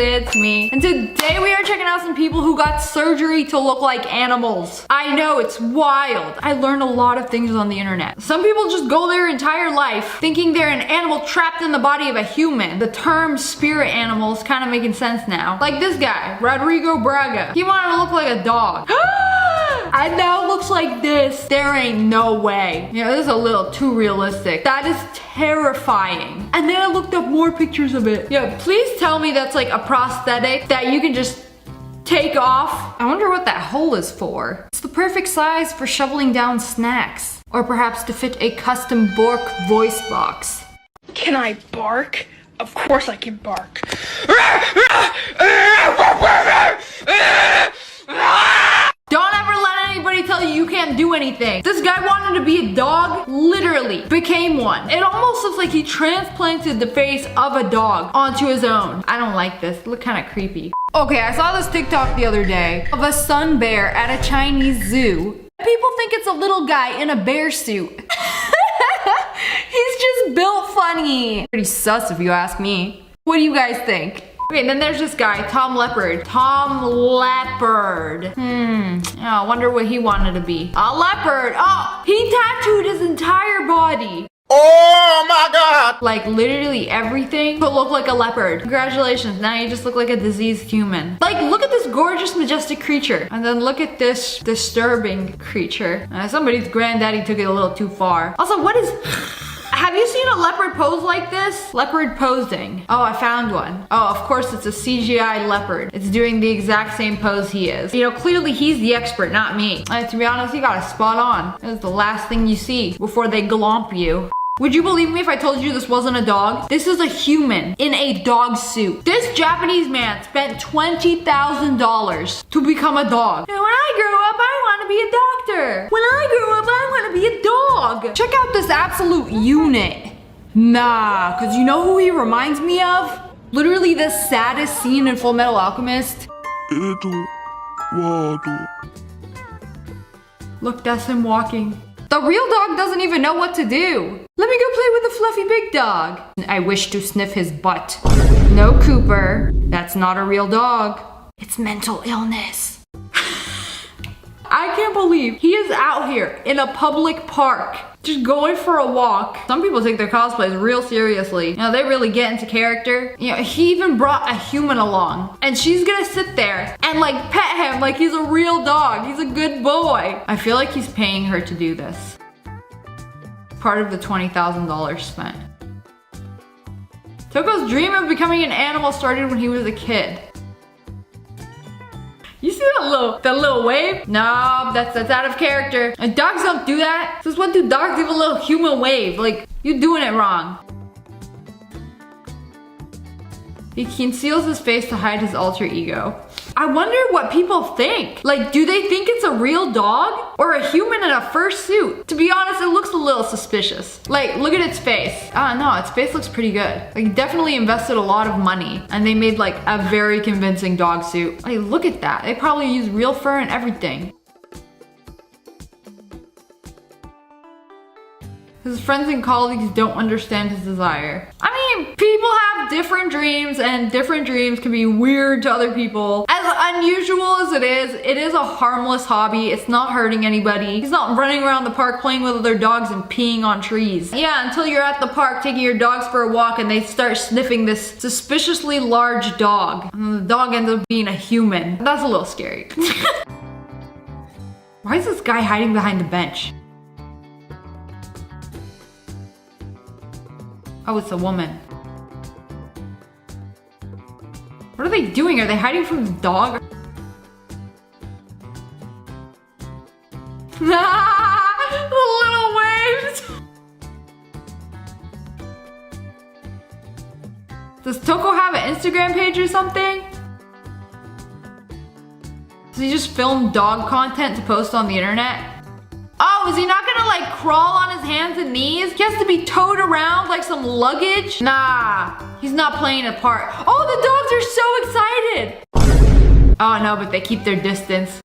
it's me. And today we are checking out some people who got surgery to look like animals. I know, it's wild. I learned a lot of things on the internet. Some people just go their entire life thinking they're an animal trapped in the body of a human. The term spirit animal is kind of making sense now. Like this guy, Rodrigo Braga. He wanted to look like a dog. And now it looks like this. There ain't no way. You know, this is a little too realistic. That is terrifying. And then I looked up more pictures of it. Yeah, please tell me that's like a prosthetic that you can just take off. I wonder what that hole is for. It's the perfect size for shoveling down snacks. Or perhaps to fit a custom Bork voice box. Can I bark? Of course I can bark. Don't ever let anybody tell you you can't do anything. This guy wanted to be a dog, literally became one. It almost looks like he transplanted the face of a dog onto his own. I don't like this, it looked kind of creepy. Okay, I saw this TikTok the other day of a sun bear at a Chinese zoo. People think it's a little guy in a bear suit. He's just built funny. Pretty sus if you ask me. What do you guys think? Okay, and then there's this guy, Tom Leopard. Tom Leopard. I wonder what he wanted to be. A leopard. Oh, he tattooed his entire body. Oh my God! Like literally everything to look like a leopard. Congratulations, now you just look like a diseased human. Like, look at this gorgeous, majestic creature. And then look at this disturbing creature. Somebody's granddaddy took it a little too far. Also, what is... Have you seen a leopard pose like this? Leopard posing. Oh, I found one. Oh, of course it's a CGI leopard. It's doing the exact same pose he is. You know, clearly he's the expert, not me. To be honest, he got it spot on. This is the last thing you see before they glomp you. Would you believe me if I told you this wasn't a dog? This is a human in a dog suit. This Japanese man spent $20,000 to become a dog. And when I grow up, I want to be a doctor. When I grow up, I want to be a dog. Check out this absolute unit. Nah, cause you know who he reminds me of? Literally the saddest scene in Full Metal Alchemist. Look, that's him walking. The real dog doesn't even know what to do. Let me go play with the fluffy big dog. I wish to sniff his butt. No, Cooper. That's not a real dog. It's mental illness. I can't believe he is out here in a public park, just going for a walk. Some people take their cosplays real seriously. You know, they really get into character. You know, he even brought a human along. And she's gonna sit there and like pet him like he's a real dog. He's a good boy. I feel like he's paying her to do this. Part of the $20,000 spent. Toko's dream of becoming an animal started when he was a kid. You see that little wave? No, that's out of character. And dogs don't do that. Since when do dogs give a little human wave? Like, you're doing it wrong. He conceals his face to hide his alter ego. I wonder what people think. Like, do they think it's a real dog or a human in a fursuit? To be honest, it looks a little suspicious. Like, look at its face. No, its face looks pretty good. Like, definitely invested a lot of money and they made like a very convincing dog suit. Like, look at that. They probably use real fur and everything. His friends and colleagues don't understand his desire. I mean, people have different dreams and different dreams can be weird to other people. As unusual as it is a harmless hobby. It's not hurting anybody. He's not running around the park playing with other dogs and peeing on trees. Yeah, until you're at the park taking your dogs for a walk and they start sniffing this suspiciously large dog. And the dog ends up being a human. That's a little scary. Why is this guy hiding behind the bench? Oh, it's a woman. What are they doing? Are they hiding from the dog? The little waves! Does Toko have an Instagram page or something? Does he just film dog content to post on the internet? Oh, is he not gonna like crawl on his hands and knees? He has to be towed around like some luggage? Nah, he's not playing a part. Oh, the dogs are so excited. Oh no, but they keep their distance.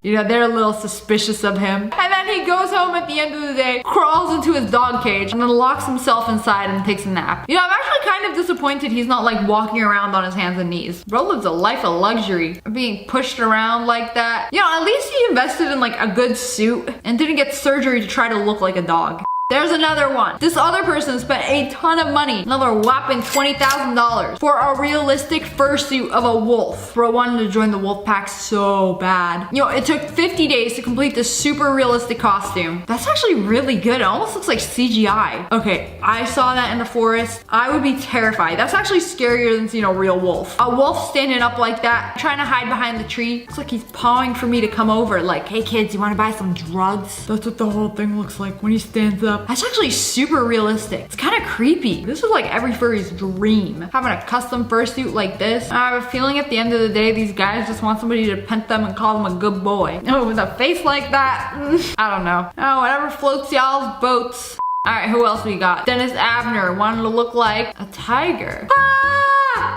You know, they're a little suspicious of him. And then he goes home at the end of the day, crawls into his dog cage, and then locks himself inside and takes a nap. You know, I'm actually kind of disappointed he's not like walking around on his hands and knees. Bro lives a life of luxury, being pushed around like that. You know, at least he invested in like a good suit and didn't get surgery to try to look like a dog. There's another one. This other person spent a ton of money, another whopping $20,000 for a realistic fursuit of a wolf. Bro wanted to join the wolf pack so bad. You know, it took 50 days to complete this super realistic costume. That's actually really good. It almost looks like CGI. Okay, I saw that in the forest. I would be terrified. That's actually scarier than seeing a real wolf. A wolf standing up like that, trying to hide behind the tree. Looks like he's pawing for me to come over. Like, hey kids, you want to buy some drugs? That's what the whole thing looks like when he stands up. That's actually super realistic. It's kind of creepy. This is like every furry's dream. Having a custom fursuit like this. I have a feeling at the end of the day, these guys just want somebody to pet them and call them a good boy. Oh, with a face like that, I don't know. Oh, whatever floats y'all's boats. All right, who else we got? Dennis Abner wanted to look like a tiger.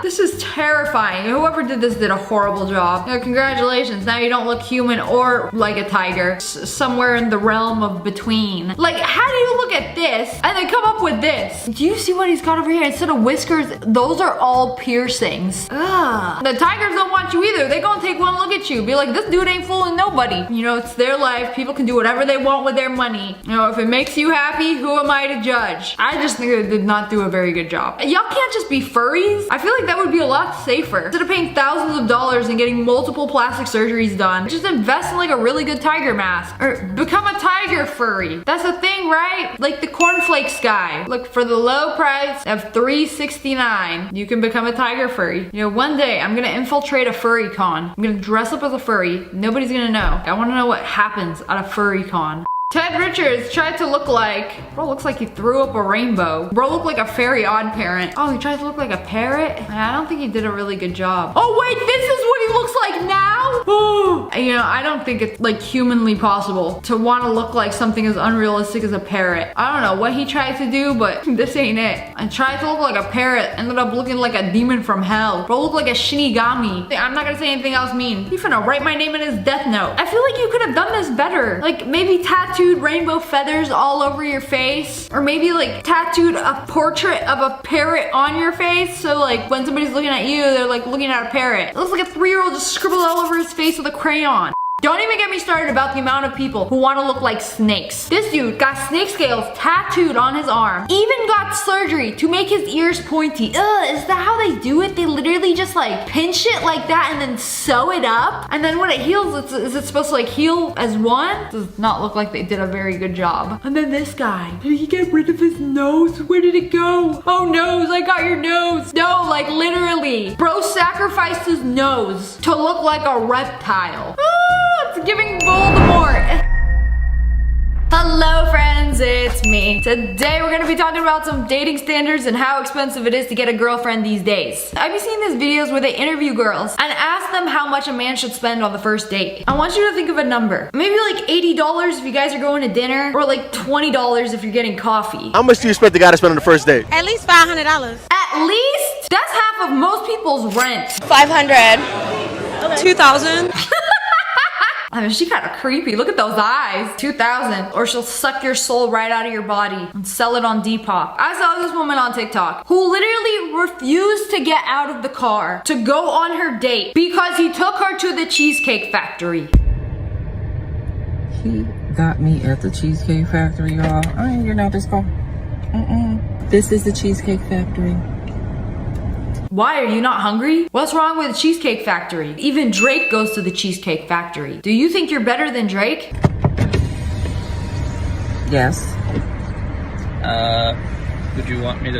This is terrifying. Whoever did this did a horrible job. You know, congratulations. Now you don't look human or like a tiger. Somewhere in the realm of between. Like, how do you look at this and then come up with this? Do you see what he's got over here? Instead of whiskers, those are all piercings. Ugh. The tigers don't want you either. They gonna take one look at you. Be like, this dude ain't fooling nobody. You know, it's their life. People can do whatever they want with their money. You know, if it makes you happy, who am I to judge? I just think they did not do a very good job. Y'all can't just be furries. I feel like that would be a lot safer. Instead of paying thousands of dollars and getting multiple plastic surgeries done, just invest in like a really good tiger mask. Or become a tiger furry. That's a thing, right? Like the cornflakes guy. Look, for the low price of $3.69, you can become a tiger furry. You know, one day I'm gonna infiltrate a furry con. I'm gonna dress up as a furry. Nobody's gonna know. I wanna know what happens at a furry con. Ted Richards tried to look like, bro looks like he threw up a rainbow. Bro looked like a fairy odd parent. Oh, he tried to look like a parrot? I don't think he did a really good job. Oh wait, this is what he looks like now? Oh, you know, I don't think it's like humanly possible to want to look like something as unrealistic as a parrot. I don't know what he tried to do, but this ain't it. I tried to look like a parrot, ended up looking like a demon from hell. Bro looked like a Shinigami. I'm not gonna say anything else mean. He finna write my name in his death note. I feel like you could have done this better. Like maybe tattooed rainbow feathers all over your face, or maybe like tattooed a portrait of a parrot on your face, so like when somebody's looking at you, they're like looking at a parrot. It looks like a 3-year-old just scribbled all over his face with a crayon. Don't even get me started about the amount of people who want to look like snakes. This dude got snake scales tattooed on his arm. Even got surgery to make his ears pointy. Ugh, is that how they do it? They literally just like pinch it like that and then sew it up? And then when it heals, is it supposed to like heal as one? Does not look like they did a very good job. And then this guy, did he get rid of his nose? Where did it go? Oh, nose, I got your nose. No, like literally. Bro sacrificed his nose to look like a reptile. It's giving Voldemort. Hello friends, it's me. Today we're gonna be talking about some dating standards and how expensive it is to get a girlfriend these days. I've been seeing these videos where they interview girls and ask them how much a man should spend on the first date. I want you to think of a number. Maybe like $80 if you guys are going to dinner, or like $20 if you're getting coffee. How much do you expect the guy to spend on the first date? At least $500. At least? That's half of most people's rent. 500. 2,000. I mean, she kind of creepy. Look at those eyes. 2,000. Or she'll suck your soul right out of your body and sell it on Depop. I saw this woman on TikTok who literally refused to get out of the car to go on her date because he took her to the Cheesecake Factory. He got me at the Cheesecake Factory, y'all. I ain't getting out this car. This is the Cheesecake Factory. Why, are you not hungry? What's wrong with the Cheesecake Factory? Even Drake goes to the Cheesecake Factory. Do you think you're better than Drake? Yes. Would you want me to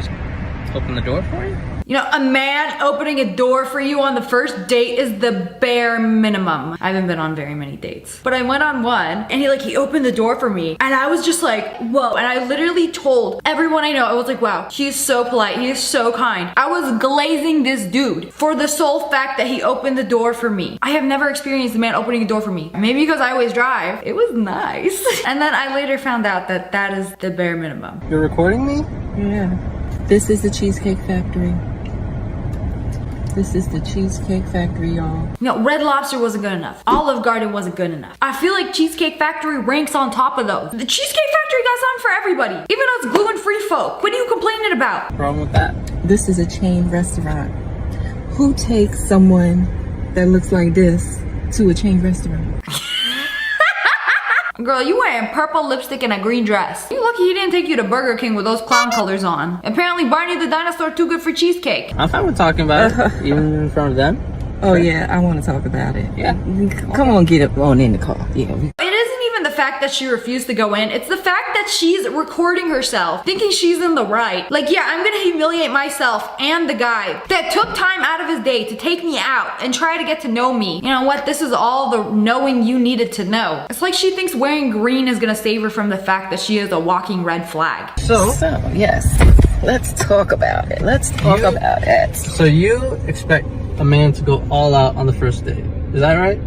open the door for you? You know, a man opening a door for you on the first date is the bare minimum. I haven't been on very many dates, but I went on one and he opened the door for me and I was just like, whoa. And I literally told everyone I know, I was like, wow, he's so polite. He is so kind. I was glazing this dude for the sole fact that he opened the door for me. I have never experienced a man opening a door for me. Maybe because I always drive. It was nice. And then I later found out that that is the bare minimum. You're recording me? Yeah. This is the Cheesecake Factory. This is the Cheesecake Factory, y'all. Red Lobster wasn't good enough. Olive Garden wasn't good enough. I feel like Cheesecake Factory ranks on top of those. The Cheesecake Factory got something for everybody. Even though it's gluten-free folk. What are you complaining about? Problem with that? This is a chain restaurant. Who takes someone that looks like this to a chain restaurant? Girl, you wearing purple lipstick and a green dress. You lucky he didn't take you to Burger King with those clown colors on. Apparently Barney the dinosaur too good for cheesecake. I'm fine with talking about it, even in front of them. Oh yeah, I want to talk about it. Yeah. Come on, get up on in the car. Yeah. It isn't even the fact that she refused to go in. It's the fact that she's recording herself, thinking she's in the right. Like, yeah, I'm gonna humiliate myself and the guy that took time out of his day to take me out and try to get to know me. You know what? This is all the knowing you needed to know. It's like she thinks wearing green is gonna save her from the fact that she is a walking red flag. So Yes. Let's talk about it. Let's talk about it. So you expect a man to go all out on the first date. Is that right?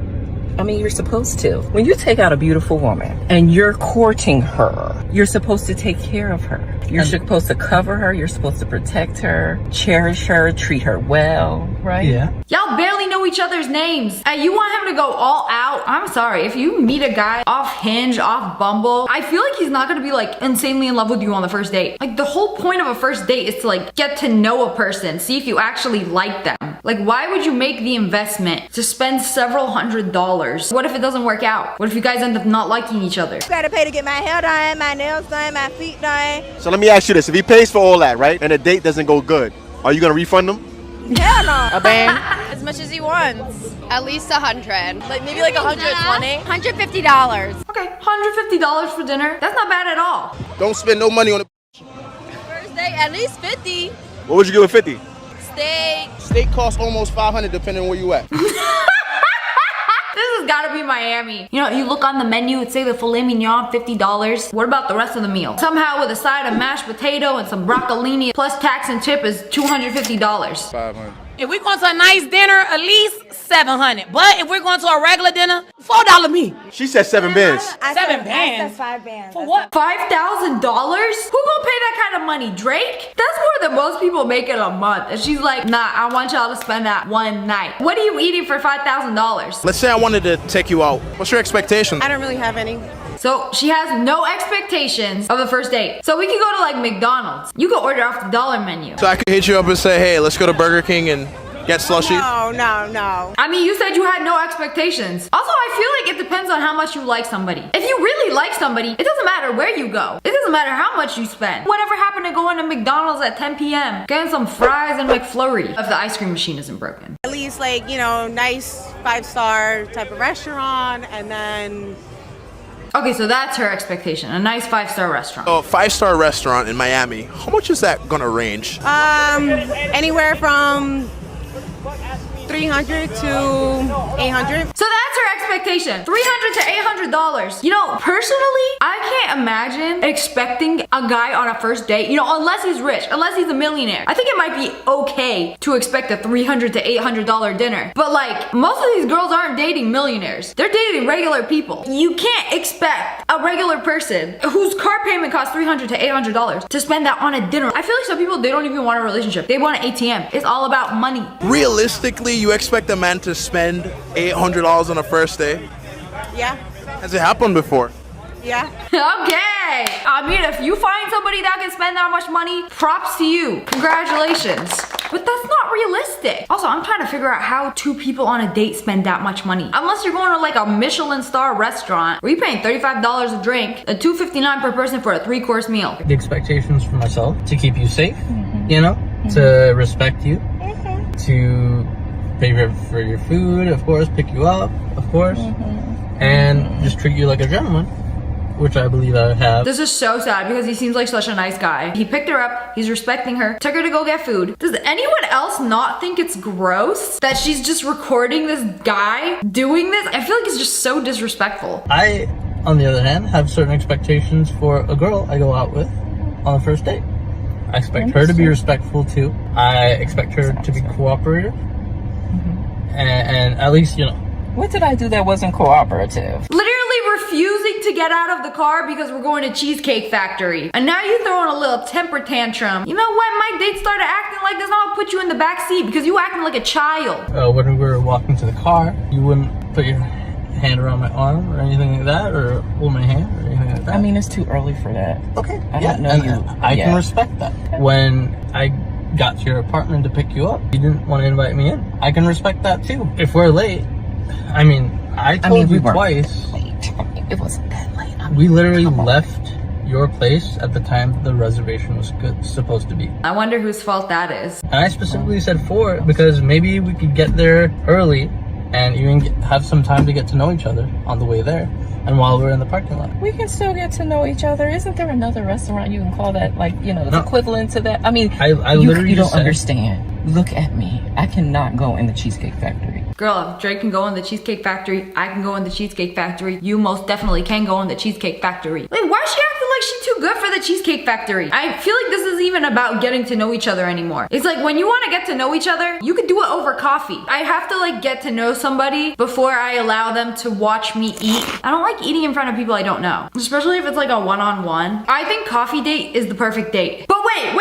I mean, you're supposed to. When you take out a beautiful woman and you're courting her, you're supposed to take care of her. You're supposed to cover her. You're supposed to protect her, cherish her, treat her well, right? Yeah. Y'all barely know each other's names. And you want him to go all out? I'm sorry, if you meet a guy off Hinge, off Bumble, I feel like he's not gonna be like insanely in love with you on the first date. Like the whole point of a first date is to like get to know a person, see if you actually like them. Like why would you make the investment to spend several $100s? What if it doesn't work out? What if you guys end up not liking each other? Gotta pay to get my hair done, my nails done, my feet done. So let me ask you this. If he pays for all that, right, and the date doesn't go good, are you going to refund him? Hell no. A band? As much as he wants. At least 100. Like maybe like 120. $150. Okay, $150 for dinner. That's not bad at all. Don't spend no money on it. First day, at least 50. What would you get with 50? Steak. Steak costs almost 500 depending on where you at. This has gotta be Miami. You know, you look on the menu, it say the filet mignon, $50. What about the rest of the meal? Somehow with a side of mashed potato and some broccolini plus tax and tip is $250. 500. If we're going to a nice dinner, at least $700. But if we're going to a regular dinner, $4 meat. She said 7 bands. 7 bands. 5 bands. For what? $5,000? Who gonna pay that kind of money? Drake? That's more than most people make in a month. And she's like, nah, I want y'all to spend that one night. What are you eating for $5,000? Let's say I wanted to take you out. What's your expectation? I don't really have any. So she has no expectations of the first date. So we could go to like McDonald's. You could order off the dollar menu. So I could hit you up and say, hey, let's go to Burger King and get slushy? No. I mean, you said you had no expectations. Also, I feel like it depends on how much you like somebody. If you really like somebody, it doesn't matter where you go. It doesn't matter how much you spend. Whatever happened to going to McDonald's at 10 p.m., getting some fries and McFlurry if the ice cream machine isn't broken. At least like, you know, nice 5-star type of restaurant and then... Okay, so that's her expectation. A nice 5-star restaurant. A 5-star restaurant in Miami. How much is that gonna range? Anywhere from 300 to 800. So that's her expectation. $300 to $800. You know, personally, I can't imagine expecting a guy on a first date, you know, unless he's rich, unless he's a millionaire. I think it might be okay to expect a $300 to $800 dinner. But like, most of these girls aren't dating millionaires. They're dating regular people. You can't expect a regular person whose car payment costs $300 to $800 to spend that on a dinner. I feel like some people, they don't even want a relationship. They want an ATM. It's all about money. Realistically, you expect a man to spend $800 on a first date? Yeah. Has it happened before? Yeah. Okay. I mean, if you find somebody that can spend that much money, props to you. Congratulations. But that's not realistic. Also, I'm trying to figure out how 2 people on a date spend that much money. Unless you're going to like a Michelin star restaurant where you're paying $35 a drink and $2.59 per person for a 3-course meal. The expectations for myself to keep you safe, you know, to respect you, to pay for your food, of course, pick you up, of course, and just treat you like a gentleman, which I believe I have. This is so sad because he seems like such a nice guy. He picked her up, he's respecting her, took her to go get food. Does anyone else not think it's gross that she's just recording this guy doing this? I feel like it's just so disrespectful. I, on the other hand, have certain expectations for a girl I go out with on the first date. I expect her to be respectful too. I expect her to be cooperative. And at least, you know. What did I do that wasn't cooperative? Literally refusing to get out of the car because we're going to Cheesecake Factory. And now you're throwing a little temper tantrum. You know what? My date started acting like this. I'll put you in the back seat because you acting like a child. When we were walking to the car, you wouldn't put your hand around my arm or anything like that, or hold my hand or anything like that. I mean, it's too early for that. Okay. I don't know you. I can respect that. When I got to your apartment to pick you up, you didn't want to invite me in. I can respect that too. If we're late, I mean, I told you twice. It wasn't that late. We literally left your place at the time the reservation was supposed to be. I wonder whose fault that is. And I specifically said 4 because maybe we could get there early and even have some time to get to know each other on the way there and while we're in the parking lot. We can still get to know each other. Isn't there another restaurant you can call that, like, you know, the equivalent to that? I mean, I literally you don't said, understand. Look at me. I cannot go in the Cheesecake Factory. Girl, if Drake can go in the Cheesecake Factory, I can go in the Cheesecake Factory. You most definitely can go in the Cheesecake Factory. Wait, why is she acting like she's too good for the Cheesecake Factory? I feel like this isn't even about getting to know each other anymore. It's like when you want to get to know each other, you could do it over coffee. I have to like get to know somebody before I allow them to watch me eat. I don't like eating in front of people I don't know, especially if it's like a one-on-one. I think coffee date is the perfect date. But wait.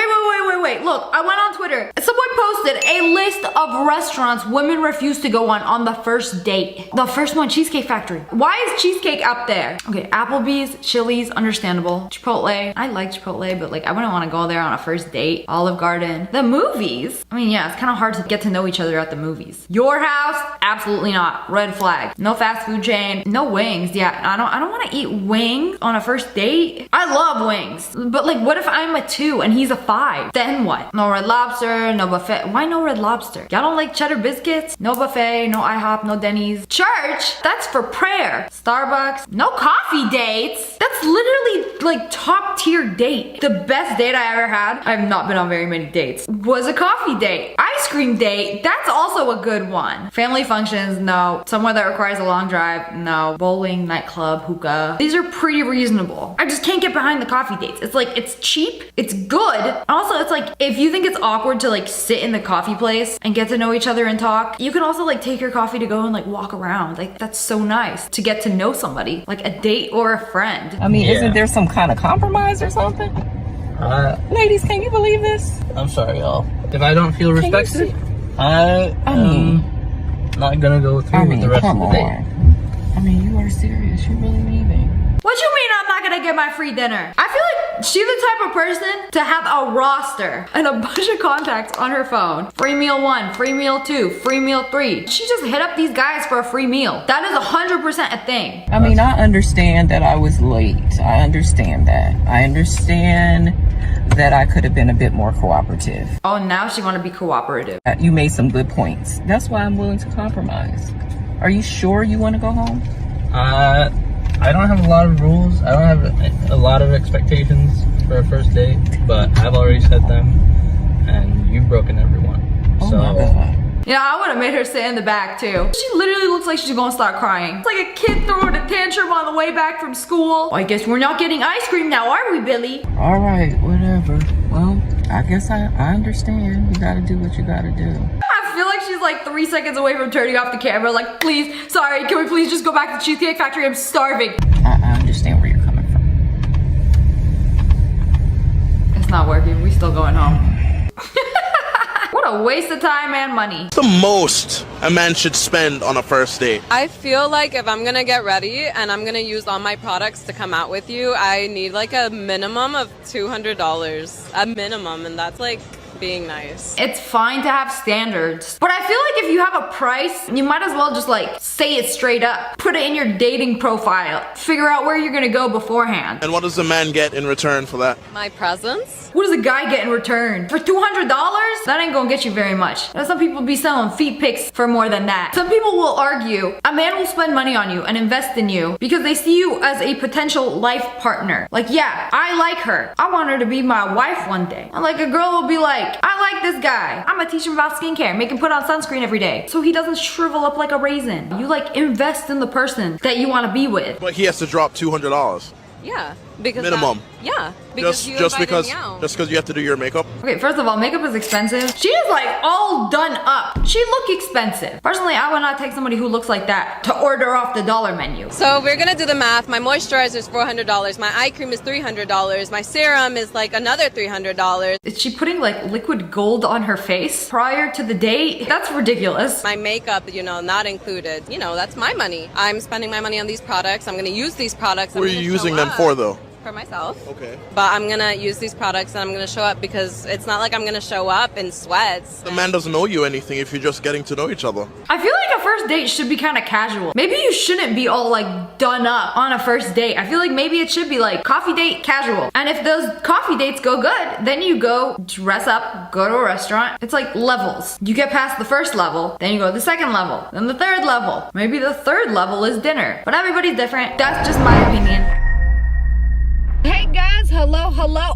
Look, I went on Twitter. Someone posted a list of restaurants women refuse to go on the first date. The first one, Cheesecake Factory. Why is cheesecake up there? Okay, Applebee's, Chili's, understandable. Chipotle, I like Chipotle, but like I wouldn't want to go there on a first date. Olive Garden. The movies, I mean, yeah, it's kind of hard to get to know each other at the movies. Your house, absolutely not. Red flag. No fast food chain. No wings. Yeah, I don't want to eat wings on a first date. I love wings, but like, what if I'm a 2 and he's a 5? Then what? No Red Lobster, no buffet. Why no Red Lobster? Y'all don't like cheddar biscuits? No buffet, no IHOP, no Denny's. Church, that's for prayer. Starbucks, no coffee dates. That's literally like top tier date. The best date I ever had, I've not been on very many dates, was a coffee date. Ice cream date, that's also a good one. Family functions, no. Somewhere that requires a long drive, no. Bowling, nightclub, hookah. These are pretty reasonable. I just can't get behind the coffee dates. It's like, it's cheap, it's good. Also, it's like, if you think it's awkward to like sit in the coffee place and get to know each other and talk, you can also like take your coffee to go and like walk around. Like that's so nice to get to know somebody, like a date or a friend. I mean, isn't there some kind of compromise or something? Ladies, can you believe this? I'm sorry, y'all. If I don't feel respected, I mean, not gonna go through with the rest of the day. I mean, you are serious. You're really leaving. What you mean I'm not gonna get my free dinner? I feel like she's the type of person to have a roster and a bunch of contacts on her phone. Free meal 1, free meal 2, free meal 3. She just hit up these guys for a free meal. That is 100% a thing. I mean, I understand that I was late. I understand that. I understand that I could have been a bit more cooperative. Oh, now she wanna be cooperative. You made some good points. That's why I'm willing to compromise. Are you sure you want to go home? I don't have a lot of rules. I don't have a lot of expectations for a first date, but I've already set them, and you've broken every one. Oh my God. Yeah, I would have made her sit in the back too. She literally looks like she's gonna start crying. It's like a kid throwing a tantrum on the way back from school. Well, I guess we're not getting ice cream now, are we, Billy? All right, whatever. Well, I guess I understand. You gotta do what you gotta do. I feel like she's like 3 seconds away from turning off the camera. Like, please, sorry, can we please just go back to Cheesecake Factory? I'm starving. I understand where you're coming from. It's not working. We still going home. What a waste of time and money. The most a man should spend on a first date. I feel like if I'm gonna get ready and I'm gonna use all my products to come out with you, I need like a minimum of $200. A minimum, and that's like being nice. It's fine to have standards, but I feel like if you have a price, you might as well just like say it straight up. Put it in your dating profile. Figure out where you're gonna go beforehand. And what does the man get in return for that? My presents? What does a guy get in return? For $200? That ain't gonna get you very much. Some people be selling feet pics for more than that. Some people will argue a man will spend money on you and invest in you because they see you as a potential life partner. Like, yeah, I like her. I want her to be my wife one day. And like a girl will be like, I like this guy. I'm gonna teach him about skincare, make him put on sunscreen every day so he doesn't shrivel up like a raisin. You like invest in the person that you wanna be with. But he has to drop $200. Yeah. Because Minimum. yeah. Because you Just invited me out. because you have to do your makeup. Okay, first of all, makeup is expensive. She is like all done up. She look expensive. Personally, I would not take somebody who looks like that to order off the dollar menu. So we're gonna do the math. My moisturizer is $400. My eye cream is $300. My serum is like another $300. Is she putting like liquid gold on her face prior to the date? That's ridiculous. My makeup, you know, not included. You know, that's my money. I'm spending my money on these products. I'm gonna use these products. Who are you using them for though? For myself. Okay. But I'm gonna use these products and I'm gonna show up because it's not like I'm gonna show up in sweats. The man doesn't owe you anything if you're just getting to know each other. I feel like a first date should be kind of casual. Maybe you shouldn't be all like done up on a first date. I feel like maybe it should be like coffee date casual. And if those coffee dates go good, then you go dress up, go to a restaurant. It's like levels. You get past the first level, then you go to the second level, then the third level. Maybe the third level is dinner. But everybody's different. That's just my opinion. Hey guys, hello.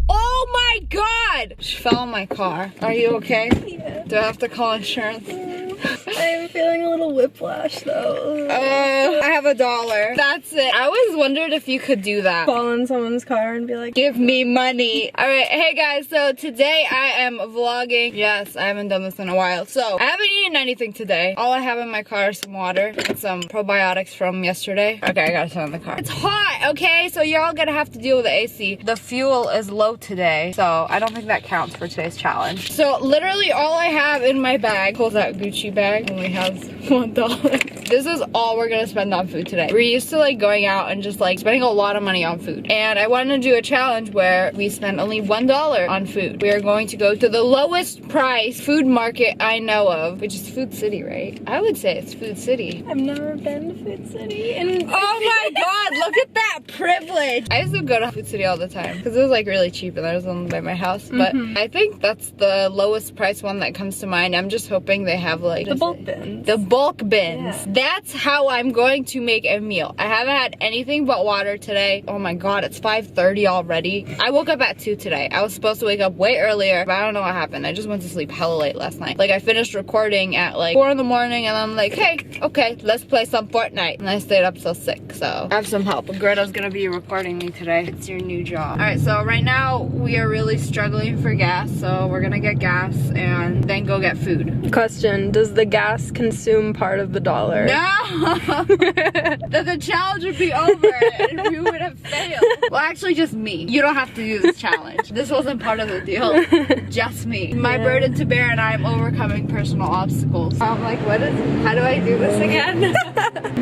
Oh my god! She fell in my car. Are you okay? Yeah. Do I have to call insurance? I'm feeling a little whiplash though. I have $1. That's it. I always wondered if you could do that. Fall in someone's car and be like, give me money. Alright, hey guys, so today I am vlogging. Yes, I haven't done this in a while. So, I haven't eaten anything today. All I have in my car is some water and some probiotics from yesterday. Okay, I gotta turn on the car. It's hot, okay? So y'all gonna have to deal with the AC. The fuel is low today, so I don't think that counts for today's challenge. So, literally all I have in my bag, pulls out Gucci bag, only has $1. This is all we're gonna spend on food today. We're used to like going out and just like spending a lot of money on food. And I wanted to do a challenge where we spend only $1 on food. We are going to go to the lowest price food market I know of, which is Food City, right? I would say it's Food City. I've never been to Food City. And oh my god, look at that privilege. I used to go to Food City all the time because it was like really cheap and there was one by my house. But I think that's the lowest price one that comes to mind. I'm just hoping they have like the bulk bins. The bulk bins. Yeah. That's how I'm going to make a meal. I haven't had anything but water today. Oh my god, it's 5:30 already. I woke up at 2 today. I was supposed to wake up way earlier, but I don't know what happened. I just went to sleep hella late last night. Like I finished recording at like 4 in the morning and I'm like, hey, okay, let's play some Fortnite. And I stayed up till 6, so I have some help. Greta's gonna be recording me today. It's your new job. Alright, so right now we are really struggling for gas, so we're gonna get gas and then go get food. Question, does the gas consume part of the $1? No! the challenge would be over and we would have failed. Well, actually just me. You don't have to do this challenge. This wasn't part of the deal. Just me. My burden to bear and I'm overcoming personal obstacles. I'm like, how do I do this again?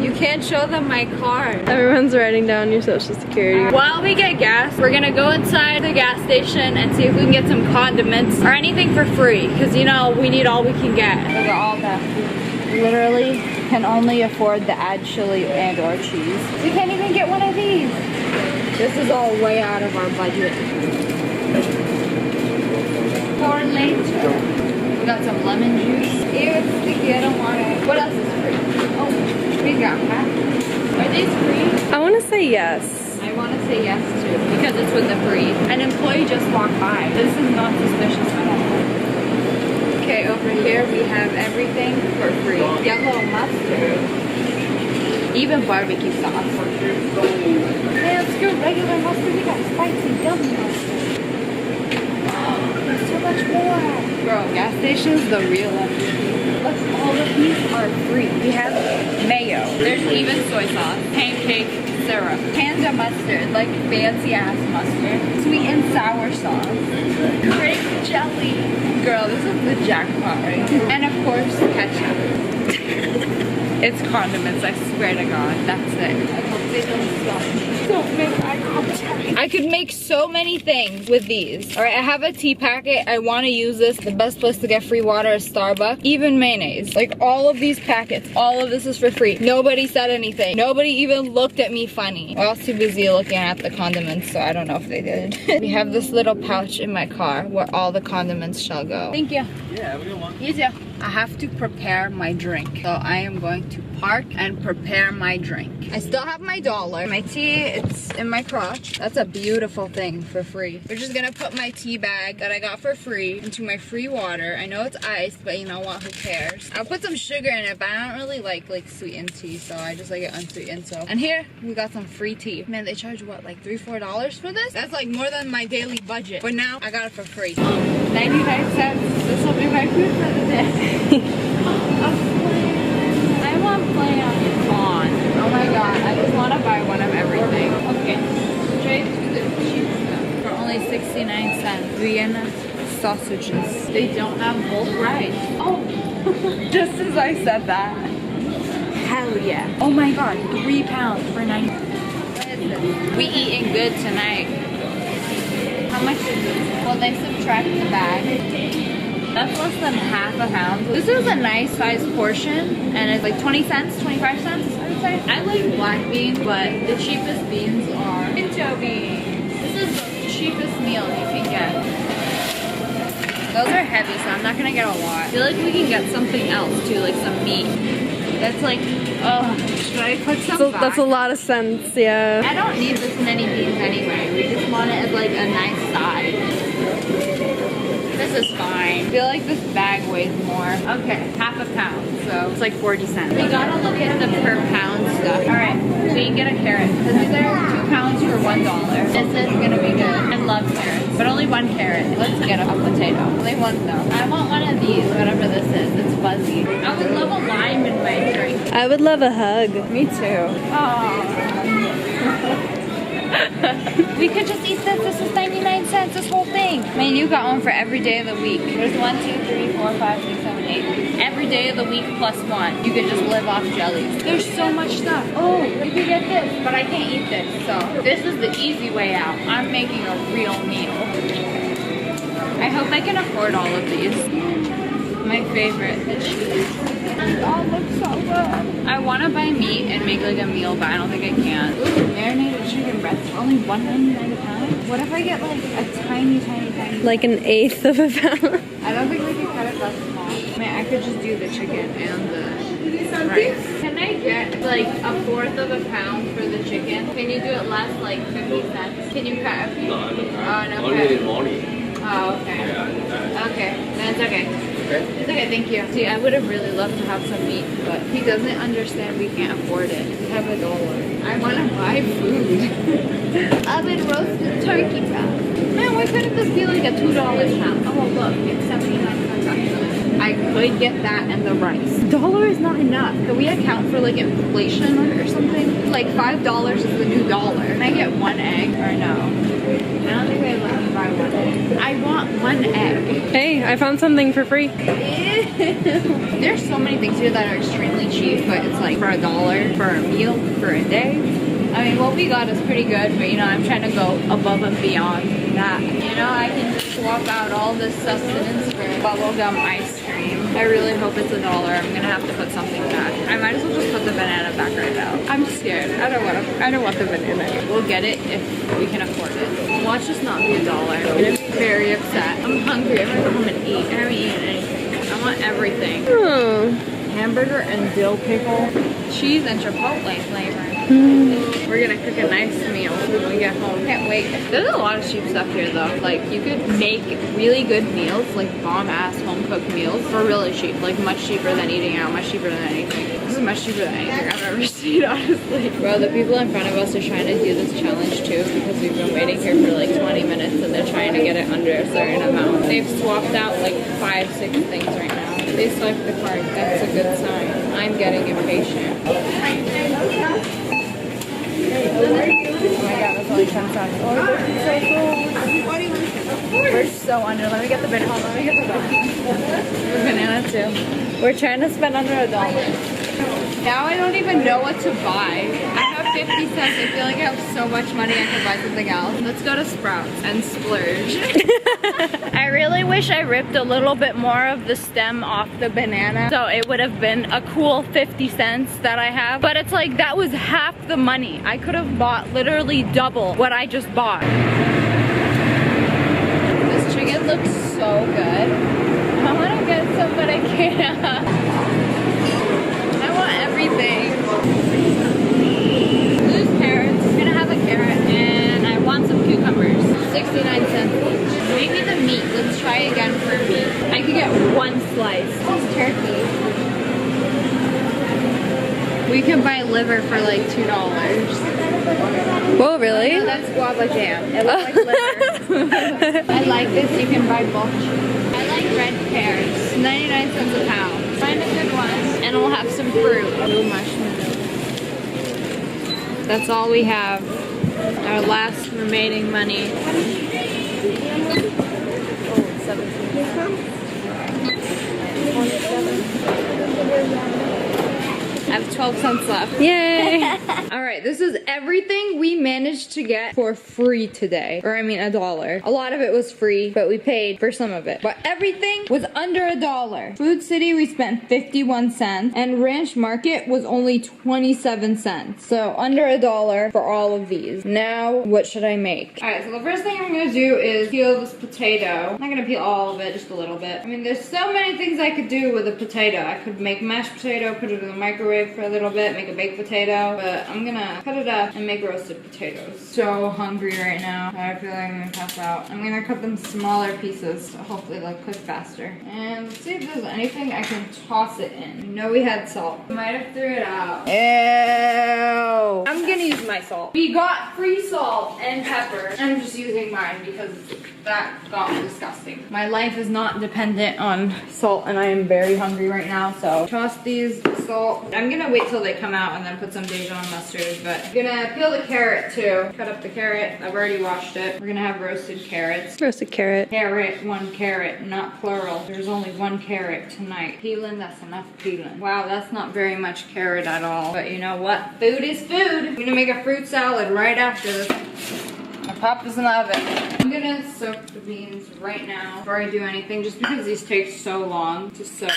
You can't show them my card. Everyone's writing down your social security. While we get gas, we're gonna go inside the gas station and see if we can get some condiments or anything for free. Because you know, we need all we can get. Look at all that food. Literally can only afford the add chili and or cheese. We can't even get one of these. This is all way out of our budget. For later. We got some lemon juice. Ew, it's sticky, I don't want it. What else is free? Oh, we got pack. Are these free? I want to say yes. I want to say yes too, because it's with the free. An employee just walked by. This is not suspicious at all. Okay, over here we have everything for free. Yellow mustard. Even barbecue sauce. Hey, let's go regular mustard. We got spicy yummy mustard. Oh, there's so much more. Bro, gas station's the real MVP. Look, all of these are free. We have mayo. There's even soy sauce, pancake syrup, panda mustard, like fancy ass mustard, sweet and sour sauce, grape jelly. Girl, this is the jackpot right here. And of course, ketchup. It's condiments, I swear to God. That's it. I hope they don't stop me. Don't make eye contact. I could make so many things with these. Alright, I have a tea packet. I want to use this. The best place to get free water is Starbucks. Even mayonnaise. Like all of these packets. All of this is for free. Nobody said anything. Nobody even looked at me funny. I was too busy looking at the condiments, so I don't know if they did. We have this little pouch in my car where all the condiments shall go. Thank you. Yeah, have a good one. You too. I have to prepare my drink. So I am going to park and prepare my drink. I still have my dollar. My tea, it's in my crotch. That's a beautiful thing for free. We're just gonna put my tea bag that I got for free into my free water. I know it's iced, but you know what, who cares? I'll put some sugar in it, but I don't really like sweetened tea, so I just like it unsweetened. So, and here we got some free tea. Man, they charge what, like $3-4 for this? That's like more than my daily budget. But now I got it for free. 99 cents. This will be my food for the day. I want play on Fawn. Oh my god, I just want to buy one of everything. Okay, straight to the cheap stuff. For only 69 cents. Vienna sausages. They don't have bulk rice. Oh, just as I said that. Hell yeah. Oh my god, 3 pounds for 90. What is this? We eating good tonight. How much is this? Well, they subtract the bag. That's less than half a pound. This is a nice sized portion and it's like 20 cents, 25 cents, I would say. I like black beans, but the cheapest beans are pinto beans. This is the cheapest meal you can get. Those are heavy, so I'm not gonna get a lot. I feel like we can get something else too, like some meat. That's like, oh, should I put some back? That's a lot of sense, yeah. I don't need this many beans anyway. We just want it as like a nice side. This is fine. I feel like this bag weighs more. Okay, half a pound, so it's like 40 cents. We gotta look at the per pound stuff. All right, we can get a carrot because these are 2 pounds for $1. This is gonna be good. I love carrots, but only 1 carrot. Let's get a potato. Only 1 though. I want one of these, whatever this is. It's fuzzy. I would love a lime in my drink. I would love a hug. Me too. Oh. We could just eat this. This is 99 cents, this whole thing. I mean, you got one for every day of the week. There's 1, 2, 3, 4, 5, 6, 7, 8. Every day of the week plus 1. You could just live off jellies. There's so much stuff. Oh, you could get this, but I can't eat this. So this is the easy way out. I'm making a real meal. I hope I can afford all of these. My favorite, the cheese. It all looks so good. I want to buy meat and make like a meal, but I don't think I can. Ooh, marinated chicken breasts for only $1.99 a pound. What if I get like a tiny, like an 1/8 of a pound? I don't think we can cut it that small. I mean, I could just do the chicken and the rice. Can I get like 1/4 of a pound for the chicken? Can you do it less, like 50 cents? Can you cut a few? No, no. only in morning. Oh, okay. Okay, that's okay. It's okay, thank you. See, I would have really loved to have some meat, but he doesn't understand we can't afford it. We have $1. I want to buy food. Oven roasted turkey breast. Man, why couldn't this be like a $2 pound? Oh, look, it's 79 cents actually. I could get that and the rice. $1 is not enough. Can we account for like inflation or something? Like $5 is the new $1. Can I get 1 egg or no? I don't think they let me buy 1 egg. I want 1 egg. Hey, I found something for free. There's so many things here that are extremely cheap, but it's like for $1 for a meal for a day. I mean, what we got is pretty good, but you know, I'm trying to go above and beyond that. You know, I can just swap out all this sustenance for bubblegum ice cream. I really hope it's $1. I'm gonna have to put something back. I might as well just put the banana back right now. I'm scared. I don't want the banana. We'll get it if we can afford it. Watch this not be $1. I'm gonna be very upset. I'm hungry. I'm gonna go home and eat. I haven't eaten anything. I want everything. Oh. Hamburger and dill pickle, cheese and chipotle flavor. We're gonna cook a nice meal when we get home. Can't wait. There's a lot of cheap stuff here though. Like you could make really good meals, like bomb ass home cooked meals for really cheap. Like much cheaper than eating out, much cheaper than anything. This is much cheaper than anything I've ever seen, honestly. Bro, the people in front of us are trying to do this challenge too because we've been waiting here for like 20 minutes and they're trying to get it under a certain amount. They've swapped out like 5, 6 things right now. They swiped the card. That's a good sign. I'm getting impatient. Oh my god, that's only 10 cents. Oh, so cool. We're so under. Let me get the banana. Let me get the banana too. We're trying to spend under $1. Now I don't even know what to buy. I have 50 cents. I feel like I have so much money I could buy something else. Let's go to Sprouts and splurge. I really wish I ripped a little bit more of the stem off the banana so it would have been a cool 50 cents that I have. But it's like that was half the money. I could have bought literally double what I just bought. This chicken looks so good. I want to get some but I can't. I want everything. We can buy liver for like $2. Whoa, really? No, that's guava jam. It looks like liver. I like this. You can buy bulk. I like red pears. 99 cents a pound. Find a good one. And we'll have some fruit. Ooh, marshmallows. That's all we have. Our last remaining money. I have 12 cents left. Yay! Alright, this is everything we managed to get for free today. Or I mean $1. A lot of it was free, but we paid for some of it. But everything was under $1. Food City we spent 51 cents and Ranch Market was only 27 cents. So under $1 for all of these. Now, what should I make? Alright, so the first thing I'm gonna do is peel this potato. I'm not gonna peel all of it, just a little bit. I mean, there's so many things I could do with a potato. I could make mashed potato, put it in the microwave for a little bit, make a baked potato, but I'm gonna cut it up and make roasted potatoes. So hungry right now. I feel like I'm gonna pass out. I'm gonna cut them smaller pieces, so hopefully they'll cook faster. And let's see if there's anything I can toss it in. I know we had salt. Might have threw it out. Ew. I'm gonna use my salt. We got free salt and pepper. I'm just using mine because that got disgusting. My life is not dependent on salt and I am very hungry right now, so toss these salt. I'm gonna wait till they come out and then put some Dijon mustard, but I'm gonna peel the carrot too. Cut up the carrot. I've already washed it. We're gonna have roasted carrots. Roasted carrot. Carrot, one carrot, not plural. There's only one carrot tonight. Peeling, that's enough peeling. Wow, that's not very much carrot at all. But you know what? Food is food. I'm gonna make a fruit salad right after this. I'll pop this in the oven. I'm gonna soak the beans right now before I do anything, just because these take so long to soak.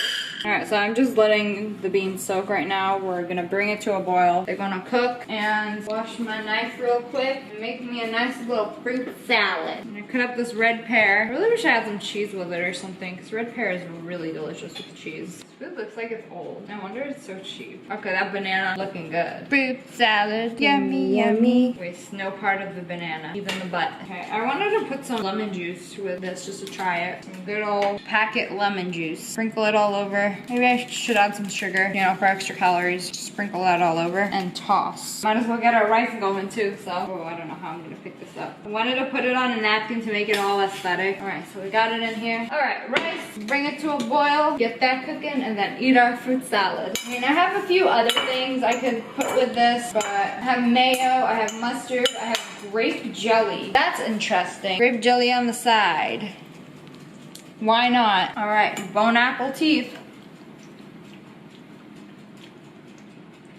Alright, so I'm just letting the beans soak right now. We're gonna bring it to a boil. They're gonna cook and wash my knife real quick and make me a nice little fruit salad. I'm gonna cut up this red pear. I really wish I had some cheese with it or something, because red pear is really delicious with cheese. This food looks like it's old. No wonder it's so cheap. Okay, that banana looking good. Fruit salad. Yummy, yummy. Waste no part of the banana, even the butt. Okay, I wanted to put some lemon juice with this just to try it. Some good old packet lemon juice. Sprinkle it all over. Maybe I should add some sugar, you know, for extra calories. Just sprinkle that all over and toss. Might as well get our rice going too, so. Oh, I don't know how I'm gonna pick this up. I wanted to put it on a napkin to make it all aesthetic. All right, so we got it in here. All right, rice, bring it to a boil, get that cooking, and then eat our fruit salad. I mean, I have a few other things I could put with this, but I have mayo, I have mustard, I have grape jelly. That's interesting. Grape jelly on the side. Why not? All right, bone apple teeth.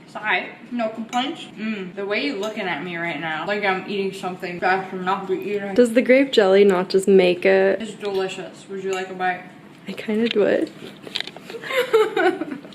Sorry, no complaints. The way you're looking at me right now, like I'm eating something that I should not be eating. Does the grape jelly not just make it? It's delicious. Would you like a bite? I kind of would.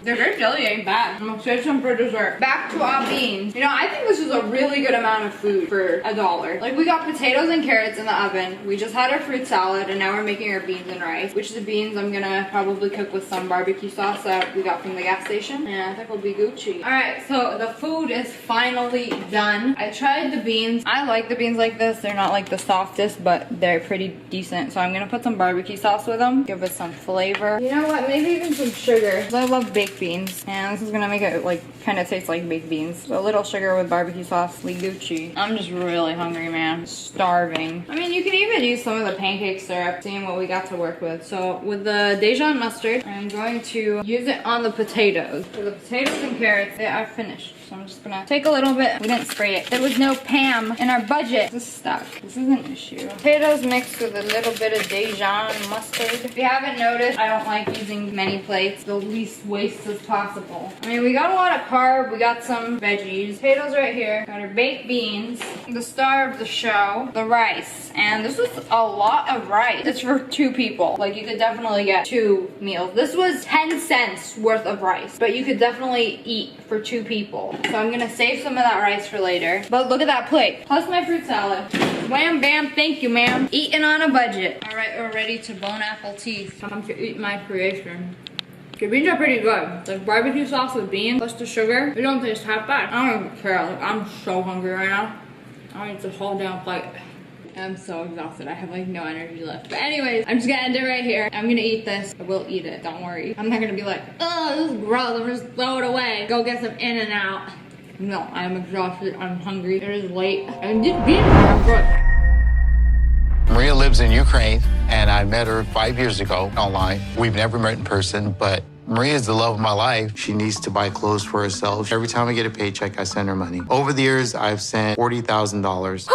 The grape jelly ain't bad. I'm gonna save some for dessert. Back to our beans. You know, I think this is a really good amount of food for $1. Like, we got potatoes and carrots in the oven. We just had our fruit salad, and now we're making our beans and rice. Which the beans I'm gonna probably cook with some barbecue sauce that we got from the gas station. And I think we'll be Gucci. Alright, so the food is finally done. I tried the beans. I like the beans like this. They're not like the softest, but they're pretty decent. So I'm gonna put some barbecue sauce with them. Give it some flavor. You know what? Maybe even some sugar. 'Cause I love baked beans, and this is gonna make it like kind of taste like baked beans. So a little sugar with barbecue sauce, we Gucci. I'm just really hungry, man. Starving. I mean, you can even use some of the pancake syrup, seeing what we got to work with. So with the Dijon mustard, I'm going to use it on the potatoes. So the potatoes and carrots, they are finished. So I'm just gonna take a little bit. We didn't spray it. There was no Pam in our budget. This is stuck. This is an issue. Potatoes mixed with a little bit of Dijon mustard. If you haven't noticed, I don't like using many plates. The least waste as possible. I mean, we got a lot of carb. We got some veggies. Potatoes right here. Got our baked beans. The star of the show, the rice. And this was a lot of rice. It's for 2 people. Like, you could definitely get 2 meals. This was 10 cents worth of rice, but you could definitely eat for 2 people. So I'm gonna save some of that rice for later. But look at that plate. Plus my fruit salad. Wham bam, thank you ma'am. Eating on a budget. All right, we're ready to bone apple teeth. Time to eat my creation. The beans are pretty good. Like barbecue sauce with beans plus the sugar. They don't taste half bad. I don't even care. Like, I'm so hungry right now. I need to hold down plate. I'm so exhausted. I have like no energy left. But anyways, I'm just gonna end it right here. I'm gonna eat this. I will eat it, don't worry. I'm not gonna be like, oh, this is gross. I'm just throw it away. Go get some In-N-Out. No, I'm exhausted. I'm hungry. It is late. I'm just being I'm good. Maria lives in Ukraine, and I met her 5 years ago online. We've never met in person, but Maria is the love of my life. She needs to buy clothes for herself. Every time I get a paycheck, I send her money. Over the years, I've sent $40,000.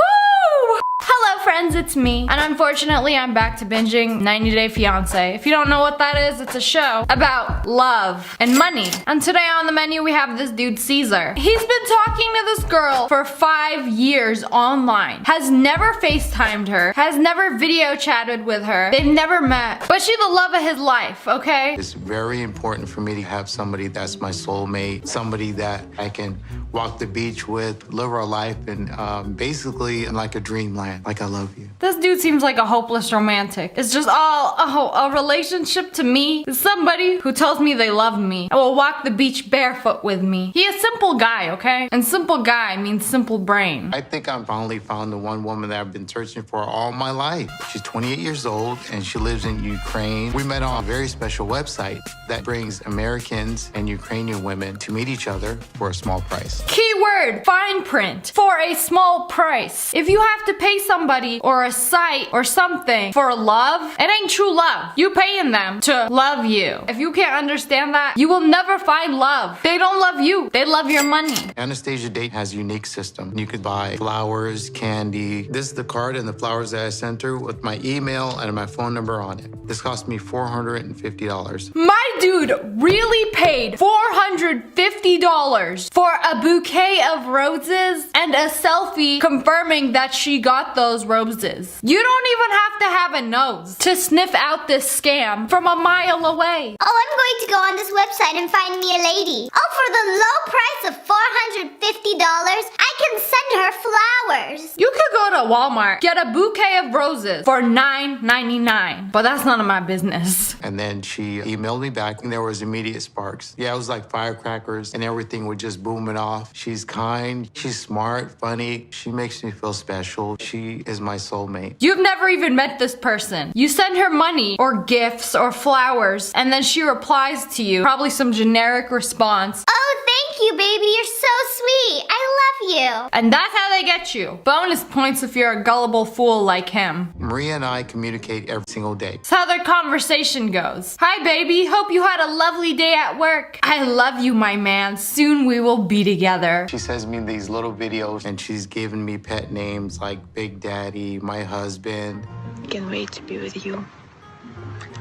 Hello friends, it's me. And unfortunately, I'm back to binging 90 Day Fiancé. If you don't know what that is, it's a show about love and money. And today on the menu, we have this dude, Caesar. He's been talking to this girl for 5 years online. Has never FaceTimed her. Has never video chatted with her. They've never met. But she's the love of his life, okay? It's very important for me to have somebody that's my soulmate, somebody that I can walk the beach with, live our life, and basically in like a dreamland, like I love you. This dude seems like a hopeless romantic. It's just all a relationship to me is somebody who tells me they love me and will walk the beach barefoot with me. He a simple guy, okay? And simple guy means simple brain. I think I finally found the one woman that I've been searching for all my life. She's 28 years old and she lives in Ukraine. We met on a very special website that brings Americans and Ukrainian women to meet each other for a small price. Keyword, fine print, for a small price. If you have to pay somebody or a site or something for love, it ain't true love. You paying them to love you. If you can't understand that, you will never find love. They don't love you. They love your money. Anastasia Date has a unique system. You could buy flowers, candy. This is the card and the flowers that I sent her with my email and my phone number on it. This cost me $450. My dude really paid $450 for a bouquet of roses and a selfie confirming that she got those roses. You don't even have to have a nose to sniff out this scam from a mile away. Oh, I'm going to go on this website and find me a lady. Oh, for the low price of $450, I can send her flowers. You could go to Walmart, get a bouquet of roses for $9.99, but that's none of my business. And then she emailed me back and there was immediate sparks. Yeah, it was like firecrackers and everything was just booming off. She's kind, she's smart, funny. She makes me feel special. She is my soulmate. You've never even met this person. You send her money or gifts or flowers and then she replies to you, probably some generic response. Oh, thank you, baby. You're so sweet. I love you. And that's how they get you. Bonus points if you're a gullible fool like him. Maria and I communicate every single day. That's how their conversation goes. Hi, baby. Hope you had a lovely day at work. I love you, my man. Soon we will be together. She sends me these little videos and she's given me pet names like Big Daddy, my husband. Can't wait to be with you.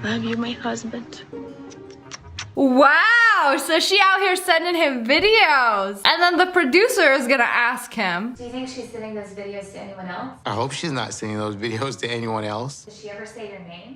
Love you, my husband. Wow, so she out here sending him videos. And then the producer is gonna ask him, do you think she's sending those videos to anyone else? I hope she's not sending those videos to anyone else. Does she ever say your name?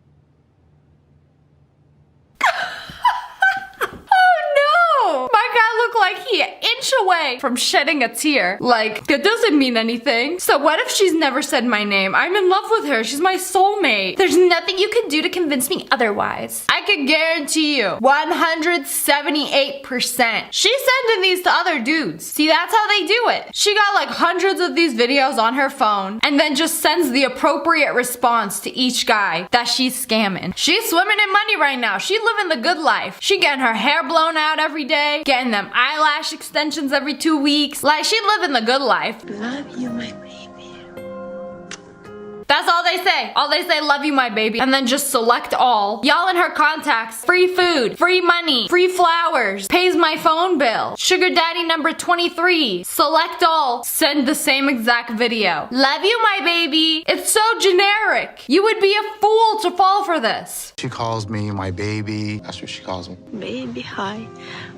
My guy looked like he an inch away from shedding a tear. Like, that doesn't mean anything. So what if she's never said my name? I'm in love with her. She's my soulmate. There's nothing you can do to convince me otherwise. I can guarantee you 178%. She's sending these to other dudes. See, that's how they do it. She got like hundreds of these videos on her phone and then just sends the appropriate response to each guy that she's scamming. She's swimming in money right now. She living the good life. She getting her hair blown out every day, getting them eyelash extensions every 2 weeks. Like, she living the good life. Love you, my baby. That's all they say. All they say, love you, my baby. And then just select all. Y'all in her contacts. Free food, free money, free flowers, pays my phone bill. Sugar daddy number 23. Select all. Send the same exact video. Love you, my baby. It's so generic. You would be a fool to fall for this. She calls me my baby. That's what she calls me. Baby, hi.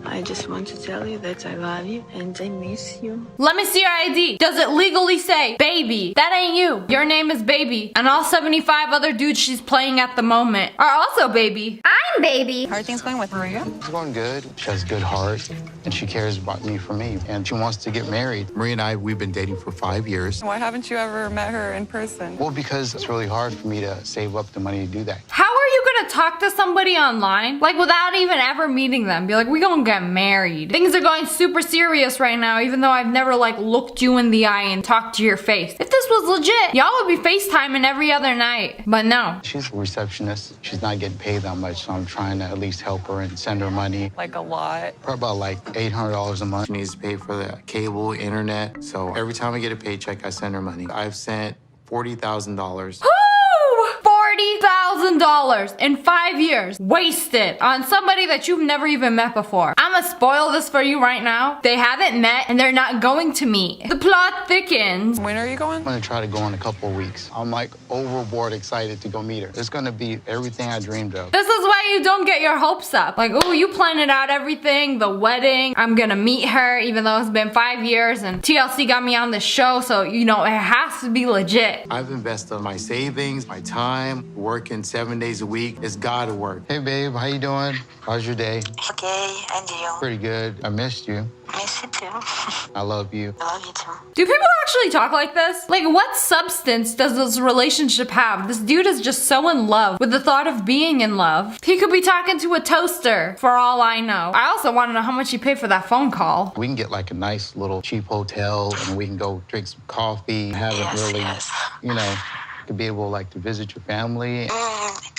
I just want to tell you that I love you and I miss you. Let me see your ID. Does it legally say baby? That ain't you. Your name is baby. And all 75 other dudes she's playing at the moment are also baby. I'm baby. How are things going with Maria? It's going good. She has a good heart and she cares about me for me. And she wants to get married. Maria and I, we've been dating for 5 years. Why haven't you ever met her in person? Well, because it's really hard for me to save up the money to do that. How are you gonna talk to somebody online, like without even ever meeting them, be like, we gonna get married. Things are going super serious right now, even though I've never like looked you in the eye and talked to your face. If this was legit, y'all would be FaceTiming every other night. But no. She's a receptionist. She's not getting paid that much, so I'm trying to at least help her and send her money. Like a lot. Probably about like $800 a month. She needs to pay for the cable, internet. So every time I get a paycheck, I send her money. I've sent $40,000. $40,000 in 5 years wasted on somebody that you've never even met before. I'ma spoil this for you right now. They haven't met and they're not going to meet. The plot thickens. When are you going? I'm gonna try to go in a couple of weeks. I'm like overboard excited to go meet her. It's gonna be everything I dreamed of. This is why you don't get your hopes up. Like, oh, you planned out everything, the wedding. I'm gonna meet her even though it's been 5 years and TLC got me on the show, so you know it has to be legit. I've invested my savings, my time, working 7 days a week. It's gotta work. Hey babe, how you doing? How's your day? Okay, and you? Pretty good. I missed you. Miss you too. I love you. I love you too. Do people actually talk like this? Like, what substance does this relationship have? This dude is just so in love with the thought of being in love. He could be talking to a toaster for all I know. I also want to know how much he paid for that phone call. We can get like a nice little cheap hotel and we can go drink some coffee. You know, to be able like to visit your family.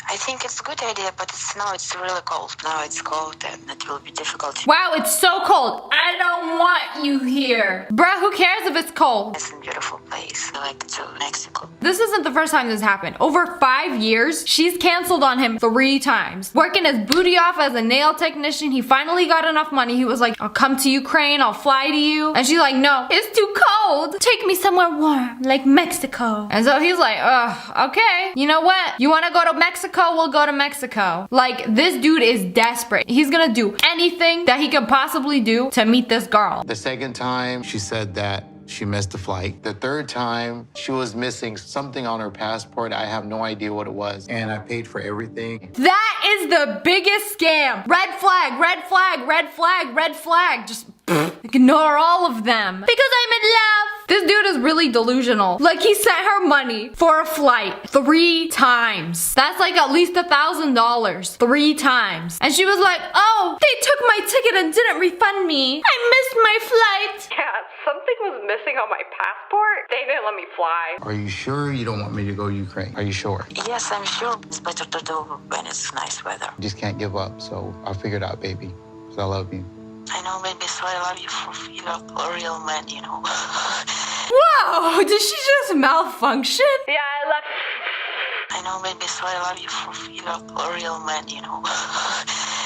I think it's a good idea, but it's really cold. Now it's cold and it will be difficult. Wow, it's so cold. I don't want you here. Bruh, who cares if it's cold? It's a beautiful place. I like to Mexico. This isn't the first time this happened. Over 5 years, she's canceled on him 3 times. Working his booty off as a nail technician, he finally got enough money. He was like, I'll come to Ukraine, I'll fly to you. And she's like, no, it's too cold. Take me somewhere warm, like Mexico. And so he's like, ugh, okay. You know what? You wanna go to Mexico? We'll go to Mexico. Like, this dude is desperate. He's gonna do anything that he could possibly do to meet this girl. The second time, she said that she missed the flight. The third time, she was missing something on her passport. I have no idea what it was. And I paid for everything. That is the biggest scam. Red flag, red flag, red flag, red flag. Just ignore all of them. Because I'm in love. This dude is really delusional. Like, he sent her money for a flight 3 times. That's like at least $1,000 3 times. And she was like, oh, they took my ticket and didn't refund me. I missed my flight. Yeah, something was missing on my passport. They didn't let me fly. Are you sure you don't want me to go to Ukraine? Are you sure? Yes, I'm sure it's better to do when it's nice weather. You just can't give up, so I'll figure it out, baby. Because I love you. I know, baby, so I love you for a real man, you know. Whoa, did she just malfunction? Yeah, I left. I know, baby, so I love you for a real man, you know.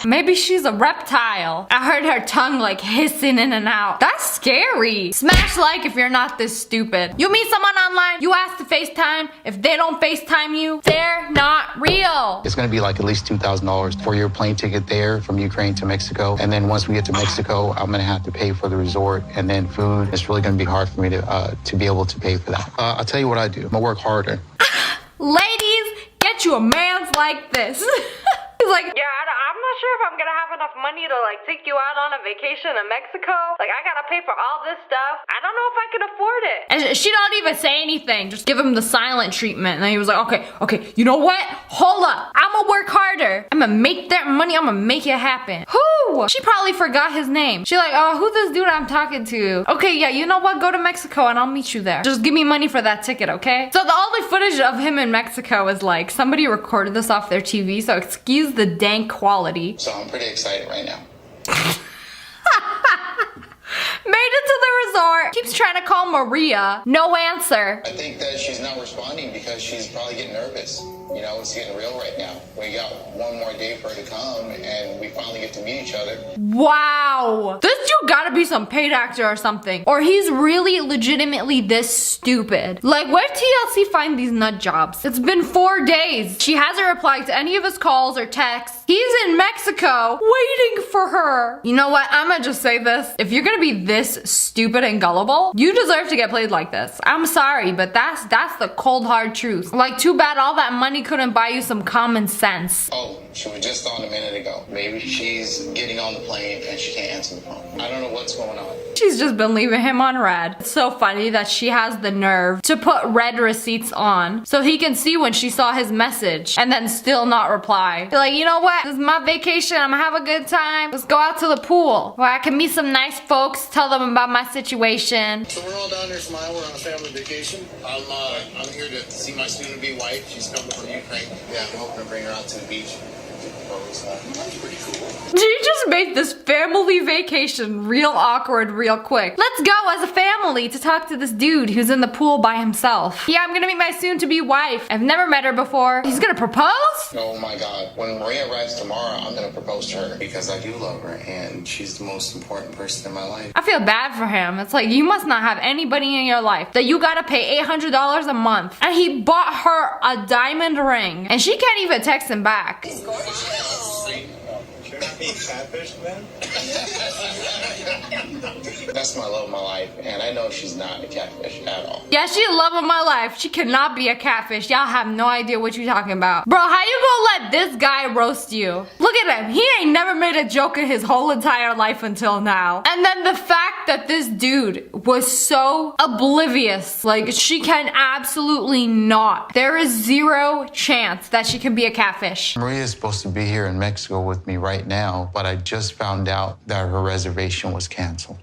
Maybe she's a reptile. I heard her tongue like hissing in and out. That's scary. Smash like if you're not this stupid. You meet someone online, you ask to FaceTime. If they don't FaceTime you, they're not real. It's gonna be like at least $2,000 for your plane ticket there from Ukraine to Mexico. And then once we get to Mexico, I'm gonna have to pay for the resort and then food. It's really gonna be hard for me to be able to pay for that. I'll tell you what I do. I'm gonna work harder. Ladies, get you a man's like this. He's like, yeah, I'm not sure if I'm gonna have enough money to like take you out on a vacation in Mexico. Like, I gotta pay for all this stuff. I don't know if I can afford it. and she don't even say anything. Just give him the silent treatment. And then he was like, okay, you know what? Hold up. I'm gonna work harder. I'm gonna make that money. I'm gonna make it happen. Who? She probably forgot his name. She like, oh, who's this dude I'm talking to? Okay, yeah, you know what? Go to Mexico and I'll meet you there. Just give me money for that ticket, okay? So the only footage of him in Mexico is like, somebody recorded this off their TV, so excuse the dank quality. So I'm pretty excited right now. Made it to the resort. Keeps trying to call Maria. No answer. I think that she's not responding because she's probably getting nervous. You know, it's getting real right now. We got one more day for her to come and we finally get to meet each other. Wow. This dude gotta be some paid actor or something. Or he's really legitimately this stupid. Like, where'd TLC find these nut jobs? It's been 4 days. She hasn't replied to any of his calls or texts. He's in Mexico waiting for her. You know what? I'm gonna just say this. If you're gonna be this stupid and gullible, you deserve to get played like this. I'm sorry, but that's the cold hard truth. Like, too bad all that money couldn't buy you some common sense. Oh, She was just on a minute ago. Maybe she's getting on the plane and she can't answer the phone. I don't know what's going on. She's just been leaving him on red. It's so funny that she has the nerve to put red receipts on so he can see when she saw his message and then still not reply. Be like, you know what? This is my vacation. I'm gonna have a good time. Let's go out to the pool where I can meet some nice folks, tell them about my situation. So we're all down here smile. We're on a family vacation. I'm here to see my soon-to-be wife. She's coming from Ukraine. Yeah, I'm hoping to bring her out to the beach. That's pretty cool. She just made this family vacation real awkward real quick. Let's go as a family to talk to this dude who's in the pool by himself. Yeah, I'm gonna meet my soon-to-be wife. I've never met her before. He's gonna propose? Oh my God. When Maria arrives tomorrow, I'm gonna propose to her because I do love her and she's the most important person in my life. I feel bad for him. It's like, you must not have anybody in your life that you gotta pay $800 a month. And he bought her a diamond ring. And she can't even text him back. That's my love of my life, and I know she's not a catfish at all. Yeah, she's the love of my life. She cannot be a catfish. Y'all have no idea what you're talking about. Bro, how you gonna let this guy roast you? Look at him. He ain't never made a joke in his whole entire life until now. And then the fact that this dude was so oblivious. Like, she can absolutely not. There is zero chance that she can be a catfish. Maria is supposed to be here in Mexico with me right now, but I just found out that her reservation was canceled.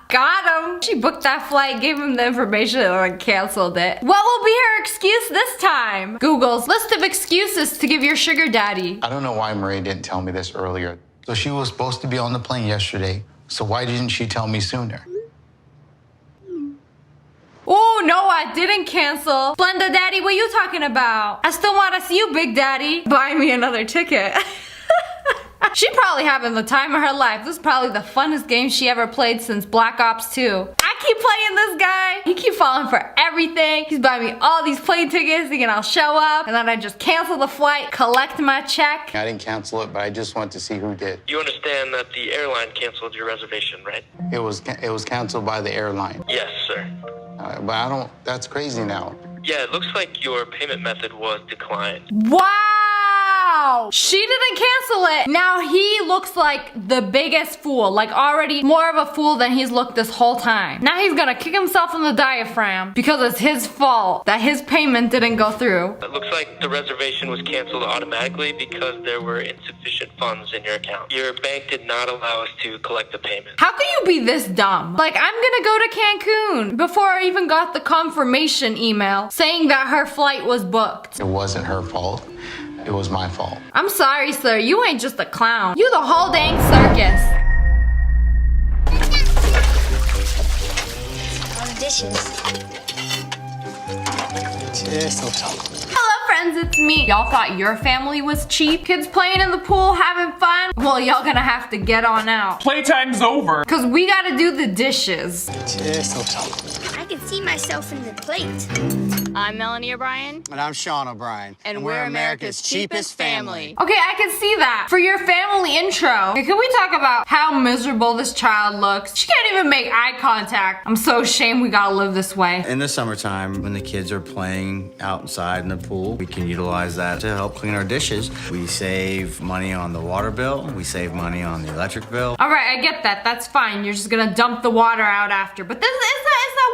Got him. She booked that flight, gave him the information, and canceled it. What will be her excuse this time? Google's list of excuses to give your sugar daddy. I don't know why Maria didn't tell me this earlier. So she was supposed to be on the plane yesterday, so why didn't she tell me sooner? Oh, no, I didn't cancel. Splenda Daddy, what you talking about? I still want to see you, Big Daddy. Buy me another ticket. She probably having the time of her life. This is probably the funnest game she ever played since Black Ops 2. I keep playing this guy. He keep falling for everything. He's buying me all these plane tickets thinking I'll show up. And then I just cancel the flight, collect my check. I didn't cancel it, but I just want to see who did. You understand that the airline canceled your reservation, right? It was canceled by the airline. Yes, sir. But I don't, that's crazy now. Yeah, it looks like your payment method was declined. Wow! She didn't cancel it. Now he looks like the biggest fool. Like already more of a fool than he's looked this whole time. Now he's gonna kick himself in the diaphragm because it's his fault that his payment didn't go through. It looks like the reservation was canceled automatically because there were insufficient funds in your account. Your bank did not allow us to collect the payment. How can you be this dumb? Like, I'm gonna go to Cancun before I even got the confirmation email saying that her flight was booked. It wasn't her fault. It was my fault. I'm sorry, sir. You ain't just a clown. You the whole dang circus. Dishes. Hello friends, it's me. Y'all thought your family was cheap? Kids playing in the pool, having fun? Well, y'all gonna have to get on out. Playtime's over. Cause we gotta do the dishes. I can see myself in the plate. I'm Melanie O'Brien. And I'm Sean O'Brien. And we're America's cheapest family. Okay, I can see that. For your family intro, can we talk about how miserable this child looks? She can't even make eye contact. I'm so ashamed we gotta live this way. In the summertime, when the kids are playing outside in the pool, we can utilize that to help clean our dishes. We save money on the water bill. We save money on the electric bill. All right, I get that. That's fine. You're just gonna dump the water out after. But is that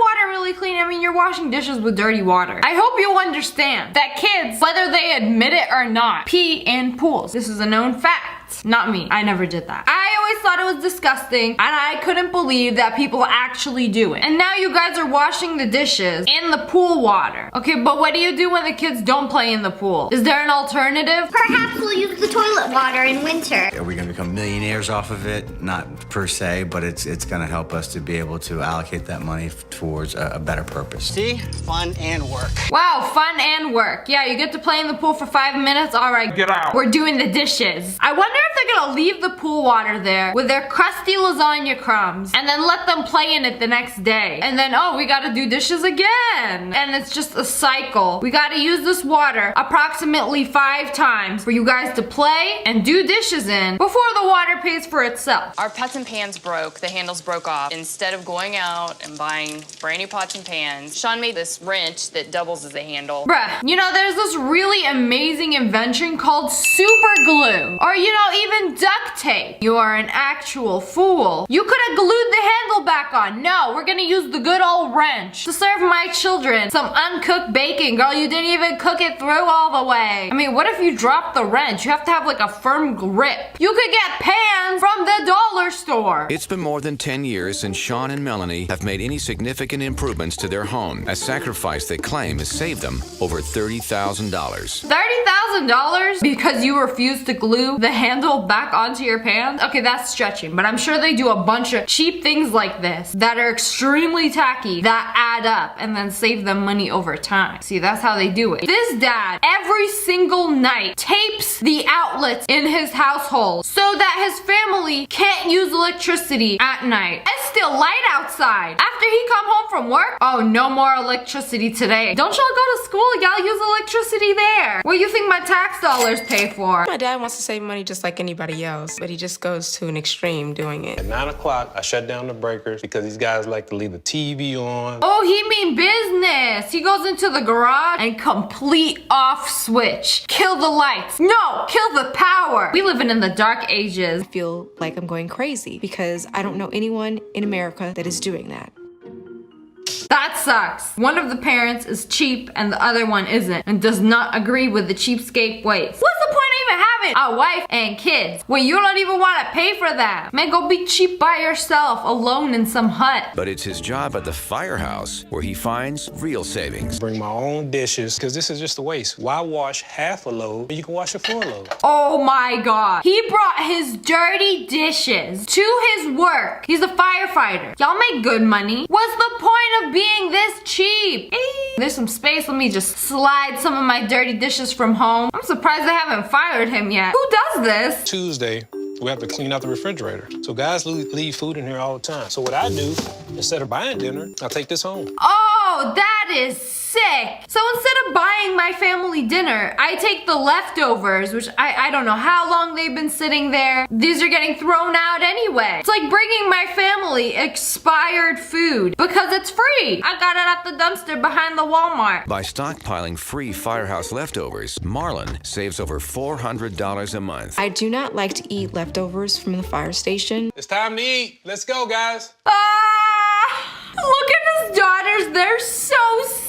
water really clean? I mean, you're washing dishes with dirty water. I hope you understand that kids, whether they admit it or not, pee in pools. This is a known fact. Not me. I never did that. I always thought it was disgusting, and I couldn't believe that people actually do it. And now you guys are washing the dishes in the pool water. Okay, but what do you do when the kids don't play in the pool? Is there an alternative? Perhaps we'll use the toilet water in winter. Are we gonna become millionaires off of it? Not per se, but it's gonna help us to be able to allocate that money towards a better purpose. See? Fun and work. Wow, fun and work. Yeah, you get to play in the pool for 5 minutes. All right, get out. We're doing the dishes. I wonder if they're gonna leave the pool water there with their crusty lasagna crumbs and then let them play in it the next day. And then, oh, we gotta do dishes again. And it's just a cycle. We gotta use this water approximately 5 times for you guys to play and do dishes in before the water pays for itself. Our pots and pans broke. The handles broke off. Instead of going out and buying brand new pots and pans, Sean made this wrench that doubles as a handle. Bruh, you know, there's this really amazing invention called super glue. Or, you know, even duct tape. You are an actual fool. You could have glued the handle back on. No, we're gonna use the good old wrench to serve my children some uncooked bacon. Girl, you didn't even cook it through all the way. I mean, what if you drop the wrench? You have to have like a firm grip. You could get pans from the dollar store. It's been more than 10 years since Sean and Melanie have made any significant improvements to their home. A sacrifice they claim has saved them over $30,000. $30,000 because you refuse to glue the handle back onto your pan? Okay, that's stretching, but I'm sure they do a bunch of cheap things like this that are extremely tacky that add up and then save them money over time. See, that's how they do it. This dad, every single night, tapes the outlets in his household so that his family can't use electricity at night. It's still light outside. After he come home from work, oh, no more electricity today. Don't y'all go to school? Y'all use electricity there. What do you think my tax dollars pay for? My dad wants to save money just like anybody else, but he just goes to an extreme doing it. At 9 o'clock, I shut down the breakers because these guys like to leave the TV on. Oh, he mean business. He goes into the garage and complete off switch. Kill the lights. No, kill the power. We living in the dark ages. I feel like I'm going crazy because I don't know anyone in America that is doing that. That sucks. One of the parents is cheap and the other one isn't and does not agree with the cheapskate ways. What's the point of even having a wife and kids when you don't even want to pay for that? Man, go be cheap by yourself, alone in some hut. But it's his job at the firehouse where he finds real savings. Bring my own dishes because this is just a waste. Why wash half a load when you can wash a full load? Oh my God. He brought his dirty dishes to his work. He's a firefighter. Y'all make good money. What's the point of being this cheap? There's some space. Let me just slide some of my dirty dishes from home. I'm surprised they haven't fired him yet. Who does this? Tuesday, we have to clean out the refrigerator. So guys leave food in here all the time. So what I do, instead of buying dinner, I'll take this home. Oh, that is sick. So instead of buying my family dinner, I take the leftovers, which I don't know how long they've been sitting there. These are getting thrown out anyway. It's like bringing my family expired food because it's free. I got it at the dumpster behind the Walmart. By stockpiling free firehouse leftovers, Marlon saves over $400 a month. I do not like to eat leftovers from the fire station. It's time to eat. Let's go, guys. Look at his daughters. They're so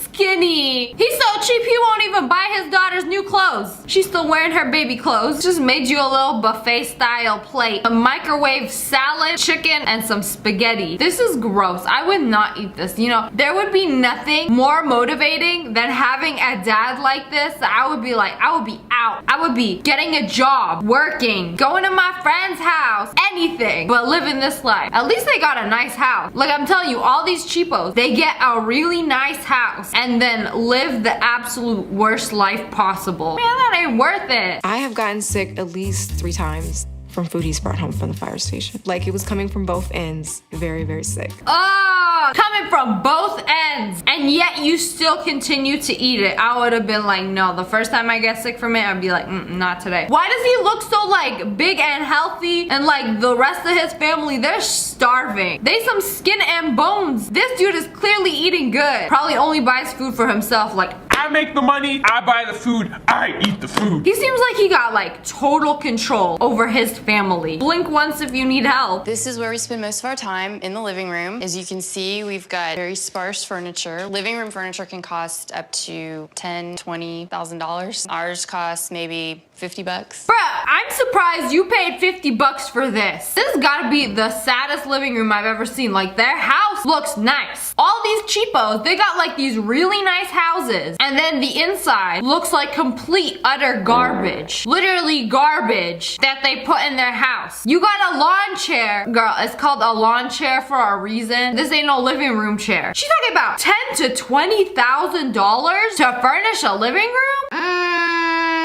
skinny. He's so cheap he won't even buy his daughter's new clothes. She's still wearing her baby clothes. Just made you a little buffet style plate. A microwave salad, chicken, and some spaghetti. This is gross. I would not eat this. You know, there would be nothing more motivating than having a dad like this. I would be like, I would be out. I would be getting a job, working, going to my friend's house, anything but living this life. At least they got a nice house. Like I'm telling you, all these cheapos, they get a really nice house and then live the absolute worst life possible. Man, that ain't worth it. I have gotten sick at least 3 times from food he's brought home from the fire station. Like it was coming from both ends. Very, very sick. Oh, coming from both ends. And yet you still continue to eat it. I would have been like, no, the first time I get sick from it, I'd be like, not today. Why does he look so like big and healthy and like the rest of his family, they're starving. They some skin and bones. This dude is clearly eating good. Probably only buys food for himself. Like, I make the money, I buy the food, I eat the food. He seems like he got like total control over his family. Blink once if you need help. This is where we spend most of our time, in the living room. As you can see, we've got very sparse furniture. Living room furniture can cost up to $10,000, $20,000. Ours costs maybe 50 bucks. Bruh, I'm surprised you paid 50 bucks for this. This has gotta be the saddest living room I've ever seen. Like, their house looks nice. All these cheapos, they got like these really nice houses. And then the inside looks like complete utter garbage. Literally garbage that they put in their house. You got a lawn chair. Girl, it's called a lawn chair for a reason. This ain't no living room chair. She's talking about $10,000 to $20,000 to furnish a living room?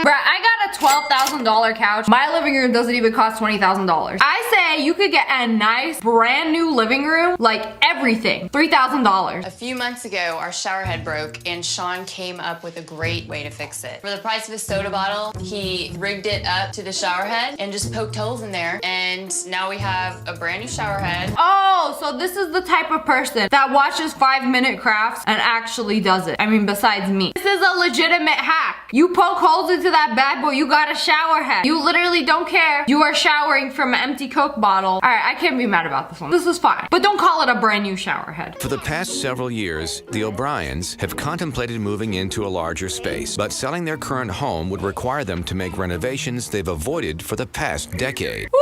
Bruh, I gotta a $12,000 couch. My living room doesn't even cost $20,000. I say you could get a nice brand new living room, like everything, $3,000. A few months ago, our shower head broke and Sean came up with a great way to fix it. For the price of a soda bottle, he rigged it up to the shower head and just poked holes in there. And now we have a brand new shower head. Oh, so this is the type of person that watches 5-minute crafts and actually does it. I mean, besides me. This is a legitimate hack. You poke holes into that bad boy, you got a shower head. You literally don't care. You are showering from an empty Coke bottle. All right, I can't be mad about this one. This is fine. But don't call it a brand new shower head. For the past several years, the O'Briens have contemplated moving into a larger space, but selling their current home would require them to make renovations they've avoided for the past decade. Woo!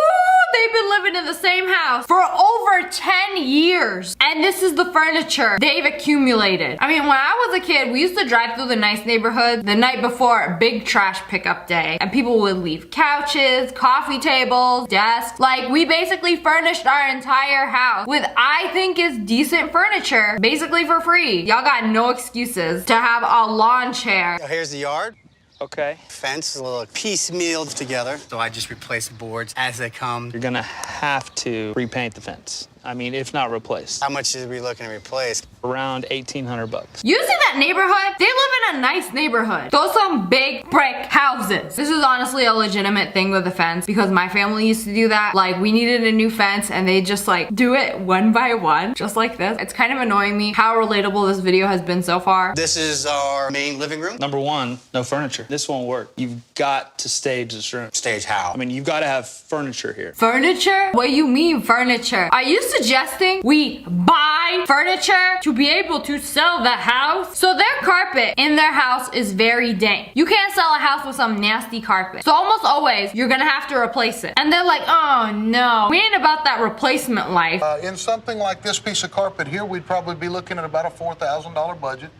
They've been living in the same house for over 10 years. And this is the furniture they've accumulated. I mean, when I was a kid, we used to drive through the nice neighborhood the night before a big trash pickup day. And people would leave couches, coffee tables, desks. Like, we basically furnished our entire house with, I think, is decent furniture, basically for free. Y'all got no excuses to have a lawn chair. Here's the yard. Okay. Fence, a little piecemeal together. So I just replace boards as they come. You're gonna have to repaint the fence. I mean, if not replaced. How much is we looking to replace? Around $1,800. You see that neighborhood? They live in a nice neighborhood. Those are some big brick houses. This is honestly a legitimate thing with the fence because my family used to do that. Like, we needed a new fence and they just like do it one by one, just like this. It's kind of annoying me how relatable this video has been so far. This is our main living room. Number one, no furniture. This won't work. You've got to stage this room. Stage how? I mean, you've got to have furniture here. Furniture? What do you mean furniture? Are you suggesting we buy furniture to be able to sell the house? So their carpet in their house is very dank. You can't sell a house with some nasty carpet. So almost always you're gonna have to replace it. And they're like, oh no, we ain't about that replacement life. In something like this piece of carpet here, we'd probably be looking at about a $4,000 budget.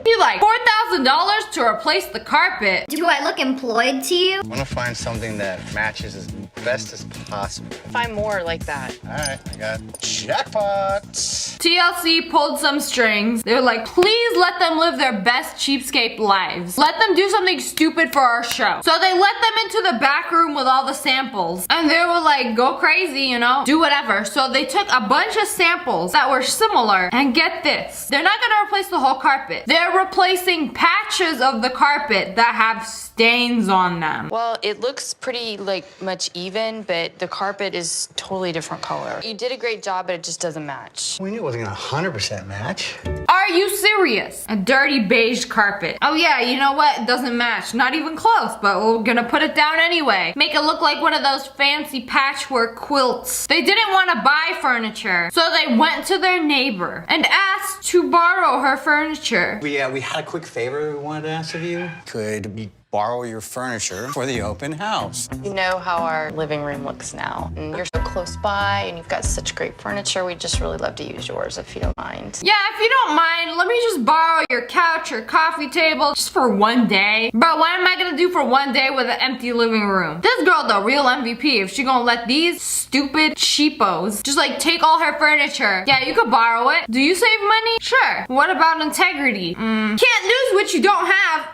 You like $4,000 to replace the carpet? Do I look employed to you? I want to find something that matches as best as possible. Find more like that. All right, I got jackpot. TLC pulled some strings. They were like, please let them live their best cheapskate lives. Let them do something stupid for our show. So they let them into the back room with all the samples. And they were like, go crazy, you know, do whatever. So they took a bunch of samples that were similar and get this. They're not gonna replace the whole carpet. They're replacing patches of the carpet that have stains on them. Well, it looks pretty like much even, but the carpet is totally different color. You did a great job, but it just doesn't match. We knew it wasn't gonna 100% match. Are you serious? A dirty beige carpet. Oh yeah, you know what? It doesn't match. Not even close, but we're gonna put it down anyway. Make it look like one of those fancy patchwork quilts. They didn't want to buy furniture, so they went to their neighbor and asked to borrow her furniture. We had a quick favor we wanted to ask of you. Could we borrow your furniture for the open house? You know how our living room looks now, and you're so close by, and you've got such great furniture. We'd just really love to use yours if you don't mind. Yeah, if you don't mind, let me just borrow your couch or coffee table just for one day. Bro, what am I gonna do for one day with an empty living room? This girl the real MVP if she gonna let these stupid cheapos just like take all her furniture. Yeah, you could borrow it. Do you save money? Sure. What about integrity? Can't lose what you don't have.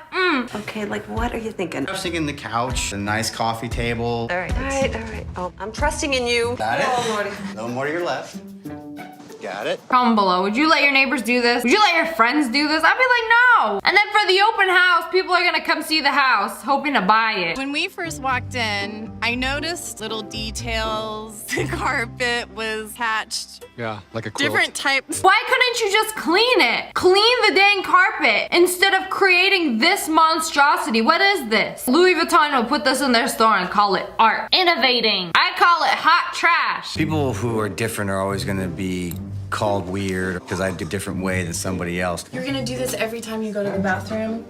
Okay, like what are you thinking? I was thinking the couch, a nice coffee table. All right. Oh, I'm trusting in you. Got it? Oh, Lordy. No more to your left. Got it? Comment below. Would you let your neighbors do this? Would you let your friends do this? I'd be like, no. And then for the open house, people are gonna come see the house, hoping to buy it. When we first walked in, I noticed little details. The carpet was patched. Yeah, like a quilt. Different types. Why couldn't you just clean it? Clean the dang carpet instead of creating this monstrosity. What is this? Louis Vuitton will put this in their store and call it art. Innovating. I call it hot trash. People who are different are always going to be called weird because I do a different way than somebody else. You're gonna do this every time you go to the bathroom?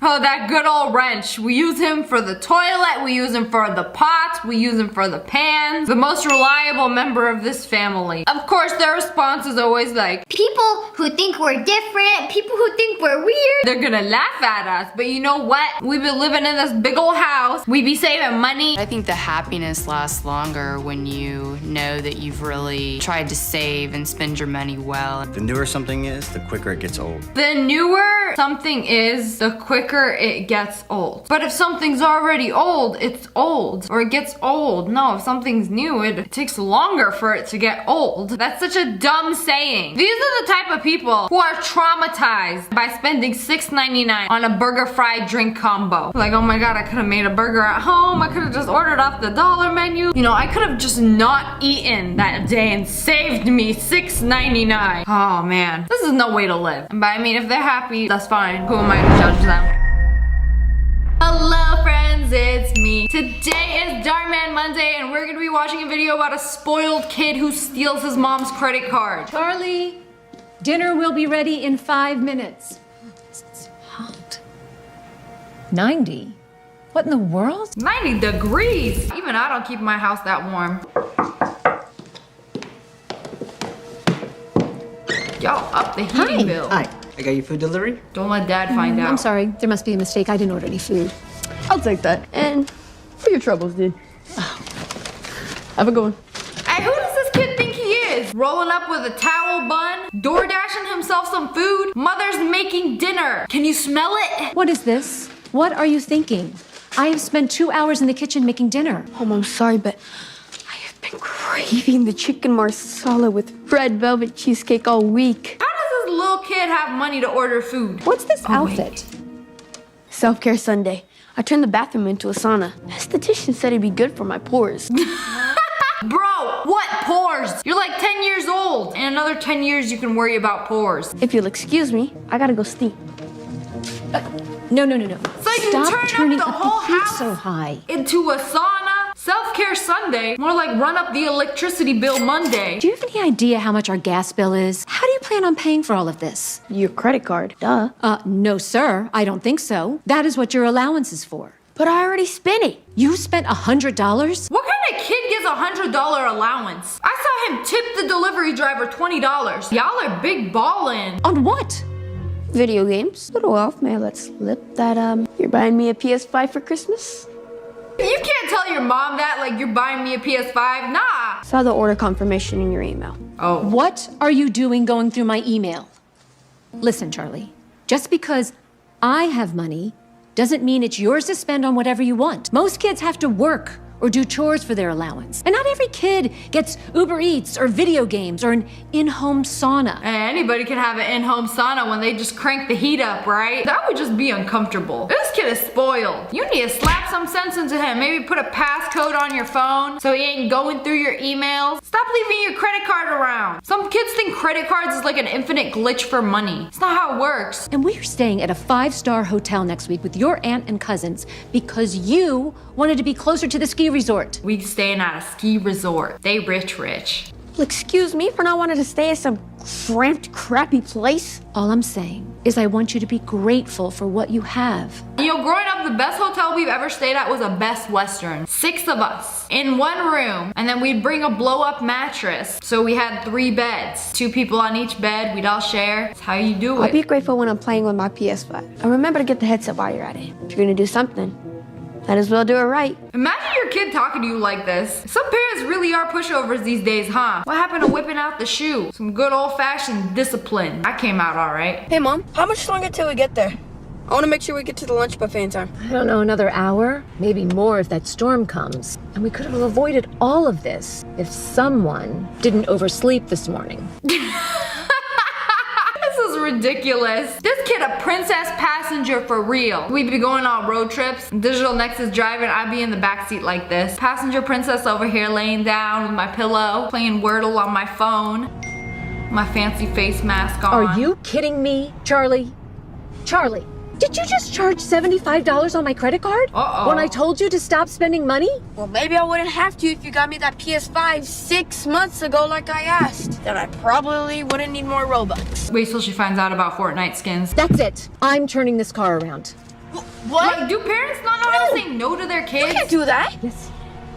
Oh, that good old wrench. We use him for the toilet, we use him for the pots, we use him for the pans. The most reliable member of this family. Of course, their response is always like, people who think we're different, people who think we're weird. They're gonna laugh at us, but you know what? We've been living in this big old house. We be saving money. I think the happiness lasts longer when you know that you've really tried to save and spend your money well. The newer something is, the quicker it gets old. The newer something is, the quicker it gets old. But if something's already old, it's old. Or it gets old. No, if something's new, it takes longer for it to get old. That's such a dumb saying. These are the type of people who are traumatized by spending $6.99 on a burger fried drink combo. Like, oh my god, I could have made a burger at home. I could have just ordered off the dollar menu. You know, I could have just not eaten that day and saved me $6.99. Oh man, this is no way to live. But I mean, if they're happy, that's fine. Who am I to judge them? Hello friends, it's me. Today is Darkman Monday and we're gonna be watching a video about a spoiled kid who steals his mom's credit card. Charlie, dinner will be ready in 5 minutes. It's hot. 90? What in the world? 90 degrees! Even I don't keep my house that warm. Y'all up the heating bill. Hi. I got your food delivery? Don't let dad find out. I'm sorry, there must be a mistake. I didn't order any food. I'll take that. And for your troubles, dude. Have a good one. Hey, who does this kid think he is? Rolling up with a towel bun? Door dashing himself some food? Mother's making dinner. Can you smell it? What is this? What are you thinking? I have spent 2 hours in the kitchen making dinner. Mom, I'm sorry, but I have been craving the chicken marsala with red velvet cheesecake all week. How does this little kid have money to order food? What's this outfit? Self-care Sunday. I turned the bathroom into a sauna. Esthetician said it'd be good for my pores. Bro, what pores? You're like 10 years old. In another 10 years, you can worry about pores. If you'll excuse me, I gotta go steam. No. So you Stop turning up the whole heat house so high. into a sauna? Self-care Sunday? More like run up the electricity bill Monday. Do you have any idea how much our gas bill is? How do you plan on paying for all of this? Your credit card, duh. No, sir. I don't think so. That is what your allowance is for. But I already spent it. You spent $100? What kind of kid gets a $100 allowance? I saw him tip the delivery driver $20. Y'all are big ballin'. On what? Video games. Little off, man. Let's slip that, you're buying me a PS5 for Christmas? You can't tell your mom that like you're buying me a PS5. Nah. Saw the order confirmation in your email. Oh. What are you doing going through my email? Listen, Charlie. Just because I have money doesn't mean it's yours to spend on whatever you want. Most kids have to work or do chores for their allowance. And not every kid gets Uber Eats or video games or an in-home sauna. Hey, anybody can have an in-home sauna when they just crank the heat up, right? That would just be uncomfortable. This kid is spoiled. You need to slap some sense into him. Maybe put a passcode on your phone so he ain't going through your emails. Stop leaving your credit card around. Some kids think credit cards is like an infinite glitch for money. It's not how it works. And we're staying at a 5-star hotel next week with your aunt and cousins because you wanted to be closer to the ski resort. We staying at a ski resort. They rich. Well, excuse me for not wanting to stay at some cramped, crappy place. All I'm saying is I want you to be grateful for what you have. You know, growing up, the best hotel we've ever stayed at was a Best Western. 6 of us in one room, and then we'd bring a blow-up mattress. So we had 3 beds. 2 people on each bed, we'd all share. That's how you do it. I'll be grateful when I'm playing with my PS5. And remember to get the headset while you're at it. If you're gonna do something, might as well do it right. Imagine your kid talking to you like this. Some parents really are pushovers these days, huh? What happened to whipping out the shoe? Some good old-fashioned discipline. That came out all right. Hey, Mom, how much longer till we get there? I want to make sure we get to the lunch buffet in time. I don't know, another hour? Maybe more if that storm comes. And we could have avoided all of this if someone didn't oversleep this morning. This is ridiculous. This kid a princess passenger for real. We'd be going on road trips. Digital Next is driving. I'd be in the backseat like this. Passenger princess over here laying down with my pillow, playing Wordle on my phone. My fancy face mask on. Are you kidding me, Charlie? Charlie, did you just charge $75 on my credit card? Uh-oh. When I told you to stop spending money? Well, maybe I wouldn't have to if you got me that PS5 6 months ago like I asked. Then I probably wouldn't need more Robux. Wait till she finds out about Fortnite skins. That's it. I'm turning this car around. What? Like, do parents not know how to say no to their kids? You can't do that. Yes.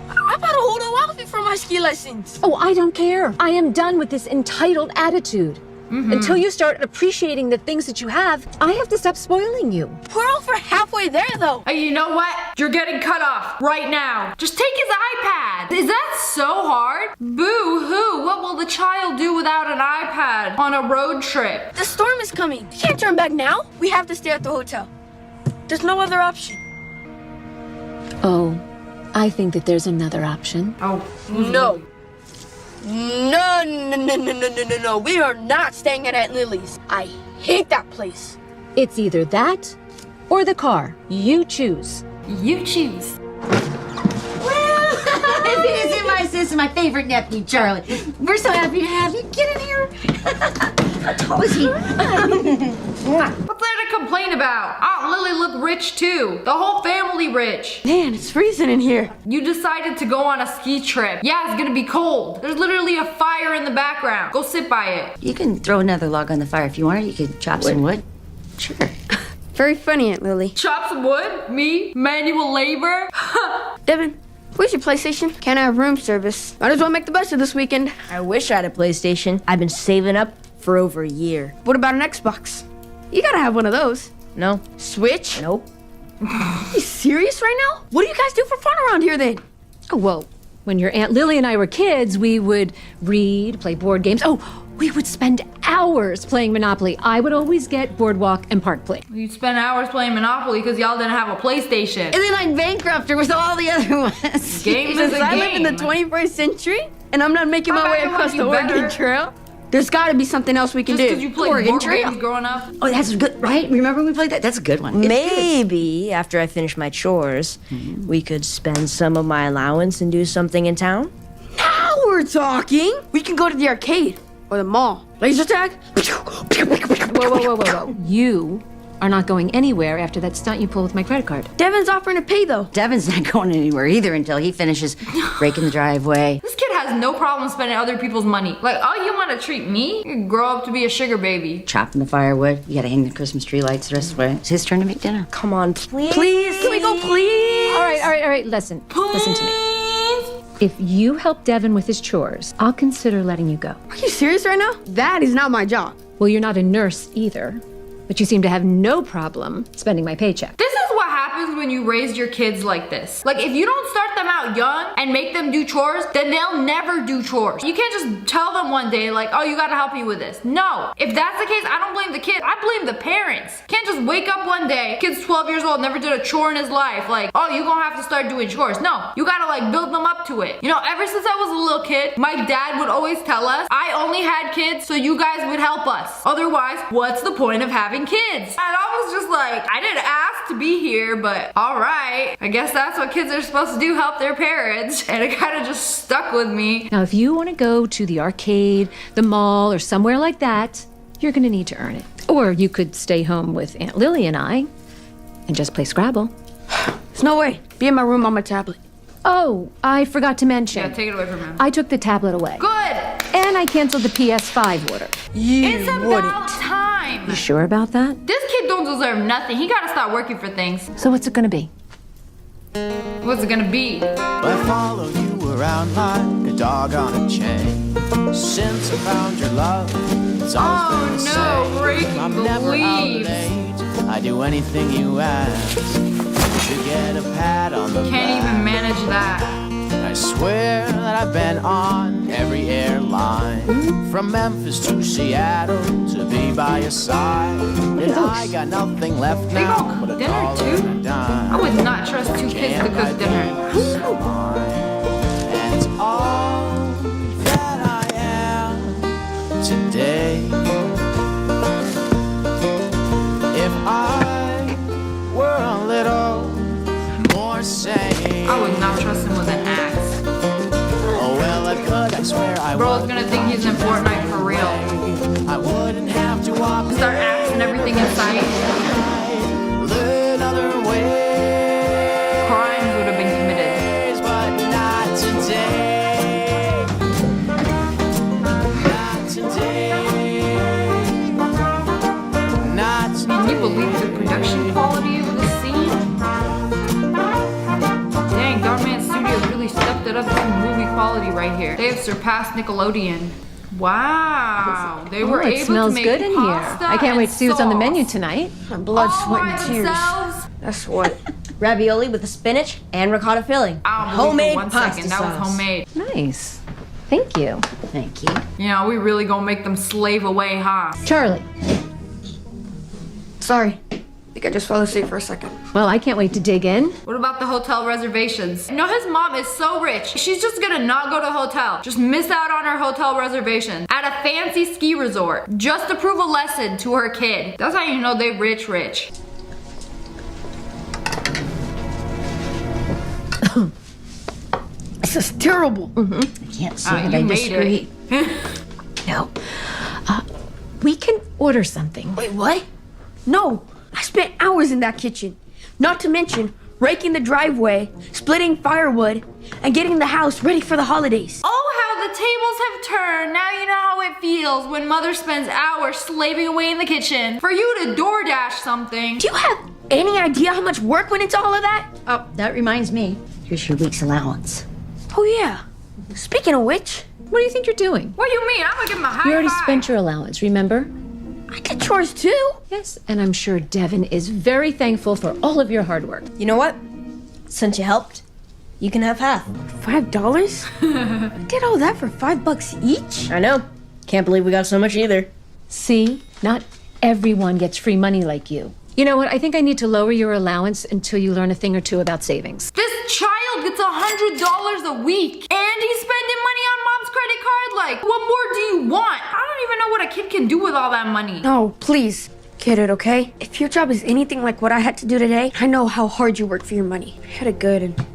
I bought a whole new outfit for my ski lessons. Oh, I don't care. I am done with this entitled attitude. Until you start appreciating the things that you have, I have to stop spoiling you. We're over halfway there, though. Hey, you know what? You're getting cut off right now. Just take his iPad. Is that so hard? Boo-hoo. What will the child do without an iPad on a road trip? The storm is coming. We can't turn back now. We have to stay at the hotel. There's no other option. Oh, I think that there's another option. Oh, no. No. We are not staying at Aunt Lily's. I hate that place. It's either that or the car. You choose. You choose. This is my sister, my favorite nephew, Charlie. We're so happy to have you. Get in here. How tall is he? What's there to complain about? Aunt Lily looked rich too. The whole family rich. Man, it's freezing in here. You decided to go on a ski trip. Yeah, it's gonna be cold. There's literally a fire in the background. Go sit by it. You can throw another log on the fire if you want, or you can chop some wood. Sure. Very funny, Aunt Lily. Chop some wood? Me? Manual labor? Devin, where's your PlayStation? Can't have room service. Might as well make the best of this weekend. I wish I had a PlayStation. I've been saving up for over a year. What about an Xbox? You gotta have one of those. No. Switch? Nope. Are you serious right now? What do you guys do for fun around here then? Oh, well, when your Aunt Lily and I were kids, we would read, play board games. Oh, we would spend hours playing Monopoly. I would always get Boardwalk and Park Play. You'd spend hours playing Monopoly because y'all didn't have a PlayStation. And then I'd bankrupt her with all the other ones. Game is a game. I live in the 21st century and I'm not making my way across the Oregon Trail. There's gotta be something else we can do. Just because you played Oregon board Trail. games growing up? Oh, that's good, right? Remember when we played that? That's a good one. It's Maybe after I finish my chores, we could spend some of my allowance and do something in town. Now we're talking. We can go to the arcade or the mall. Laser tag? Whoa. You are not going anywhere after that stunt you pulled with my credit card. Devin's offering to pay, though. Devin's not going anywhere either until he finishes breaking the driveway. This kid has no problem spending other people's money. Like, oh, you want to treat me? You grow up to be a sugar baby. Chopping the firewood. You gotta hang the Christmas tree lights the rest of the way. It's his turn to make dinner. Come on, please. Please, can we go, please? All right. Listen to me. If you help Devin with his chores, I'll consider letting you go. Are you serious right now? That is not my job. Well, you're not a nurse either, but you seem to have no problem spending my paycheck. This is what happens when you raise your kids like this. Like, if you don't start them out young and make them do chores, then they'll never do chores. You can't just tell them one day, like, oh, you gotta help me with this. No. If that's the case, I don't blame the kid. I blame the parents. Can't just wake up one day, kid's 12 years old, never did a chore in his life. Like, oh, you're gonna have to start doing chores. No. You gotta, like, build them up to it. You know, ever since I was a little kid, my dad would always tell us, I only had kids so you guys would help us. Otherwise, what's the point of having kids? And I was just like, I didn't ask to be here, but all right. I guess that's what kids are supposed to do, help their parents. And it kind of just stuck with me. Now, if you want to go to the arcade, the mall, or somewhere like that, you're going to need to earn it. Or you could stay home with Aunt Lily and I and just play Scrabble. There's no way. Be in my room on my tablet. Oh, I forgot to mention. Yeah, take it away from him. I took the tablet away. Good. And I canceled the PS5 order. It's about time. You sure about that? This kid don't deserve nothing. He gotta start working for things. So what's it gonna be? What's it gonna be? I follow you around like a dog on a chain. Since I found your love, it's always been the same. Breaking I'm the never out leaves. late. I do anything you ask to get a pat on the Can't back. even manage that. I swear that I've been on every airline, from Memphis to Seattle, to be by your side. And I got nothing left They now go but a dinner dollar too? and a dime. I would not trust two kids to cook dinner. And it's all that I am today. If I were a little more sane, I would not trust him with an axe. oh well, I could, I swear I Bro's would. gonna think he's in Fortnite for real. I wouldn't have to walk Start axing everything in sight. another way. Crimes would have been committed. But not today. Not today. Not today. I mean, you can't believe the production quality of this scene. Dang, Dogman Studios really stepped it up to movie quality right here. They have surpassed Nickelodeon. Wow, they were able it smells to make good in here. pasta I can't wait to see what's on the and menu sauce. tonight. Blood, All sweat, by and tears. themselves? That's what. Ravioli with the spinach and ricotta filling. Homemade Homemade for 1 pasta second. That was sauce. homemade. Nice. Thank you. Thank you. You know, we really gonna make them slave away, huh? Charlie. Sorry. I think I just fell asleep for a second. Well, I can't wait to dig in. What about the hotel reservations? You know, his mom is so rich. She's just gonna not go to a hotel. Just miss out on her hotel reservation at a fancy ski resort. Just to prove a lesson to her kid. That's how you know they rich. This is terrible. I can't say that I you made disagree. No. We can order something. Wait, what? No. I spent hours in that kitchen. Not to mention raking the driveway, splitting firewood, and getting the house ready for the holidays. Oh, how the tables have turned. Now you know how it feels when mother spends hours slaving away in the kitchen for you to DoorDash something. Do you have any idea how much work went into all of that? Oh, that reminds me. Here's your week's allowance. Oh, yeah. Speaking of which, What do you think you're doing? What do you mean? I'm gonna give him a high You already five. spent your allowance, remember? I did chores too. Yes, and I'm sure Devin is very thankful for all of your hard work. You know what? Since you helped, you can have half. $5? I did all that for $5 each? I know. Can't believe we got so much either. See, not everyone gets free money like you. You know what? I think I need to lower your allowance until you learn a thing or two about savings. This child gets $100 a week, and he's spending money on mom's credit card. Like, what more do you want? I don't even know what a kid can do with all that money. No, please. Get it, okay? If your job is anything like what I had to do today, I know how hard you work for your money. I had it good and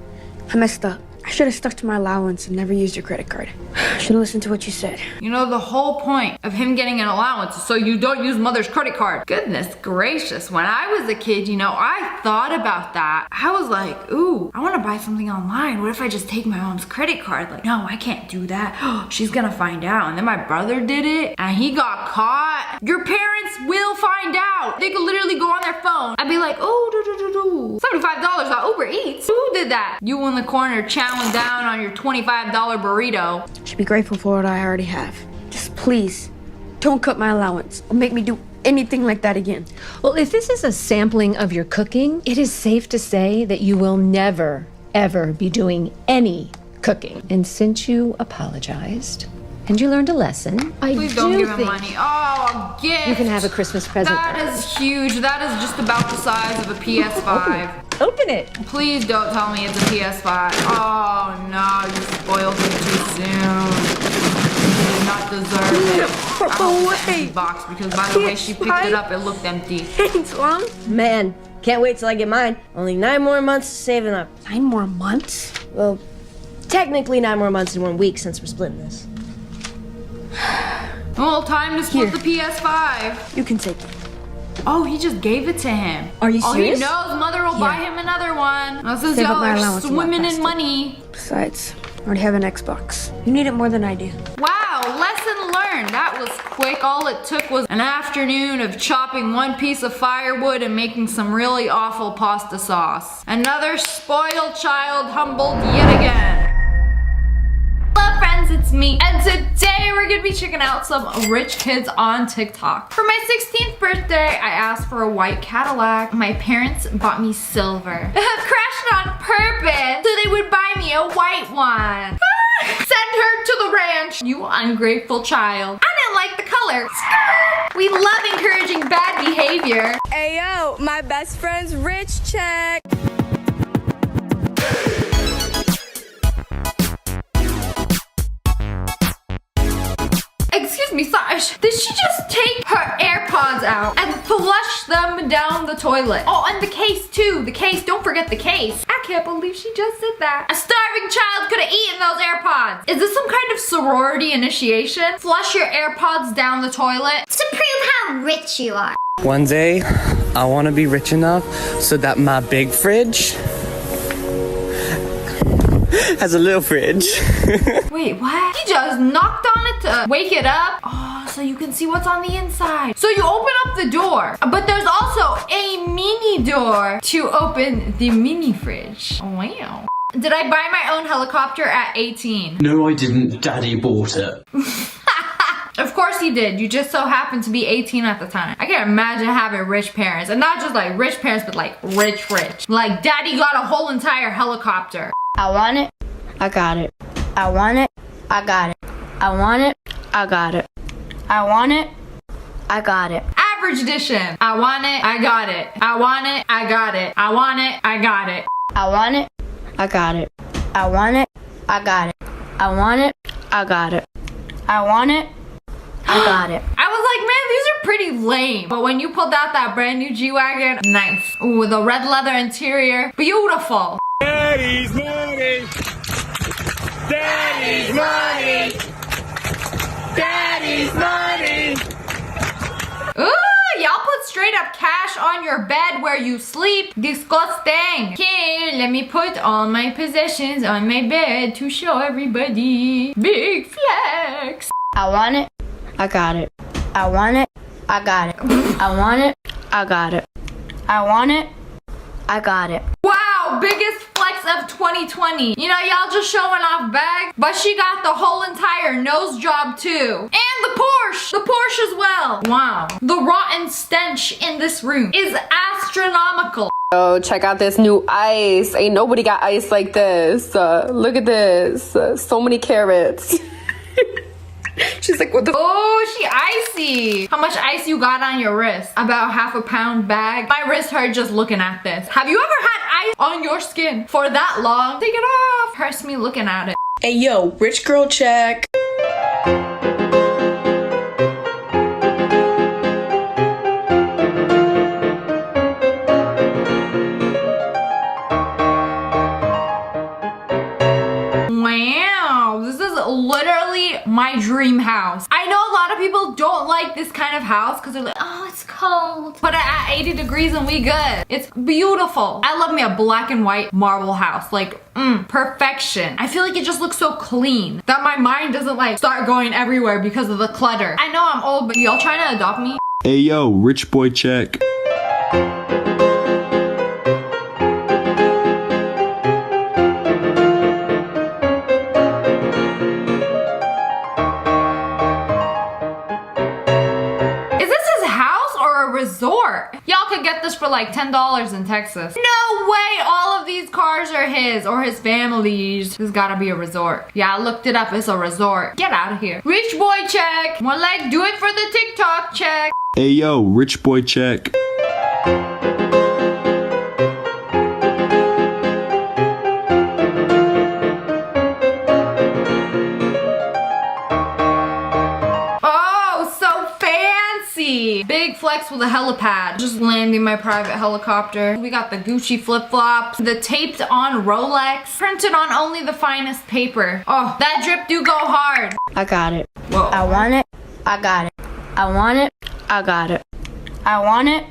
I messed up. I should have stuck to my allowance and never used your credit card. I should have listened to what you said. You know, the whole point of him getting an allowance is so you don't use mother's credit card. Goodness gracious, when I was a kid, you know, I thought about that. I was like, ooh, I want to buy something online. What if I just take my mom's credit card? Like, no, I can't do that. She's gonna find out. And then my brother did it and he got caught. Your parents will find out. They could literally go on their phone. I'd be like, oh, $75 on Uber Eats. Who did that? You in the corner chowing down on your $25 burrito. Should be grateful for what I already have. Just please, don't cut my allowance or make me do anything like that again. Well, if this is a sampling of your cooking, it is safe to say that you will never, ever be doing any cooking. And since you apologized and you learned a lesson, Please don't give him money. Oh, a gift. you can have a Christmas present. That is huge. That is just about the size of a PS5. Open it. Please don't tell me it's a PS5. Oh no, you spoiled it too soon. You did not deserve it. I hope it's an empty box because by the way she picked it up, it looked empty. Thanks, Mom. Man, can't wait till I get mine. Only 9 more months saving up. 9 more months? Well, technically 9 more months in 1 week since we're splitting this. Well, time to split the PS5. You can take it. Oh, he just gave it to him. Are you Oh, serious? he knows mother will buy him another one. Now, since Save up y'all my are allowance a lot swimming in faster. money. Besides, I already have an Xbox. You need it more than I do. Wow, lesson learned. That was quick. All it took was an afternoon of chopping 1 piece of firewood and making some really awful pasta sauce. Another spoiled child humbled yet again. Hello friends, it's me. And today we're gonna be checking out some rich kids on TikTok. For my 16th birthday, I asked for a white Cadillac. My parents bought me silver. Crashed on purpose so they would buy me a white one. Send her to the ranch, you ungrateful child. I didn't like the color. We love encouraging bad behavior. Ayo, my best friend's rich check. Excuse me, sorry. Did she just take her AirPods out and flush them down the toilet? Oh, and the case too. The case, don't forget the case. I can't believe she just did that. A starving child could have eaten those AirPods. Is this some kind of sorority initiation? Flush your AirPods down the toilet? To prove how rich you are. One day, I want to be rich enough so that my big fridge has a little fridge. Wait, what? He just knocked on it to wake it up? Oh, so you can see what's on the inside. So you open up the door, but there's also a mini door to open the mini fridge. Wow. Did I buy my own helicopter at 18? No, I didn't. Daddy bought it. Of course he did. You just so happened to be 18 at the time. I can't imagine having rich parents. And not just like rich parents, but like rich. Like daddy got a whole entire helicopter. I want it. I got it. I want it. I got it. I want it. I got it. I want it. I got it. Average edition. I want it. I got it. I want it. I got it. I want it. I got it. I want it. I got it. I want it. I got it. I want it. I got it. I want it. I got it. I was like, man, these are pretty lame. But when you pulled out that brand new G-Wagon, nice. Ooh, the red leather interior, beautiful. Daddy's money. Daddy's money. Daddy's money. Ooh, y'all put straight up cash on your bed where you sleep. Disgusting. Okay, let me put all my possessions on my bed to show everybody. Big flex. I want it. I got it. I want it. I got it. I want it. I got it. I want it. I got it. Wow, biggest flex of 2020. You know, y'all just showing off bags, but she got the whole entire nose job too. And the Porsche. The Porsche as well. Wow. The rotten stench in this room is astronomical. Oh, check out this new ice. Ain't nobody got ice like this. Look at this. So many carrots. She's like, what the? Oh, she icy. How much ice you got on your wrist? About half a pound bag. My wrist hurt just looking at this. Have you ever had ice on your skin for that long? Take it off. Hurts me looking at it. Hey, yo, rich girl check. Wow, this is literally my dream house. I know a lot of people don't like this kind of house because they're like, oh, it's cold. Put it at 80 degrees and we good. It's beautiful. I love me a black and white marble house. Like, perfection. I feel like it just looks so clean that my mind doesn't like start going everywhere because of the clutter. I know I'm old, but y'all trying to adopt me? Hey yo, rich boy check. Resort. Y'all could get this for like $10 in Texas. No way all of these cars are his or his family's. This gotta be a resort. Yeah, I looked it up. It's a resort. Get out of here. Rich boy check. One leg, do it for the TikTok check. Hey yo, rich boy check. Big flex with a helipad. Just landing my private helicopter. We got the Gucci flip-flops, the taped on Rolex, printed on only the finest paper. Oh, that drip do go hard. I got it. Whoa. I want it. I got it. I want it. I got it. I want it.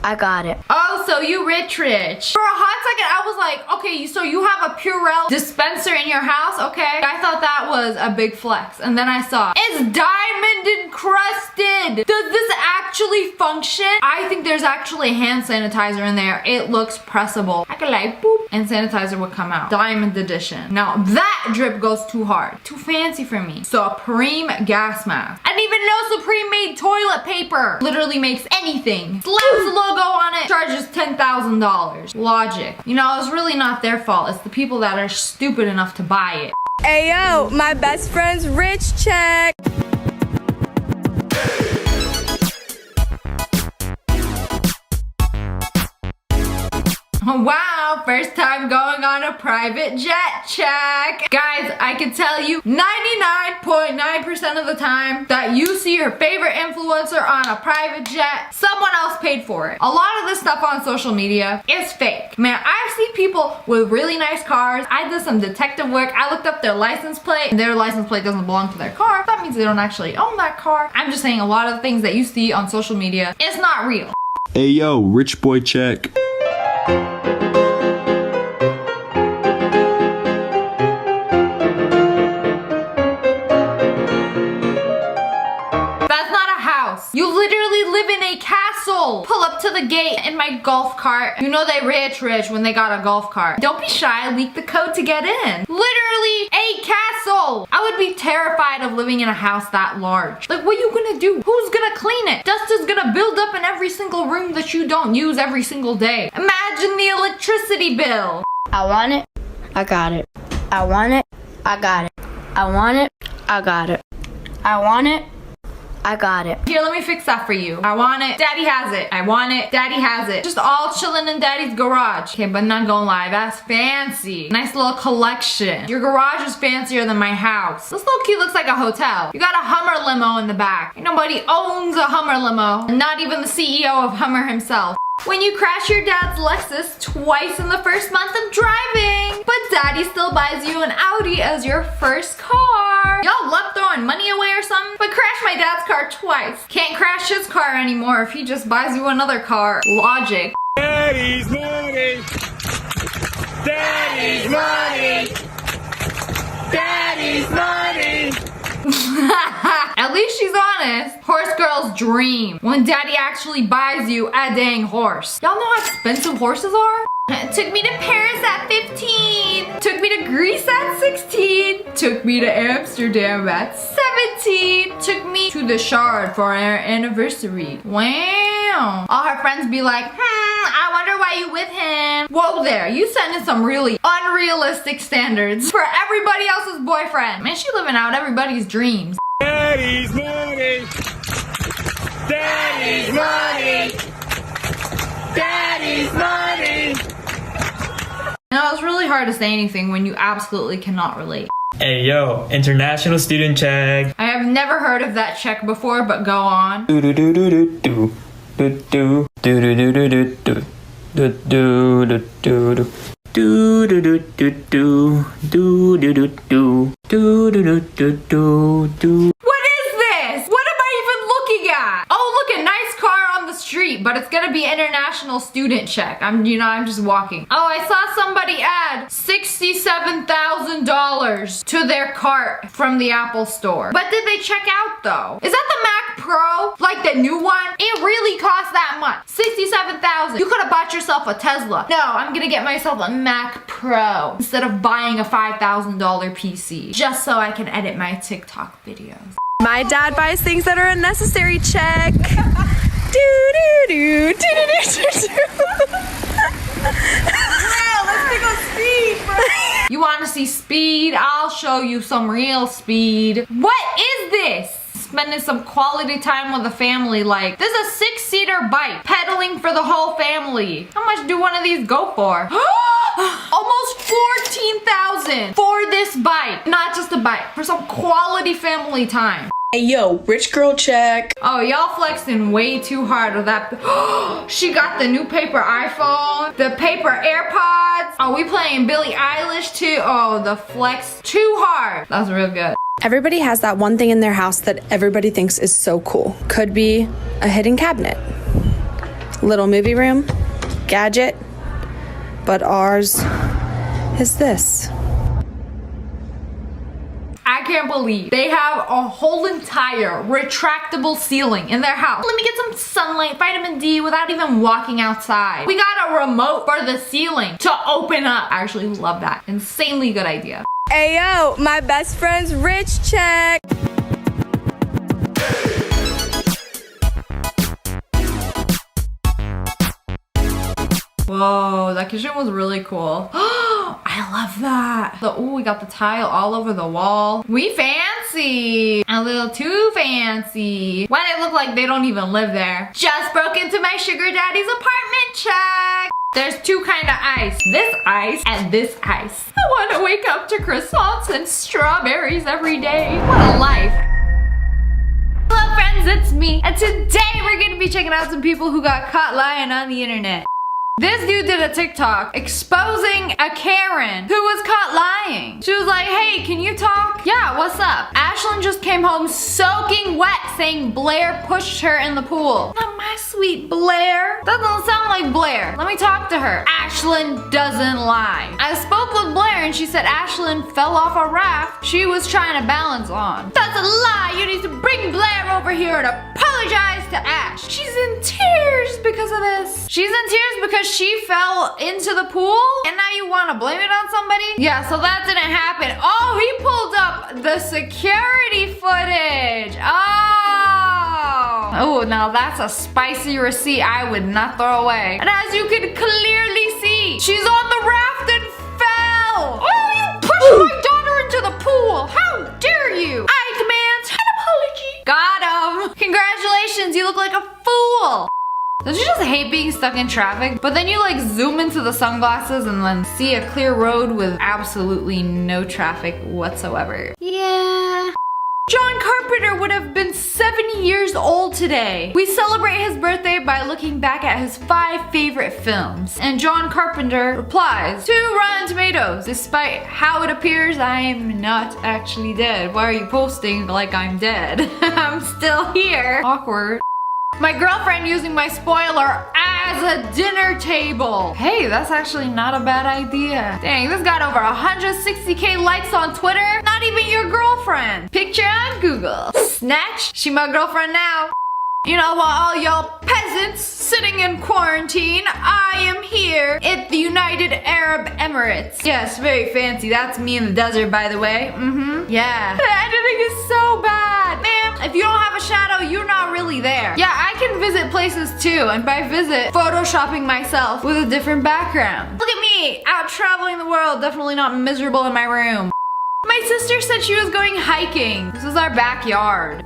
I got it. Oh, so you rich. For a hot second, I was like, okay, so you have a Purell dispenser in your house? Okay. I thought that was a big flex. And then I saw, it's diamond encrusted. Does this actually function? I think there's actually hand sanitizer in there. It looks pressable. I could like, boop, and sanitizer would come out. Diamond edition. Now, that drip goes too hard. Too fancy for me. Supreme gas mask. I didn't even know Supreme made toilet paper. Literally makes anything. Slaps the logo on it, charges $10,000. Logic. You know, it's really not their fault. It's the people that are stupid enough to buy it. Hey yo, my best friend's rich check. Wow, first time going on a private jet check. Guys, I can tell you 99.9% of the time that you see your favorite influencer on a private jet, someone else paid for it. A lot of this stuff on social media is fake. Man, I've seen people with really nice cars. I did some detective work. I looked up their license plate. Their license plate doesn't belong to their car. That means they don't actually own that car. I'm just saying a lot of the things that you see on social media is not real. Hey yo, rich boy check. the gate in my golf cart. You know they rich when they got a golf cart. Don't be shy, leak the code to get in. Literally a castle. I would be terrified of living in a house that large. Like, what are you gonna do? Who's gonna clean it? Dust is gonna build up in every single room that you don't use every single day. Imagine the electricity bill. I want it. I got it. I want it. I got it. I want it. I got it. I want it. I got it. Here, let me fix that for you. I want it. Daddy has it. I want it. Daddy has it. Just all chilling in Daddy's garage. Okay, but not gonna lie, that's fancy. Nice little collection. Your garage is fancier than my house. This little key looks like a hotel. You got a Hummer limo in the back. Ain't nobody owns a Hummer limo. Not even the CEO of Hummer himself. When you crash your dad's Lexus twice in the first month of driving, but Daddy still buys you an Audi as your first car. Y'all love throwing money away or something? But crash my dad's car twice. Can't crash his car anymore if he just buys you another car. Logic. Daddy's money. Daddy's money. Daddy's money. At least she's honest. Horse girl's dream. When Daddy actually buys you a dang horse. Y'all know how expensive horses are? It took me to Paris at 15. Took me to Greece at 16. Took me to Amsterdam at 17. Took me to the Shard for our anniversary. Wow. All her friends be like, I wonder why you with him. Whoa there, you setting some really unrealistic standards for everybody else's boyfriend. Man, she living out everybody's dreams. Daddy's money. Daddy's money. Daddy's money. No, it's really hard to say anything when you absolutely cannot relate. Hey yo, international student check. I have never heard of that check before, but go on. Do do do do do do do do do do do do do do do do do do. Do do do do do do do do do do do do do do. What is this? What am I even looking at? Oh, look, a nice car on the street, but it's gonna be international student check. I'm just walking. Oh, I saw somebody add $67,000 to their cart from the Apple store. But did they check out though? Is that the Mac Pro? Like the new one? It really costs that much. $67,000. You could have bought yourself a Tesla. No, I'm gonna get myself a Mac Pro instead of buying a $5,000 PC just so I can edit my TikTok videos. My dad buys things that are unnecessary. Check. Do do do do do do do. Let's pick up speed, bro. You want to see speed? I'll show you some real speed. What is this? Spending some quality time with the family. Like, this is a 6-seater bike pedaling for the whole family. How much do one of these go for? Almost $14,000 for this bike. Not just a bike, for some quality family time. Hey yo, rich girl check. Oh, y'all flexing way too hard with that. She got the new paper iPhone, the paper AirPods. Oh, we playing Billie Eilish too. Oh, the flex too hard. That's real good. Everybody has that one thing in their house that everybody thinks is so cool. Could be a hidden cabinet, little movie room, gadget, but ours is this. I can't believe they have a whole entire retractable ceiling in their house. Let me get some sunlight, vitamin D without even walking outside. We got a remote for the ceiling to open up. I actually love that. Insanely good idea. Hey yo, my best friend's rich check. Whoa, that kitchen was really cool. I love that. Oh, we got the tile all over the wall. We fancy. A little too fancy. Why they look like they don't even live there? Just broke into my sugar daddy's apartment check. There's two kind of ice. This ice and this ice. I want to wake up to croissants and strawberries every day. What a life. Hello friends, it's me. And today we're going to be checking out some people who got caught lying on the internet. This dude did a TikTok exposing a Karen who was caught lying. She was like, hey, can you talk? Yeah, what's up? Ashlyn just came home soaking wet saying Blair pushed her in the pool. Not my sweet Blair. Doesn't sound like Blair. Let me talk to her. Ashlyn doesn't lie. I spoke with Blair and she said Ashlyn fell off a raft she was trying to balance on. That's a lie. You need to bring Blair over here and apologize to Ash. She's in tears because of this. She's in tears because she fell into the pool and now you want to blame it on somebody? Yeah, so that didn't happen. Oh, he pulled up the security footage. Oh, now that's a spicy receipt I would not throw away. And as you can clearly see, she's on the raft and fell. Oh, you pushed my daughter into the pool. How dare you? I demand an apology. Got him. Congratulations, you look like a fool. Don't you just hate being stuck in traffic? But then you like zoom into the sunglasses and then see a clear road with absolutely no traffic whatsoever. Yeah. John Carpenter would have been 70 years old today. We celebrate his birthday by looking back at his 5 favorite films. And John Carpenter replies to Rotten Tomatoes, despite how it appears I am not actually dead. Why are you posting like I'm dead? I'm still here. Awkward. My girlfriend using my spoiler as a dinner table. Hey, that's actually not a bad idea. Dang, this got over 160k likes on Twitter. Not even your girlfriend. Picture on Google. Snatch, she my girlfriend now. You know what, all y'all peasants sitting in quarantine, I am here at the United Arab Emirates. Yes, very fancy. That's me in the desert, by the way. Yeah. The editing is so bad. Man, if you don't have a shadow, you're not really there. Yeah, I can visit places too, and by visit, photoshopping myself with a different background. Look at me, out traveling the world, definitely not miserable in my room. My sister said she was going hiking. This is our backyard.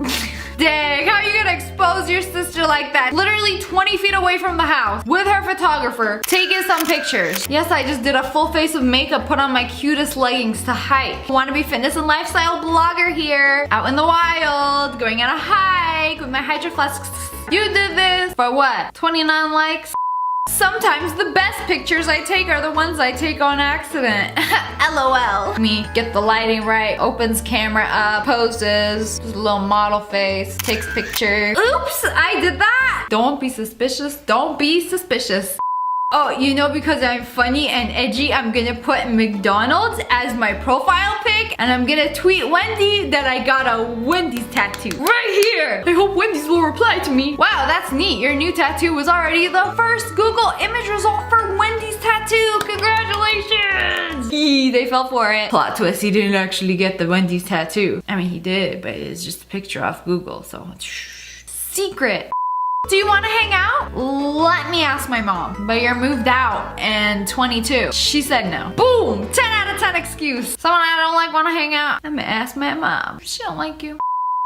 Dang, how are you gonna expose your sister like that? Literally 20 feet away from the house with her photographer, taking some pictures. Yes, I just did a full face of makeup, put on my cutest leggings to hike. Wanna be fitness and lifestyle blogger here, out in the wild, going on a hike with my hydro flasks. You did this for what? 29 likes? Sometimes the best pictures I take are the ones I take on accident. LOL. Me, get the lighting right, opens camera up, poses, just a little model face, takes picture. Oops, I did that. Don't be suspicious. Don't be suspicious. Oh, you know, because I'm funny and edgy, I'm gonna put McDonald's as my profile pic, and I'm gonna tweet Wendy that I got a Wendy's tattoo right here. I hope Wendy's will reply to me. Wow, that's neat. Your new tattoo was already the first Google image result for Wendy's tattoo. Congratulations. They fell for it. Plot twist, he didn't actually get the Wendy's tattoo. I mean, he did, but it's just a picture off Google, so secret. Do you want to hang out? Let me ask my mom. But you're moved out and 22. She said no. Boom! 10 out of 10 excuse. Someone I don't like want to hang out. I'm gonna ask my mom. She don't like you.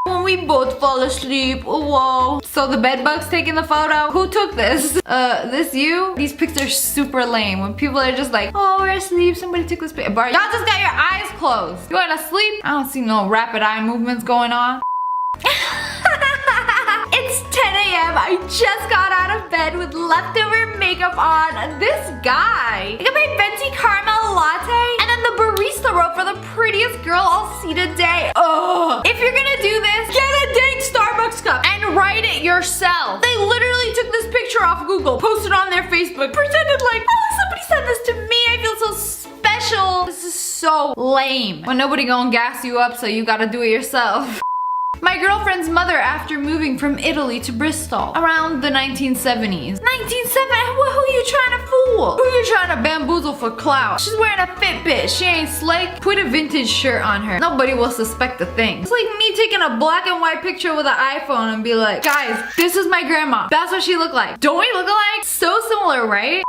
When we both fall asleep. Whoa. So the bed bug's taking the photo? Who took this? This you? These pics are super lame. When people are just like, oh, we're asleep. Somebody took this picture. Y'all just got your eyes closed. You wanna sleep? I don't see no rapid eye movements going on. It's 10 a.m. I just got out of bed with leftover makeup on. This guy. I got my venti caramel latte, and then the barista wrote for the prettiest girl I'll see today. Ugh. If you're gonna do this, get a dang Starbucks cup and write it yourself. They literally took this picture off Google, posted on their Facebook, pretended like, oh, somebody sent this to me. I feel so special. This is so lame. When nobody gonna gas you up, so you gotta do it yourself. My girlfriend's mother after moving from Italy to Bristol around the 1970s. 1970? Who are you trying to fool? Who are you trying to bamboozle for clout? She's wearing a Fitbit. She ain't slick. Put a vintage shirt on her. Nobody will suspect a thing. It's like me taking a black and white picture with an iPhone and be like, guys, this is my grandma. That's what she looked like. Don't we look alike? So similar, right?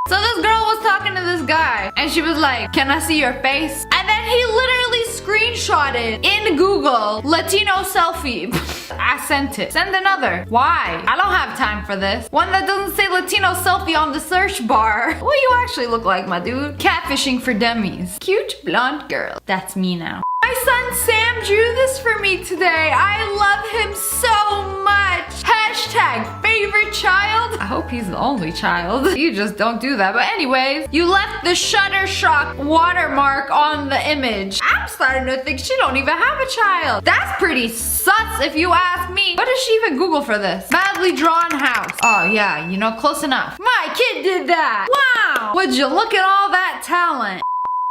So this girl was talking to this guy and she was like, can I see your face? And then he literally screenshotted in Google, Latino selfie. I sent it. Send another. Why? I don't have time for this. One that doesn't say Latino selfie on the search bar. What you actually look like, my dude? Catfishing for dummies. Cute blonde girl. That's me now. My son Sam drew this for me today. I love him so much. Hashtag favorite child. I hope he's the only child. You just don't do that. But anyways, you left the Shutterstock watermark on the image. I'm starting to think she don't even have a child. That's pretty sus if you ask me. What does she even Google for this? Badly drawn house. Oh yeah, you know, close enough. My kid did that. Wow. Would you look at all that talent?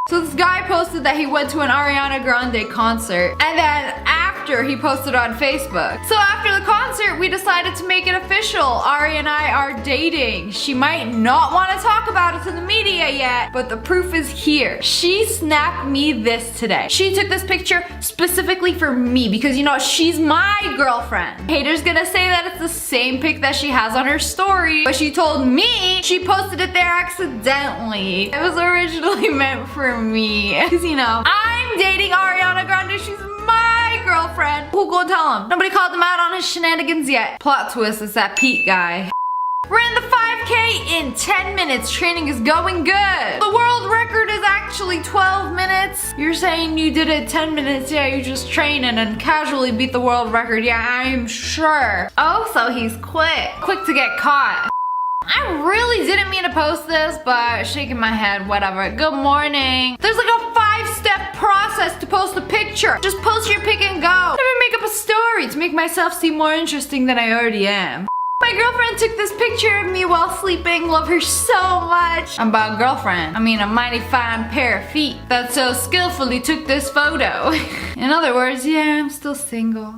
So this guy posted that he went to an Ariana Grande concert, and then after he posted on Facebook. So after the concert, we decided to make it official. Ari and I are dating. She might not want to talk about it to the media yet, but the proof is here. She snapped me this today. She took this picture specifically for me because, you know, she's my girlfriend. Haters gonna say that it's the same pic that she has on her story, but she told me she posted it there accidentally. It was originally meant for me. Cause you know, I'm dating Ariana Grande. She's my girlfriend. Who go tell him? Nobody called him out on his shenanigans yet. Plot twist, it's that Pete guy. Ran the 5K in 10 minutes. Training is going good. The world record is actually 12 minutes. You're saying you did it 10 minutes. Yeah, you just training and casually beat the world record. Yeah, I'm sure. Oh, so he's quick. Quick to get caught. I really didn't mean to post this, but shaking my head, whatever. Good morning. There's like a 5-step process to post a picture. Just post your pic and go. Never make up a story to make myself seem more interesting than I already am. My girlfriend took this picture of me while sleeping. Love her so much. I'm about girlfriend. I mean a mighty fine pair of feet that so skillfully took this photo. In other words, yeah, I'm still single.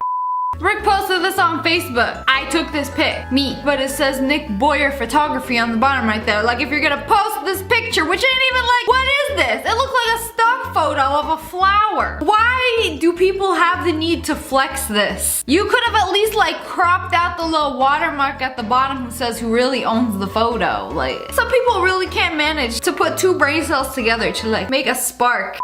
Rick posted this on Facebook. I took this pic, me, but it says Nick Boyer Photography on the bottom right there. Like if you're gonna post this picture, which ain't even like, what is this? It looked like a stock photo of a flower. Why do people have the need to flex this? You could have at least like cropped out the little watermark at the bottom who says who really owns the photo. Like some people really can't manage to put two brain cells together to like make a spark.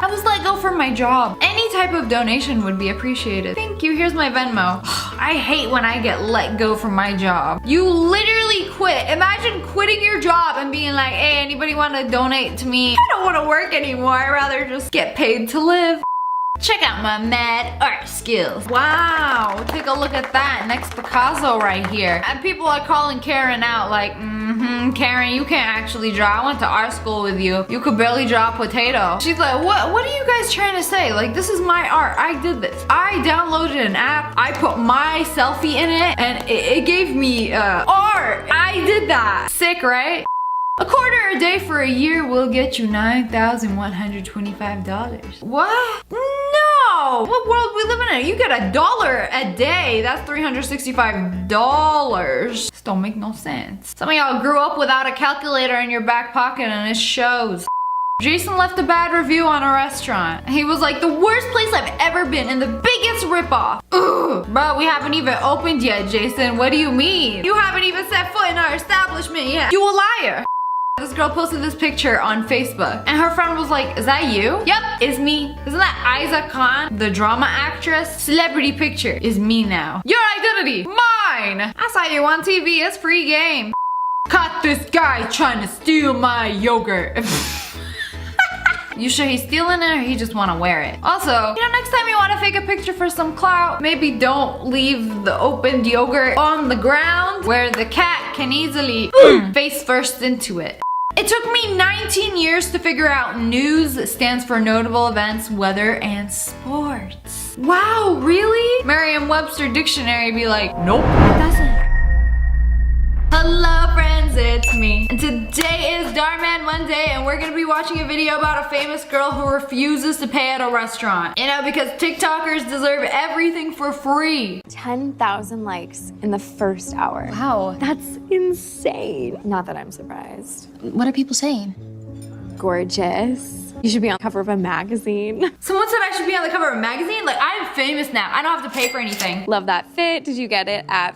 I was let go from my job. Any type of donation would be appreciated. Thank you, here's my Venmo. I hate when I get let go from my job. You literally quit. Imagine quitting your job and being like, hey, anybody want to donate to me? I don't want to work anymore. I'd rather just get paid to live. Check out my mad art skills. Wow, take a look at that. Next Picasso right here. And people are calling Karen out like, Karen, you can't actually draw. I went to art school with you. You could barely draw a potato. She's like, what are you guys trying to say? Like, this is my art. I did this. I downloaded an app. I put my selfie in it and it gave me art. I did that. Sick, right? A quarter a day for a year will get you $9,125. What? No! What world we living in? You get $1 a day. That's $365. This don't make no sense. Some of y'all grew up without a calculator in your back pocket and it shows. Jason left a bad review on a restaurant. He was like, the worst place I've ever been and the biggest ripoff. Ugh. Bro, we haven't even opened yet, Jason. What do you mean? You haven't even set foot in our establishment yet. You a liar. This girl posted this picture on Facebook and her friend was like, is that you? Yep, it's me. Isn't that Isa Khan, the drama actress? Celebrity picture is me now. Your identity, mine. I saw you on TV, it's free game. Caught this guy trying to steal my yogurt. You sure he's stealing it or he just want to wear it? Also, you know, next time you want to fake a picture for some clout, maybe don't leave the opened yogurt on the ground where the cat can easily face first into it. It took me 19 years to figure out news stands for notable events, weather, and sports. Wow, really? Merriam-Webster dictionary be like, nope, it doesn't. Hello friends, it's me. And today is Darman Monday and we're gonna be watching a video about a famous girl who refuses to pay at a restaurant. You know, because TikTokers deserve everything for free. 10,000 likes in the first hour. Wow. That's insane. Not that I'm surprised. What are people saying? Gorgeous. You should be on the cover of a magazine. Someone said I should be on the cover of a magazine? Like, I'm famous now. I don't have to pay for anything. Love that fit. Did you get it at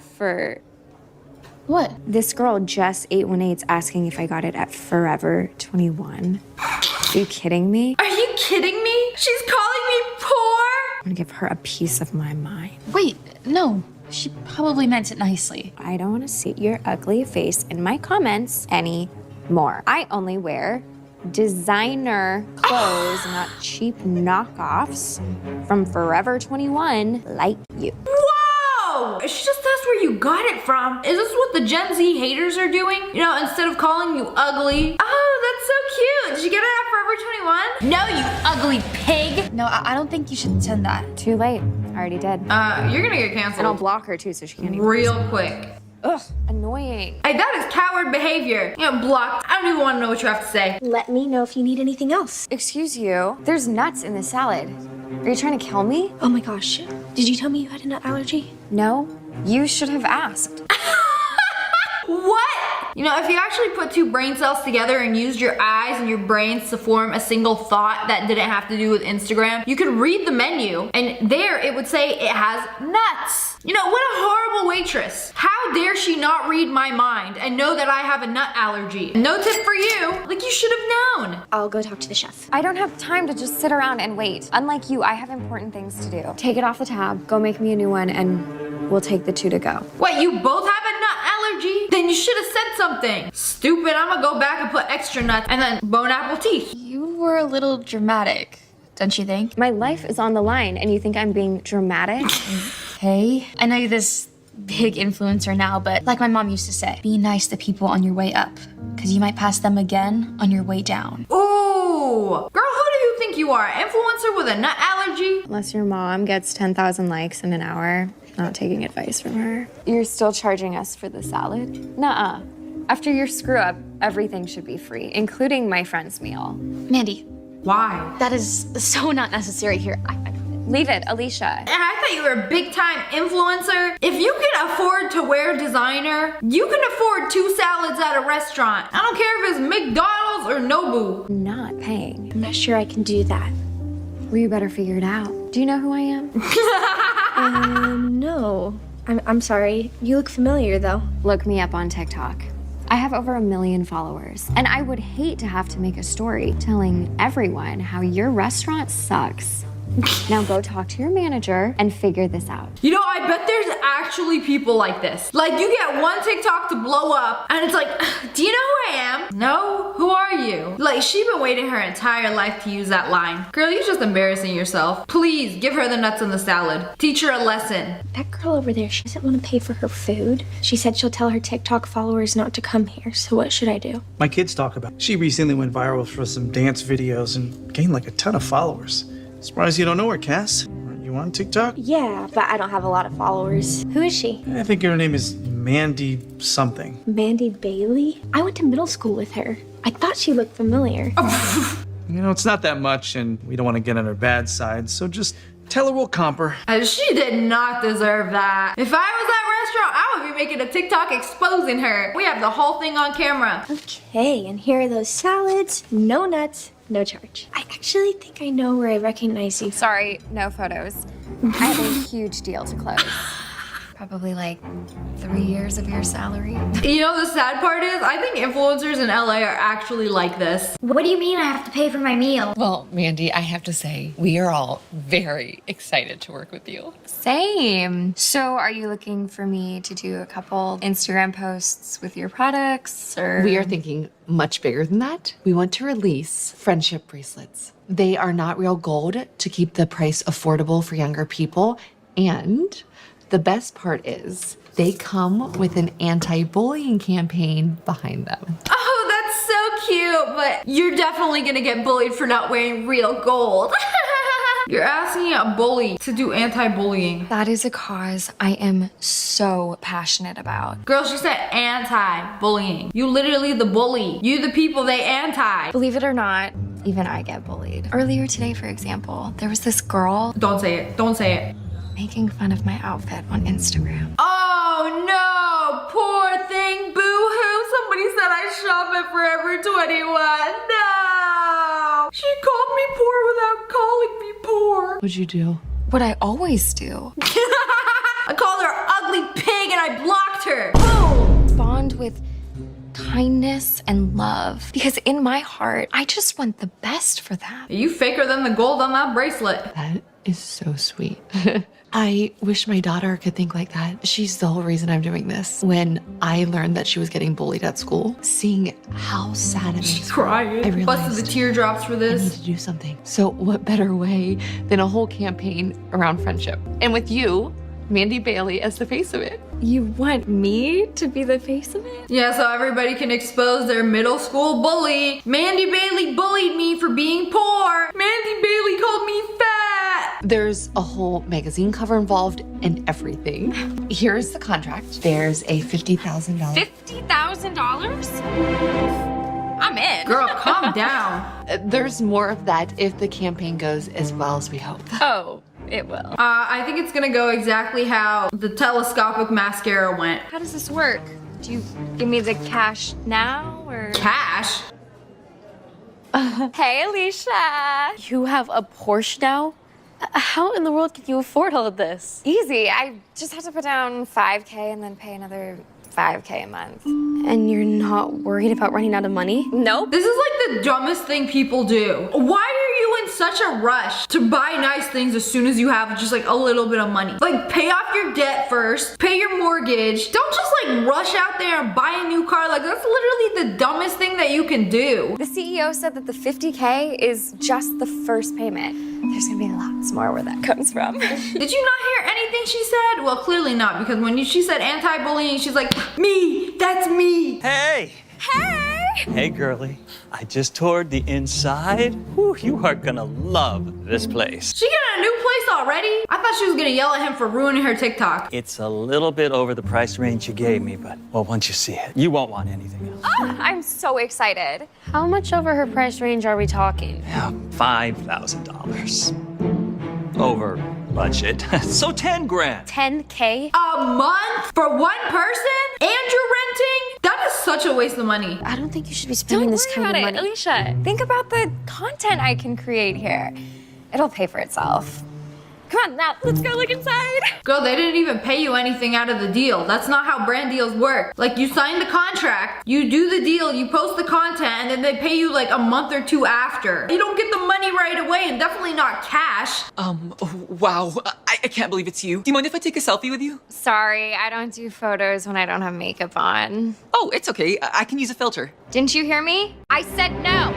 What? This girl, Jess818's asking if I got it at Forever 21. Are you kidding me? Are you kidding me? She's calling me poor? I'm gonna give her a piece of my mind. Wait, no. She probably meant it nicely. I don't want to see your ugly face in my comments anymore. I only wear designer clothes, not cheap knockoffs from Forever 21 like you. Whoa! No! She just asked where you got it from. Is this what the Gen Z haters are doing? You know, instead of calling you ugly. Oh, that's so cute. Did you get it at Forever 21? No, you ugly pig. No, I don't think you should send that. Too late. I already did. You're gonna get canceled. And I'll block her too so she can't even. Real quick. Ugh, annoying. Hey, that is coward behavior. You know, blocked. I don't even want to know what you have to say. Let me know if you need anything else. Excuse you. There's nuts in the salad. Are you trying to kill me? Oh my gosh. Did you tell me you had a nut allergy? No. You should have asked. What? You know, if you actually put two brain cells together and used your eyes and your brains to form a single thought that didn't have to do with Instagram, you could read the menu and there it would say it has nuts. You know, what a horrible waitress. How dare she not read my mind and know that I have a nut allergy? No tip for you. Like, you should have known. I'll go talk to the chef. I don't have time to just sit around and wait. Unlike you, I have important things to do. Take it off the tab, go make me a new one, and we'll take the two to go. What, you both have a nut allergy? Then you should have said something. Stupid, I'm gonna go back and put extra nuts and then bone apple teeth. You were a little dramatic, don't you think? My life is on the line, and you think I'm being dramatic? Hey, I know you're this big influencer now, but like my mom used to say, be nice to people on your way up, because you might pass them again on your way down. Ooh, girl, who do you think you are? Influencer with a nut allergy? Unless your mom gets 10,000 likes in an hour, not taking advice from her. You're still charging us for the salad? Nuh-uh. After your screw up, everything should be free, including my friend's meal. Mandy. Why? That is so not necessary here. Leave it, Alicia. And I thought you were a big time influencer. If you can afford to wear designer, you can afford 2 salads at a restaurant. I don't care if it's McDonald's or Nobu. Not paying. I'm not sure I can do that. Well, you better figure it out. Do you know who I am? No. I'm sorry. You look familiar though. Look me up on TikTok. I have over 1 million followers, and I would hate to have to make a story telling everyone how your restaurant sucks. Now go talk to your manager and figure this out. You know, I bet there's actually people like this. Like, you get one TikTok to blow up, and it's like, do you know who I am? No? Who are you? Like, she's been waiting her entire life to use that line. Girl, you're just embarrassing yourself. Please, give her the nuts on the salad. Teach her a lesson. That girl over there, she doesn't want to pay for her food. She said she'll tell her TikTok followers not to come here, so what should I do? My kids talk about it. She recently went viral for some dance videos and gained like a ton of followers. Surprised you don't know her, Cass. Aren't you on TikTok? Yeah, but I don't have a lot of followers. Who is she? I think her name is Mandy something. Mandy Bailey? I went to middle school with her. I thought she looked familiar. You know, it's not that much, and we don't want to get on her bad side, so just tell her we'll comp her. She did not deserve that. If I was that restaurant, I would be making a TikTok exposing her. We have the whole thing on camera. Okay, and here are those salads. No nuts, no charge. I actually think I know where I recognize you. Sorry, no photos. I have a huge deal to close. Probably like 3 years of your salary. You know, the sad part is, I think influencers in LA are actually like this. What do you mean I have to pay for my meal? Well, Mandy, I have to say, we are all very excited to work with you. Same. So are you looking for me to do a couple Instagram posts with your products, or? We are thinking much bigger than that. We want to release friendship bracelets. They are not real gold to keep the price affordable for younger people. And the best part is they come with an anti-bullying campaign behind them. Oh, that's so cute, but you're definitely gonna get bullied for not wearing real gold. You're asking a bully to do anti-bullying. That is a cause I am so passionate about. Girl, she said anti-bullying. You literally the bully. You the people they anti. Believe it or not, even I get bullied. Earlier today, for example, there was this girl. Don't say it. Don't say it. Making fun of my outfit on Instagram. Oh no, poor thing, boo-hoo. Somebody said I shop at Forever 21. No! She called me poor without calling me poor. What'd you do? What I always do. I called her ugly pig and I blocked her. Boom! Bond with kindness and love. Because in my heart, I just want the best for them. You faker than the gold on that bracelet. That is so sweet. I wish my daughter could think like that. She's the whole reason I'm doing this. When I learned that she was getting bullied at school, seeing how sad it makes She's crying. I realized busted the teardrops for this. I need to do something. So what better way than a whole campaign around friendship? And with you, Mandy Bailey as the face of it. You want me to be the face of it? Yeah, so everybody can expose their middle school bully. Mandy Bailey bullied me for being poor. Mandy Bailey called me fat. There's a whole magazine cover involved and everything. Here's the contract. There's a $50,000. $50,000? I'm in. Girl, calm down. There's more of that if the campaign goes as well as we hope. Oh, it will. I think it's gonna go exactly how the telescopic mascara went. How does this work? Do you give me the cash now, or? Cash? Hey, Alicia. You have a Porsche now? How in the world can you afford all of this? Easy. I just have to put down $5K and then pay another $5K a month. And you're not worried about running out of money? Nope. This is like the dumbest thing people do. Why are you in such a rush to buy nice things as soon as you have just like a little bit of money? Like, pay off your debt first, pay your mortgage. Don't just like rush out there and buy a new car. Like, that's literally the dumbest thing that you can do. The CEO said that the $50K is just the first payment. There's gonna be lots more where that comes from. Did you not hear anything she said? Well, clearly not, because when she said anti-bullying, she's like, me, that's me. Hey! Hey! Hey, girlie. I just toured the inside. Whew, you are gonna love this place. She got a new place already? I thought she was gonna yell at him for ruining her TikTok. It's a little bit over the price range you gave me, but, well, once you see it, you won't want anything else. Oh, I'm so excited. How much over her price range are we talking? Yeah, $5,000. Over budget. So 10 grand. 10K? A month for one person? And you're renting? That is such a waste of money. I don't think you should be spending Don't this worry kind about of it, money. Alicia. Think about the content I can create here. It'll pay for itself. Come on, now, let's go look inside. Girl, they didn't even pay you anything out of the deal. That's not how brand deals work. Like, you sign the contract, you do the deal, you post the content, and then they pay you like a month or two after. You don't get the money right away, and definitely not cash. Wow, I can't believe it's you. Do you mind if I take a selfie with you? Sorry, I don't do photos when I don't have makeup on. Oh, it's okay. I can use a filter. Didn't you hear me? I said no.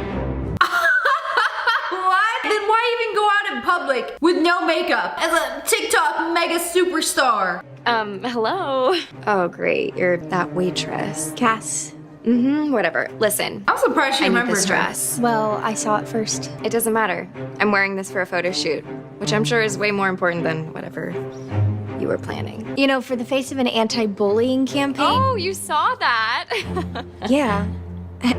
What? Then why even go out in public with no makeup as a TikTok mega superstar? Hello? Oh, great, you're that waitress. Cass. Whatever. Listen. I'm surprised she I need remembered this her. dress. Well, I saw it first. It doesn't matter. I'm wearing this for a photo shoot, which I'm sure is way more important than whatever you were planning. You know, for the face of an anti-bullying campaign. Oh, you saw that? Yeah.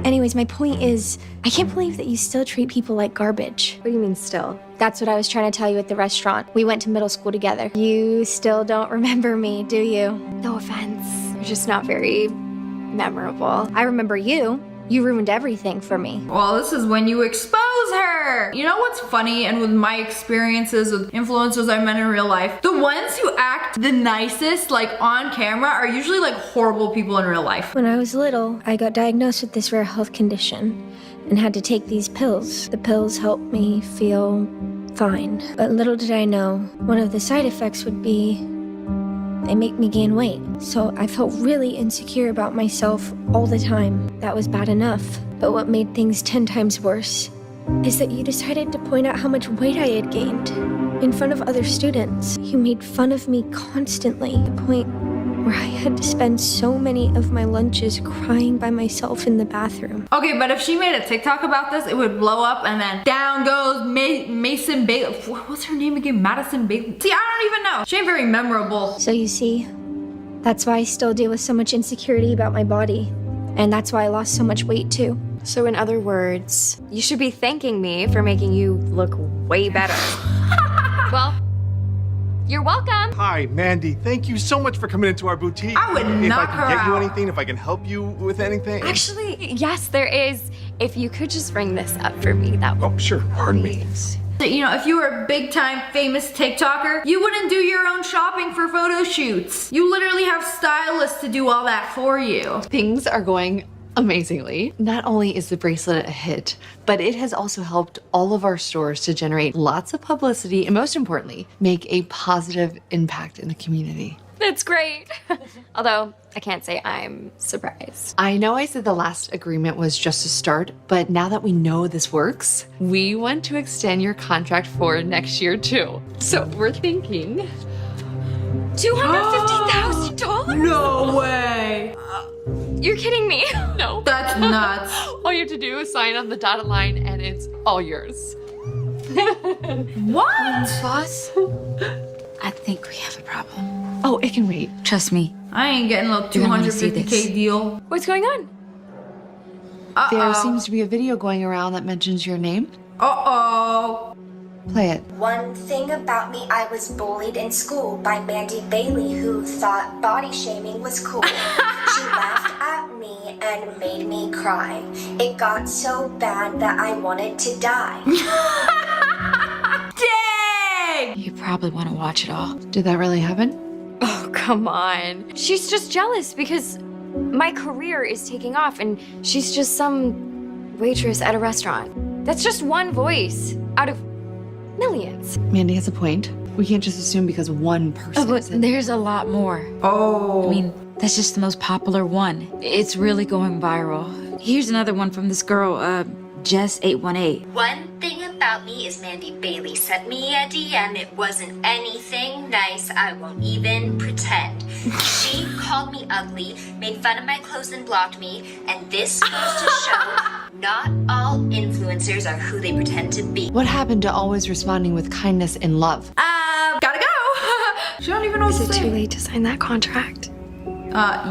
Anyways, my point is, I can't believe that you still treat people like garbage. What do you mean still? That's what I was trying to tell you at the restaurant. We went to middle school together. You still don't remember me, do you? No offense. You're just not very memorable. I remember you. You ruined everything for me. Well, this is when you expose her. You know what's funny, and with my experiences with influencers I met in real life, the ones who act the nicest, like on camera, are usually like horrible people in real life. When I was little, I got diagnosed with this rare health condition and had to take these pills. The pills helped me feel fine. But little did I know, one of the side effects would be they make me gain weight. So I felt really insecure about myself all the time. That was bad enough. But what made things 10 times worse is that you decided to point out how much weight I had gained in front of other students. You made fun of me constantly, to the point where I had to spend so many of my lunches crying by myself in the bathroom. Okay, but if she made a TikTok about this, it would blow up, and then down goes Mason Bailey. What's her name again? Madison Bailey? See, I don't even know. She ain't very memorable. So you see, that's why I still deal with so much insecurity about my body. And that's why I lost so much weight too. So in other words, you should be thanking me for making you look way better. Well, you're welcome. Hi, Mandy. Thank you so much for coming into our boutique. I would knock her If I can get you out. anything, if I can help you with anything. Actually, yes, there is. If you could just ring this up for me, that would. Oh, sure. Pardon me. You know, if you were a big time famous TikToker, you wouldn't do your own shopping for photo shoots. You literally have stylists to do all that for you. Things are going amazingly. Not only is the bracelet a hit, but it has also helped all of our stores to generate lots of publicity and, most importantly, make a positive impact in the community. That's great. Although, I can't say I'm surprised. I know I said the last agreement was just a start, but now that we know this works, we want to extend your contract for next year too. So we're thinking $250,000? No way. You're kidding me. No. That's nuts. All you have to do is sign on the dotted line and it's all yours. What? Boss, I think we have a problem. Oh, it can wait. Trust me. I ain't getting a You're gonna wanna see 250K this. deal. What's going on? There seems to be a video going around that mentions your name. Uh-oh. Play it. One thing about me, I was bullied in school by Mandy Bailey, who thought body shaming was cool. She laughed at me and made me cry. It got so bad that I wanted to die. Dang! You probably want to watch it all. Did that really happen? Oh, come on. She's just jealous because my career is taking off and she's just some waitress at a restaurant. That's just one voice out of millions. Mandy has a point. We can't just assume because one person. But there's a lot more. Oh. I mean, that's just the most popular one. It's really going viral. Here's another one from this girl, Jess818. One thing about me is Mandy Bailey sent me a DM. It wasn't anything nice. I won't even pretend. She called me ugly, made fun of my clothes and blocked me. And this goes to show not all influencers are who they pretend to be. What happened to always responding with kindness and love? Gotta go. She don't even know what Is to it say. too late to sign that contract?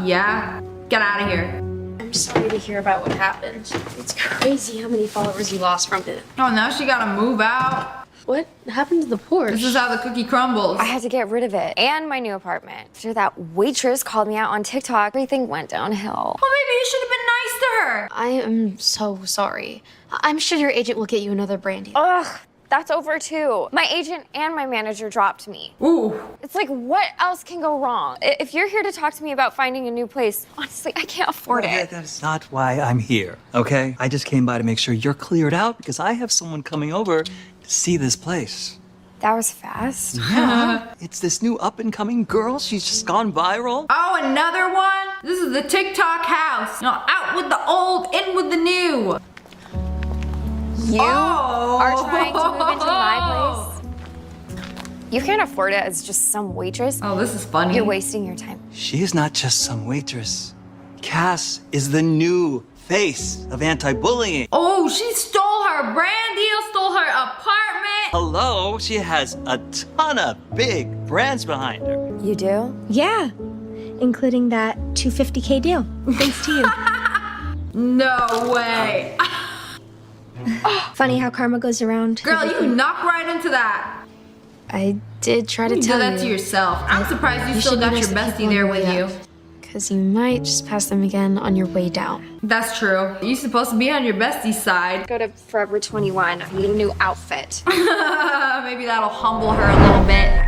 Yeah. Get out of here. I'm sorry to hear about what happened. It's crazy how many followers you lost from it. Oh, now she gotta move out. What happened to the Porsche? This is how the cookie crumbles. I had to get rid of it and my new apartment. After that waitress called me out on TikTok, everything went downhill. Well, maybe you should have been nice to her. I am so sorry. I'm sure your agent will get you another brand deal. Ugh, that's over too. My agent and my manager dropped me. Ooh. It's like, what else can go wrong? If you're here to talk to me about finding a new place, honestly, I can't afford it. That's not why I'm here, okay? I just came by to make sure you're cleared out because I have someone coming over to see this place. That was fast. Yeah. It's this new up-and-coming girl. She's just gone viral. Oh, another one? This is the TikTok house. You know, out with the old, in with the new. You are trying to move into my place? You can't afford it as just some waitress. Oh, this is funny. You're wasting your time. She is not just some waitress. Cass is the new face of anti-bullying. Oh, she stole her brand deal, stole her apartment. Hello, she has a ton of big brands behind her. You do? Yeah, including that $250K deal. Thanks to you. No way. Funny how karma goes around. Girl, you knocked right into that. I did try to You tell did you. that to yourself. I'm surprised you still got your bestie there with you. Because you might just pass them again on your way down. That's true. You're supposed to be on your bestie's side. Go to Forever 21. I need a new outfit. Maybe that'll humble her a little bit.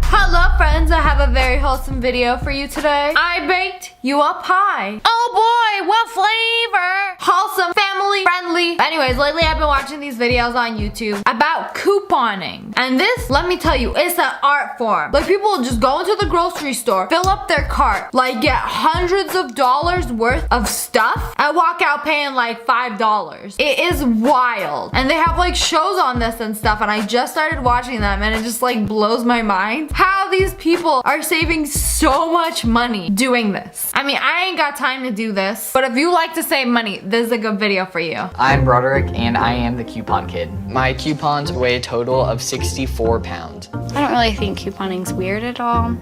Hello friends, I have a very wholesome video for you today. I baked you a pie. Oh boy, what flavor? Wholesome, family friendly. Anyways, lately I've been watching these videos on YouTube about couponing. And this, let me tell you, it's an art form. Like people will just go into the grocery store, fill up their cart, like get hundreds of dollars worth of stuff and walk out paying like $5. It is wild. And they have like shows on this and stuff and I just started watching them and it just like blows my mind how these people are saving so much money doing this. I mean, I ain't got time to do this, but if you like to save money, this is a good video for you. I'm Broderick and I am the coupon kid. My coupons weigh a total of 64 pounds. I don't really think couponing's weird at all.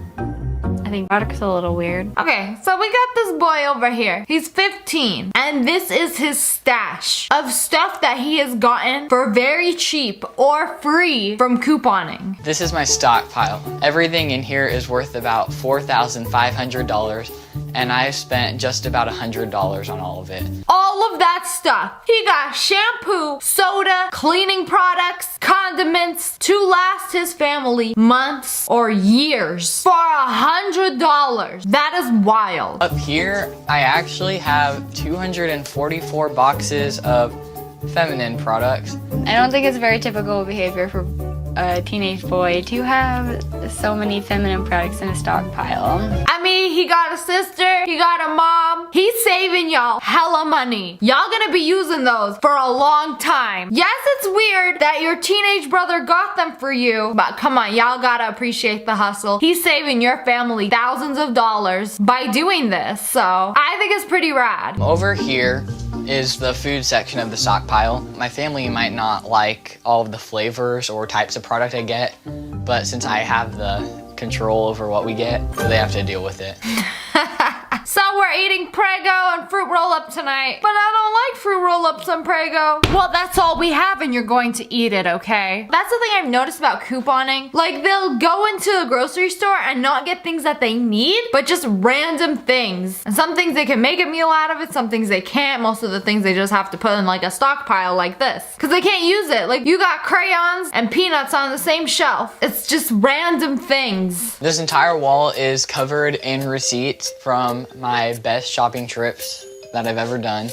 I think Broderick's a little weird. Okay, so we got this boy over here. He's 15, and this is his stash of stuff that he has gotten for very cheap or free from couponing. This is my stockpile. Everything in here is worth about $4,500 and I've spent just about $100 on all of it. All of that stuff. He got shampoo, soda, cleaning products, condiments to last his family months or years for $100. That is wild. Up here, I actually have 244 boxes of feminine products. I don't think it's very typical behavior for a teenage boy to have so many feminine products in a stockpile. I mean, daddy, he got a sister, he got a mom. He's saving y'all hella money. Y'all gonna be using those for a long time. Yes, it's weird that your teenage brother got them for you, but come on, y'all gotta appreciate the hustle. He's saving your family thousands of dollars by doing this, so I think it's pretty rad. Over here is the food section of the stockpile. My family might not like all of the flavors or types of product I get, but since I have the control over what we get, they have to deal with it. So we're eating Prego and fruit roll-up tonight, but I don't like fruit roll-ups and Prego. Well, that's all we have and you're going to eat it, okay? That's the thing I've noticed about couponing. Like, they'll go into a grocery store and not get things that they need, but just random things. And some things they can make a meal out of it, some things they can't. Most of the things they just have to put in like a stockpile like this, because they can't use it. Like, you got crayons and peanuts on the same shelf. It's just random things. This entire wall is covered in receipts from my best shopping trips that I've ever done.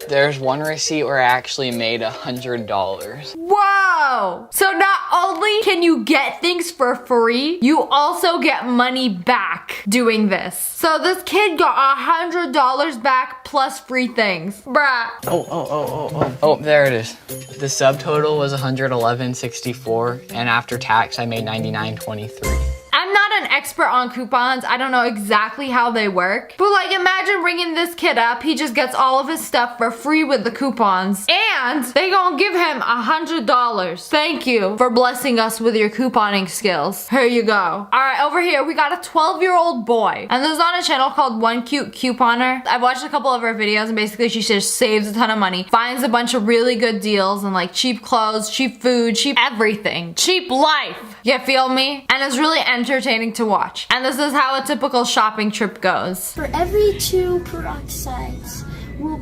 There's one receipt where I actually made $100. Whoa! So not only can you get things for free, you also get money back doing this. So this kid got $100 back plus free things. Bruh. Oh, there it is. The subtotal was $111.64, and after tax I made $99.23. I'm not an expert on coupons. I don't know exactly how they work. But like, imagine bringing this kid up. He just gets all of his stuff for free with the coupons. And they gonna give him $100. Thank you for blessing us with your couponing skills. Here you go. All right, over here, we got a 12-year-old boy. And this is on a channel called One Cute Couponer. I've watched a couple of her videos and basically she just saves a ton of money, finds a bunch of really good deals and like cheap clothes, cheap food, cheap everything. Cheap life. You feel me? And it's really entertaining to watch. And this is how a typical shopping trip goes. For every 2 peroxides, we'll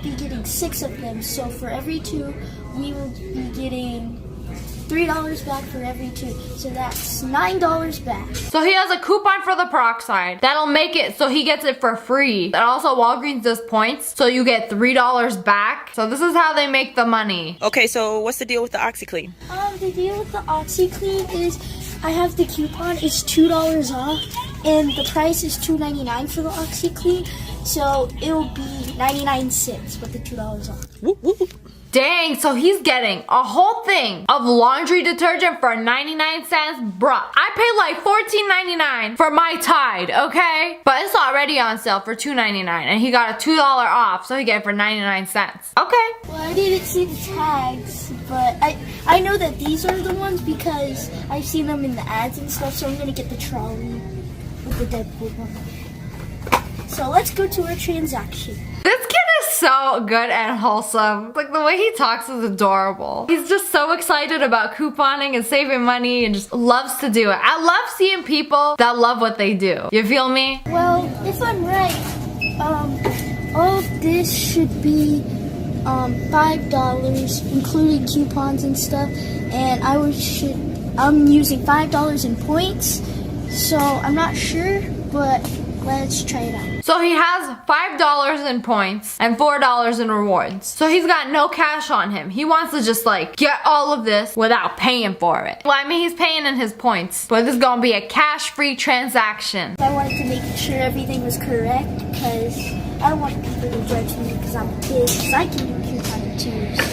be getting 6 of them. So for every 2, we will be getting $3 back for every 2. So that's $9 back. So he has a coupon for the peroxide. That'll make it so he gets it for free. And also Walgreens does points, so you get $3 back. So this is how they make the money. Okay, so what's the deal with the OxyClean? The deal with the OxyClean is I have the coupon, it's $2 off, and the price is $2.99 for the OxyClean, so it'll be 99 cents with the $2 off. Whoop, whoop. Dang, so he's getting a whole thing of laundry detergent for 99 cents? Bruh, I paid like $14.99 for my Tide, okay? But it's already on sale for $2.99, and he got a $2 off, so he get it for 99 cents. Okay. Well, I didn't see the tags, but I know that these are the ones because I've seen them in the ads and stuff, so I'm gonna get the trolley with the Deadpool one. So let's go to our transaction. This kid is so good and wholesome. Like, the way he talks is adorable. He's just so excited about couponing and saving money and just loves to do it. I love seeing people that love what they do. You feel me? Well, if I'm right, all of this should be $5, including coupons and stuff, and I'm using $5 in points, so I'm not sure, but let's try it out. So he has $5 in points and $4 in rewards. So he's got no cash on him. He wants to just like get all of this without paying for it. Well, I mean, he's paying in his points, but this is gonna be a cash-free transaction. I wanted to make sure everything was correct because I don't want people to judge me because I'm big, because I can do couponing too. So.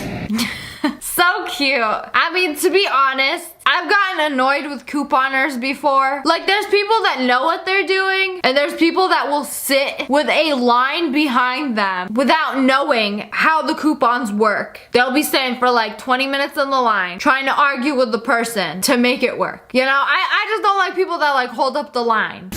So cute. I mean, to be honest, I've gotten annoyed with couponers before. Like, there's people that know what they're doing, and there's people that will sit with a line behind them without knowing how the coupons work. They'll be staying for like 20 minutes in the line, trying to argue with the person to make it work. You know, I just don't like people that like hold up the line.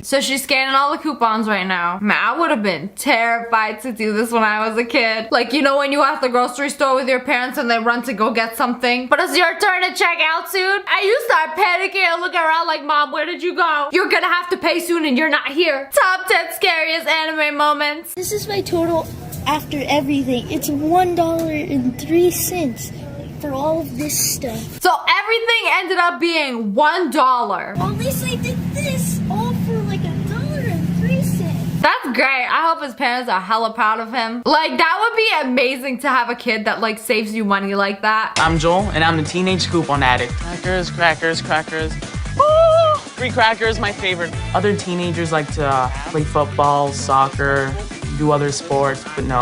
So she's scanning all the coupons right now. Man, I would have been terrified to do this when I was a kid. Like, you know when you have the grocery store with your parents and they run to go get something? But it's your turn to check out soon? And you start panicking and looking around like, Mom, where did you go? You're gonna have to pay soon and you're not here. Top 10 scariest anime moments. This is my total after everything. It's $1.03 for all of this stuff. So everything ended up being $1. Well, at least I did this all for like $1.03. That's great. I hope his parents are hella proud of him. Like, that would be amazing to have a kid that like saves you money like that. I'm Joel, and I'm the teenage coupon addict. Crackers, crackers, crackers. Woo! Free crackers, my favorite. Other teenagers like to play football, soccer, do other sports, but no,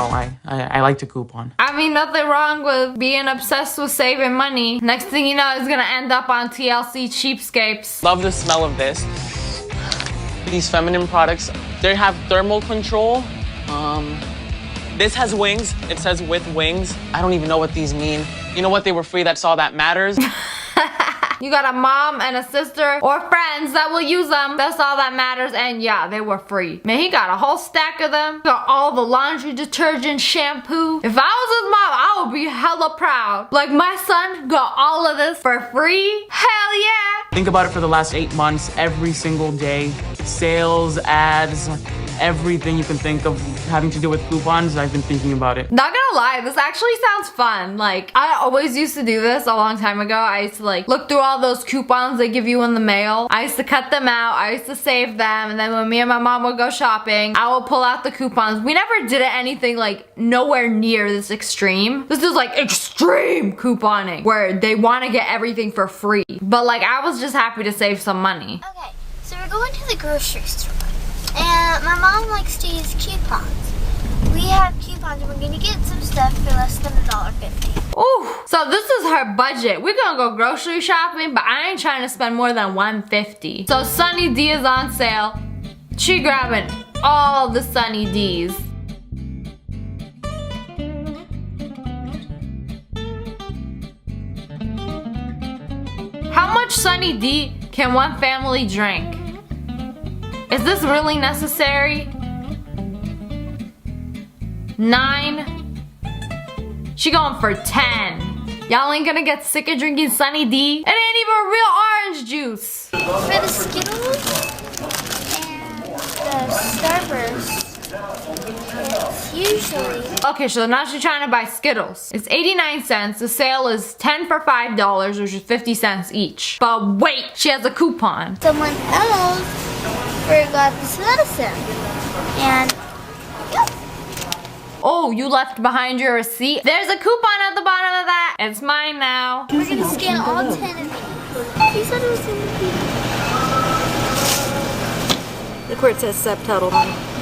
I like to coupon. I mean, nothing wrong with being obsessed with saving money. Next thing you know, it's gonna end up on TLC Cheapscapes. Love the smell of this. These feminine products, they have thermal control. This has wings. It says with wings. I don't even know what these mean. You know what? They were free. That's all that matters. You got a mom and a sister or friends that will use them. That's all that matters. And yeah, they were free. Man, he got a whole stack of them. Got all the laundry detergent, shampoo. If I was his mom, I would be hella proud. Like, my son got all of this for free. Hell yeah. Think about it for the last 8 months, every single day. Sales, ads, everything you can think of having to do with coupons, I've been thinking about it. Not gonna lie, this actually sounds fun. Like, I always used to do this a long time ago. I used to like look through all those coupons they give you in the mail. I used to cut them out. I used to save them. And then when me and my mom would go shopping, I would pull out the coupons. We never did anything like nowhere near this extreme. This is like extreme couponing where they want to get everything for free. But like, I was just happy to save some money. Okay, so we're going to the grocery store. And my mom likes to use coupons. We have coupons and we're gonna get some stuff for less than $1.50. Ooh, so this is her budget. We're gonna go grocery shopping, but I ain't trying to spend more than $1.50. So Sunny D is on sale. She grabbing all the Sunny D's. How much Sunny D can one family drink? Is this really necessary? 9. She going for 10. Y'all ain't gonna get sick of drinking Sunny D? It ain't even real orange juice. For the Skittles and the Starburst, it's usually... Okay, so now she's trying to buy Skittles. It's 89 cents. The sale is 10 for $5, which is 50 cents each. But wait, she has a coupon. Someone else forgot this medicine. And yep. Oh, you left behind your receipt? There's a coupon at the bottom of that. It's mine now. We're gonna scan all 10 of these. He said it was gonna be... Look where it says subtotal.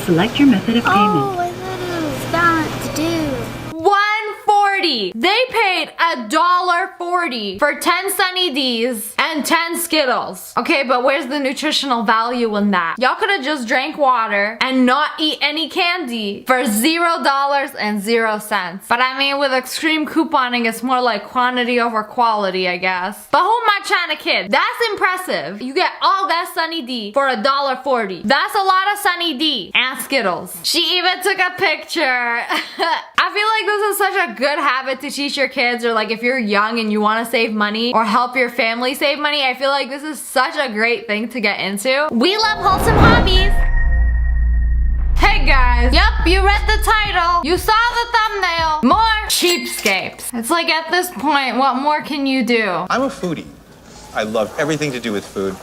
Select your method of payment. Oh, I thought it was balance due. $1.40. They paid $1.40 for 10 Sunny D's and 10 Skittles. Okay, but where's the nutritional value in that? Y'all could have just drank water and not eat any candy for $0 and 0 cents. But I mean, with extreme couponing, it's more like quantity over quality, I guess. But who am I trying to kid? That's impressive. You get all that Sunny D for $1.40. That's a lot of Sunny D and Skittles. She even took a picture. I feel like this is such a good habit to teach your kids, or like if you're young and you want to save money or help your family save money, I feel like this is such a great thing to get into. We love wholesome hobbies. Hey guys, yep, you read the title, you saw the thumbnail, more cheapscapes. It's like at this point, what more can you do? I'm a foodie. I love everything to do with food.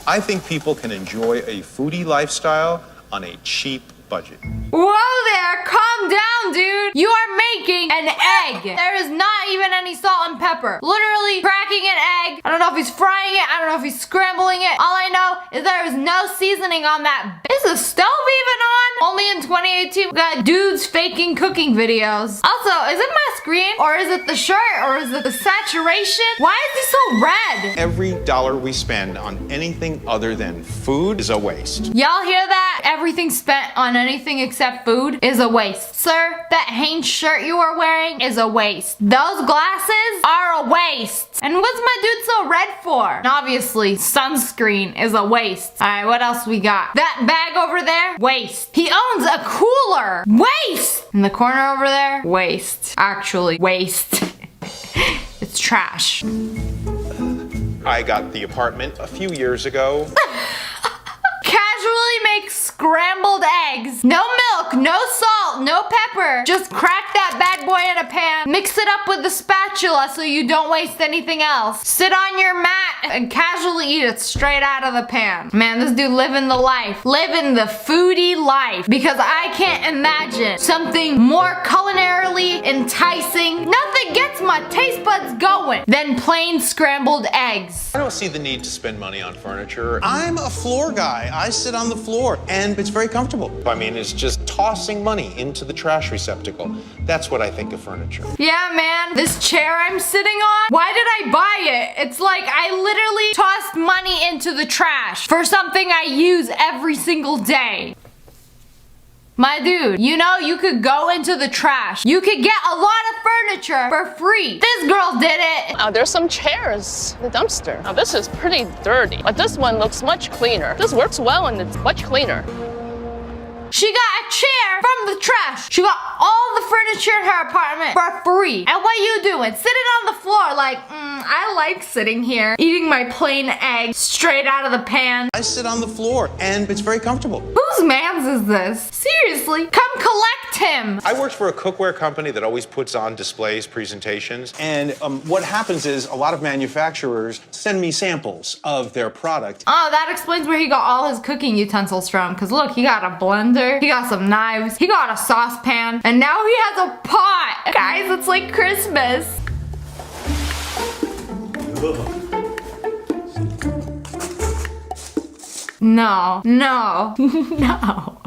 I think people can enjoy a foodie lifestyle on a cheap budget. Whoa there, calm down, dude. You are making an egg. There is not even any salt and pepper. Literally cracking an egg. I don't know if he's frying it. I don't know if he's scrambling it. All I know is there is no seasoning on that. Is the stove even on? Only in 2018 we got dudes faking cooking videos. Also, is it my screen or is it the shirt or is it the saturation? Why is he so red? Every dollar we spend on anything other than food is a waste. Y'all hear that? Everything spent on anything except food is a waste. Sir, that Hanes shirt you are wearing is a waste. Those glasses are a waste. And what's my dude so red for? And obviously, sunscreen is a waste. Alright, what else we got? That bag over there? Waste. He owns a cooler. Waste. In the corner over there? Waste. Actually, waste. It's trash. I got the apartment a few years ago. Casually makes scrambled eggs. No milk, no salt, no pepper. Just crack that bad boy in a pan. Mix it up with the spatula so you don't waste anything else. Sit on your mat and casually eat it straight out of the pan. Man, this dude living the life. Living the foodie life. Because I can't imagine something more culinarily enticing. Nothing gets my taste buds going than plain scrambled eggs. I don't see the need to spend money on furniture. I'm a floor guy. I sit on the floor, and it's very comfortable. I mean, it's just tossing money into the trash receptacle. That's what I think of furniture. Yeah, man, this chair I'm sitting on, why did I buy it? It's like I literally tossed money into the trash for something I use every single day. My dude, you know, you could go into the trash. You could get a lot of furniture for free. This girl did it. There's some chairs in the dumpster. Now this is pretty dirty, but this one looks much cleaner. This works well and it's much cleaner. She got a chair from the trash. She got all the furniture in her apartment for free. And what you doing? Sitting on the floor like, I like sitting here, eating my plain egg straight out of the pan. I sit on the floor, and it's very comfortable. Whose man's is this? Seriously, come collect him. I worked for a cookware company that always puts on displays, presentations, and what happens is a lot of manufacturers send me samples of their product. Oh, that explains where he got all his cooking utensils from. Cause look, he got a blender, he got some knives, he got a saucepan, and now he has a pot. Guys, it's like Christmas. No, no, no.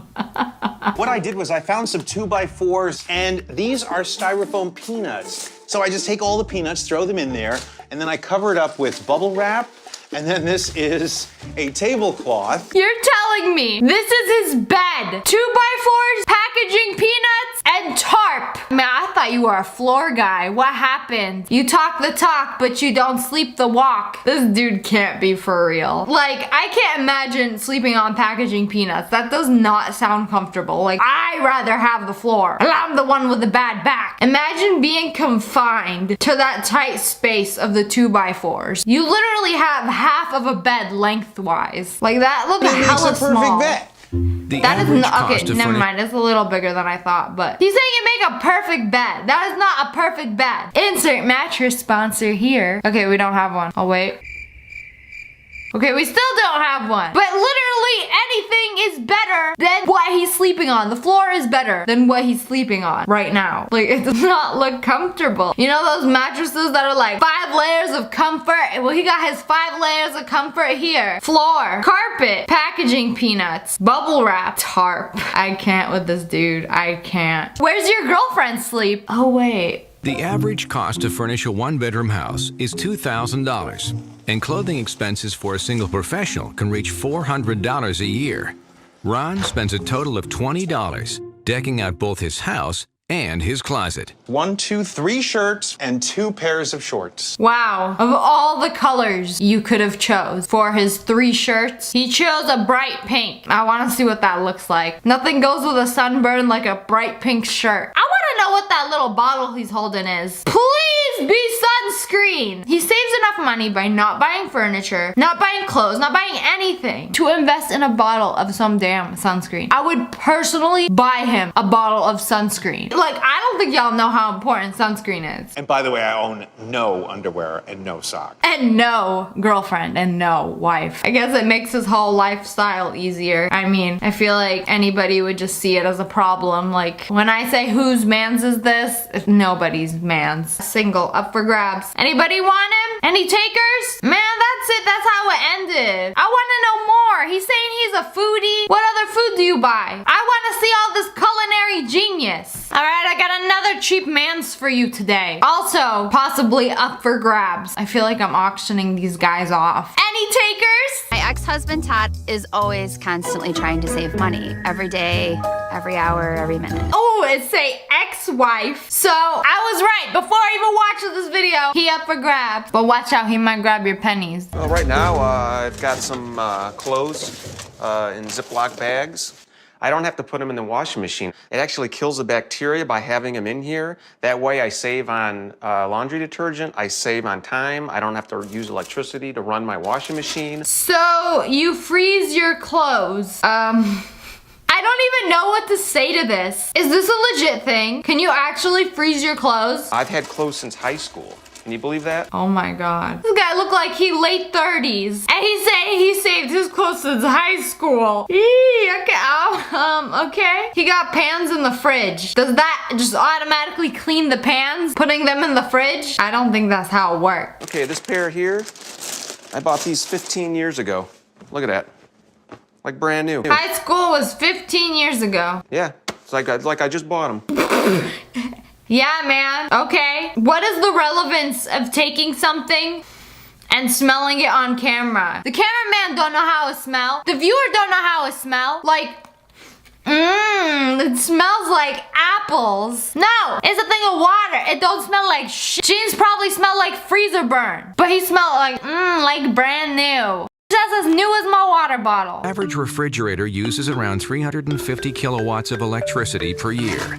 What I did was I found some 2x4s, and these are styrofoam peanuts. So I just take all the peanuts, throw them in there, and then I cover it up with bubble wrap, and then this is a tablecloth. You're telling me this is his bed? 2x4s, packaging peanuts, and tarp. Man, I thought you were a floor guy. What happened? You talk the talk, but you don't sleep the walk. This dude can't be for real. Like, I can't imagine sleeping on packaging peanuts. That does not sound comfortable. Like, I'd rather have the floor. And I'm the one with the bad back. Imagine being confined to that tight space of the 2x4s. You literally have half of a bed lengthwise. Like, that looks hella small. Bed. That is not, okay, never mind. It's a little bigger than I thought, but he's saying you make a perfect bed. That is not a perfect bed. Insert mattress sponsor here. Okay, we don't have one. I'll wait. Okay, we still don't have one. But literally anything is better than what he's sleeping on. The floor is better than what he's sleeping on right now. Like, it does not look comfortable. You know those mattresses that are like 5 layers of comfort? Well, he got his 5 layers of comfort here. Floor, carpet, packaging peanuts, bubble wrap, tarp. I can't with this dude. I can't. Where's your girlfriend sleep? Oh, wait. The average cost to furnish a one-bedroom house is $2,000, and clothing expenses for a single professional can reach $400 a year. Ron spends a total of $20 decking out both his house and his closet. 1, 2, 3 shirts and 2 pairs of shorts. Wow, of all the colors you could have chose for his 3 shirts, he chose a bright pink. I want to see what that looks like. Nothing goes with a sunburn like a bright pink shirt. I want to know what that little bottle he's holding is. Please be sunscreen. He saves enough money by not buying furniture, not buying clothes, not buying anything to invest in a bottle of some damn sunscreen. I would personally buy him a bottle of sunscreen. Like, I don't think y'all know how important sunscreen is. And by the way, I own no underwear and no socks. And no girlfriend and no wife. I guess it makes his whole lifestyle easier. I mean, I feel like anybody would just see it as a problem. Like, when I say whose man's is this, it's nobody's man's. Single, up for grabs. Anybody want him? Any takers? Man, that's it. That's how it ended. I want to know more. He's saying he's a foodie. What other food do you buy? I want to see all this culinary genius. All right, I got another cheap man's for you today. Also, possibly up for grabs. I feel like I'm auctioning these guys off. Any takers? My ex-husband Todd is always constantly trying to save money. Every day, every hour, every minute. Oh, it say ex-wife. So I was right. Before I even watched this video, he up for grabs. But watch out, he might grab your pennies. Well, right now, I've got some clothes in Ziploc bags. I don't have to put them in the washing machine. It actually kills the bacteria by having them in here. That way I save on laundry detergent, I save on time, I don't have to use electricity to run my washing machine. So you freeze your clothes. I don't even know what to say to this. Is this a legit thing? Can you actually freeze your clothes? I've had clothes since high school. Can you believe that? Oh my god. This guy looked like he late 30s. And he's saying he saved his clothes since high school. Okay. Okay. He got pans in the fridge. Does that just automatically clean the pans? Putting them in the fridge? I don't think that's how it works. Okay, this pair here, I bought these 15 years ago. Look at that. Like brand new. High school was 15 years ago. Yeah, it's like I just bought them. Yeah, man. Okay. What is the relevance of taking something and smelling it on camera? The cameraman don't know how it smells. The viewer don't know how it smells. Like, it smells like apples. No, it's a thing of water. It don't smell like shit. Jeans probably smell like freezer burn. But he smelled like brand new. Just as new as my water bottle. Average refrigerator uses around 350 kilowatts of electricity per year.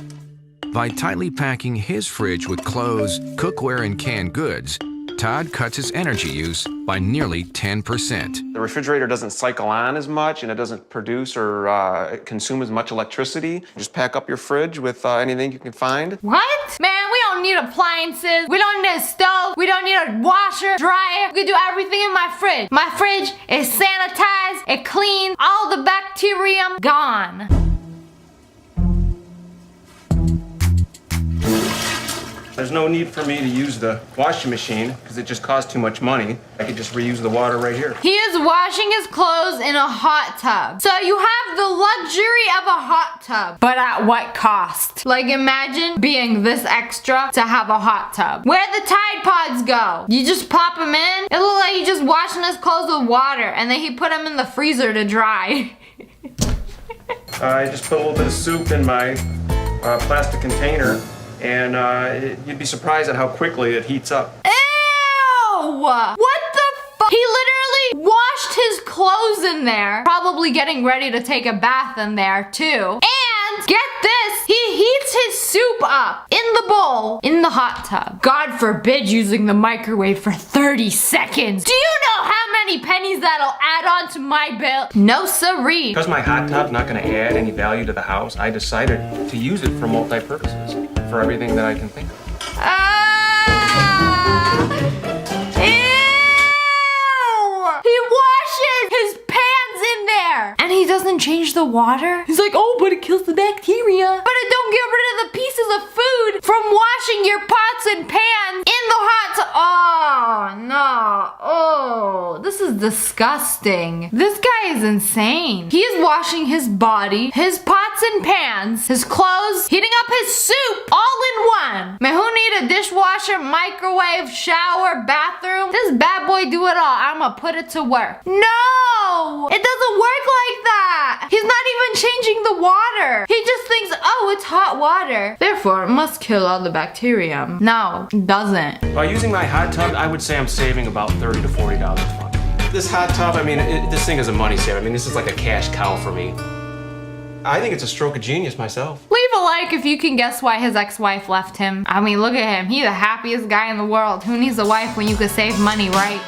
By tightly packing his fridge with clothes, cookware, and canned goods, Todd cuts his energy use by nearly 10%. The refrigerator doesn't cycle on as much and it doesn't produce or consume as much electricity. Just pack up your fridge with anything you can find. What? Man, we don't need appliances. We don't need a stove. We don't need a washer, dryer. We can do everything in my fridge. My fridge is sanitized, it clean, all the bacterium gone. There's no need for me to use the washing machine because it just costs too much money. I could just reuse the water right here. He is washing his clothes in a hot tub. So you have the luxury of a hot tub, but at what cost? Like imagine being this extra to have a hot tub. Where'd the Tide Pods go? You just pop them in? It looked like he just washing his clothes with water and then he put them in the freezer to dry. I just put a little bit of soup in my plastic container. And you'd be surprised at how quickly it heats up. Ew! What the fuck? He literally washed his clothes in there. Probably getting ready to take a bath in there too. And get this, he heats his soup up in the bowl in the hot tub. God forbid using the microwave for 30 seconds. Do you know how many pennies that'll add on to my bill? No siree. Because my hot tub's not going to add any value to the house, I decided to use it for multi-purposes. For everything that I can think of. Ew! He washes his pans in there! And he doesn't change the water? He's like, oh, but it kills the bacteria. But it don't get rid of the pieces of food from washing your pots and pans in the hot tub. Oh, no. Oh, this is disgusting. This guy is insane. He is washing his body, his pots and pans, his clothes, heating up his soup, all in one. Man, who need a dishwasher, microwave, shower, bathroom? This bad boy do it all. I'ma put it to work. No! It doesn't work like that. He's not even changing the water. He just thinks, oh, it's hot water. Therefore, it must kill all the bacterium. No, it doesn't. By using my hot tub, I would say I'm saving about $30 to $40 a month. This hot tub, I mean, this thing is a money saver. I mean, this is like a cash cow for me. I think it's a stroke of genius myself. Leave a like if you can guess why his ex-wife left him. I mean, look at him. He's the happiest guy in the world. Who needs a wife when you could save money, right?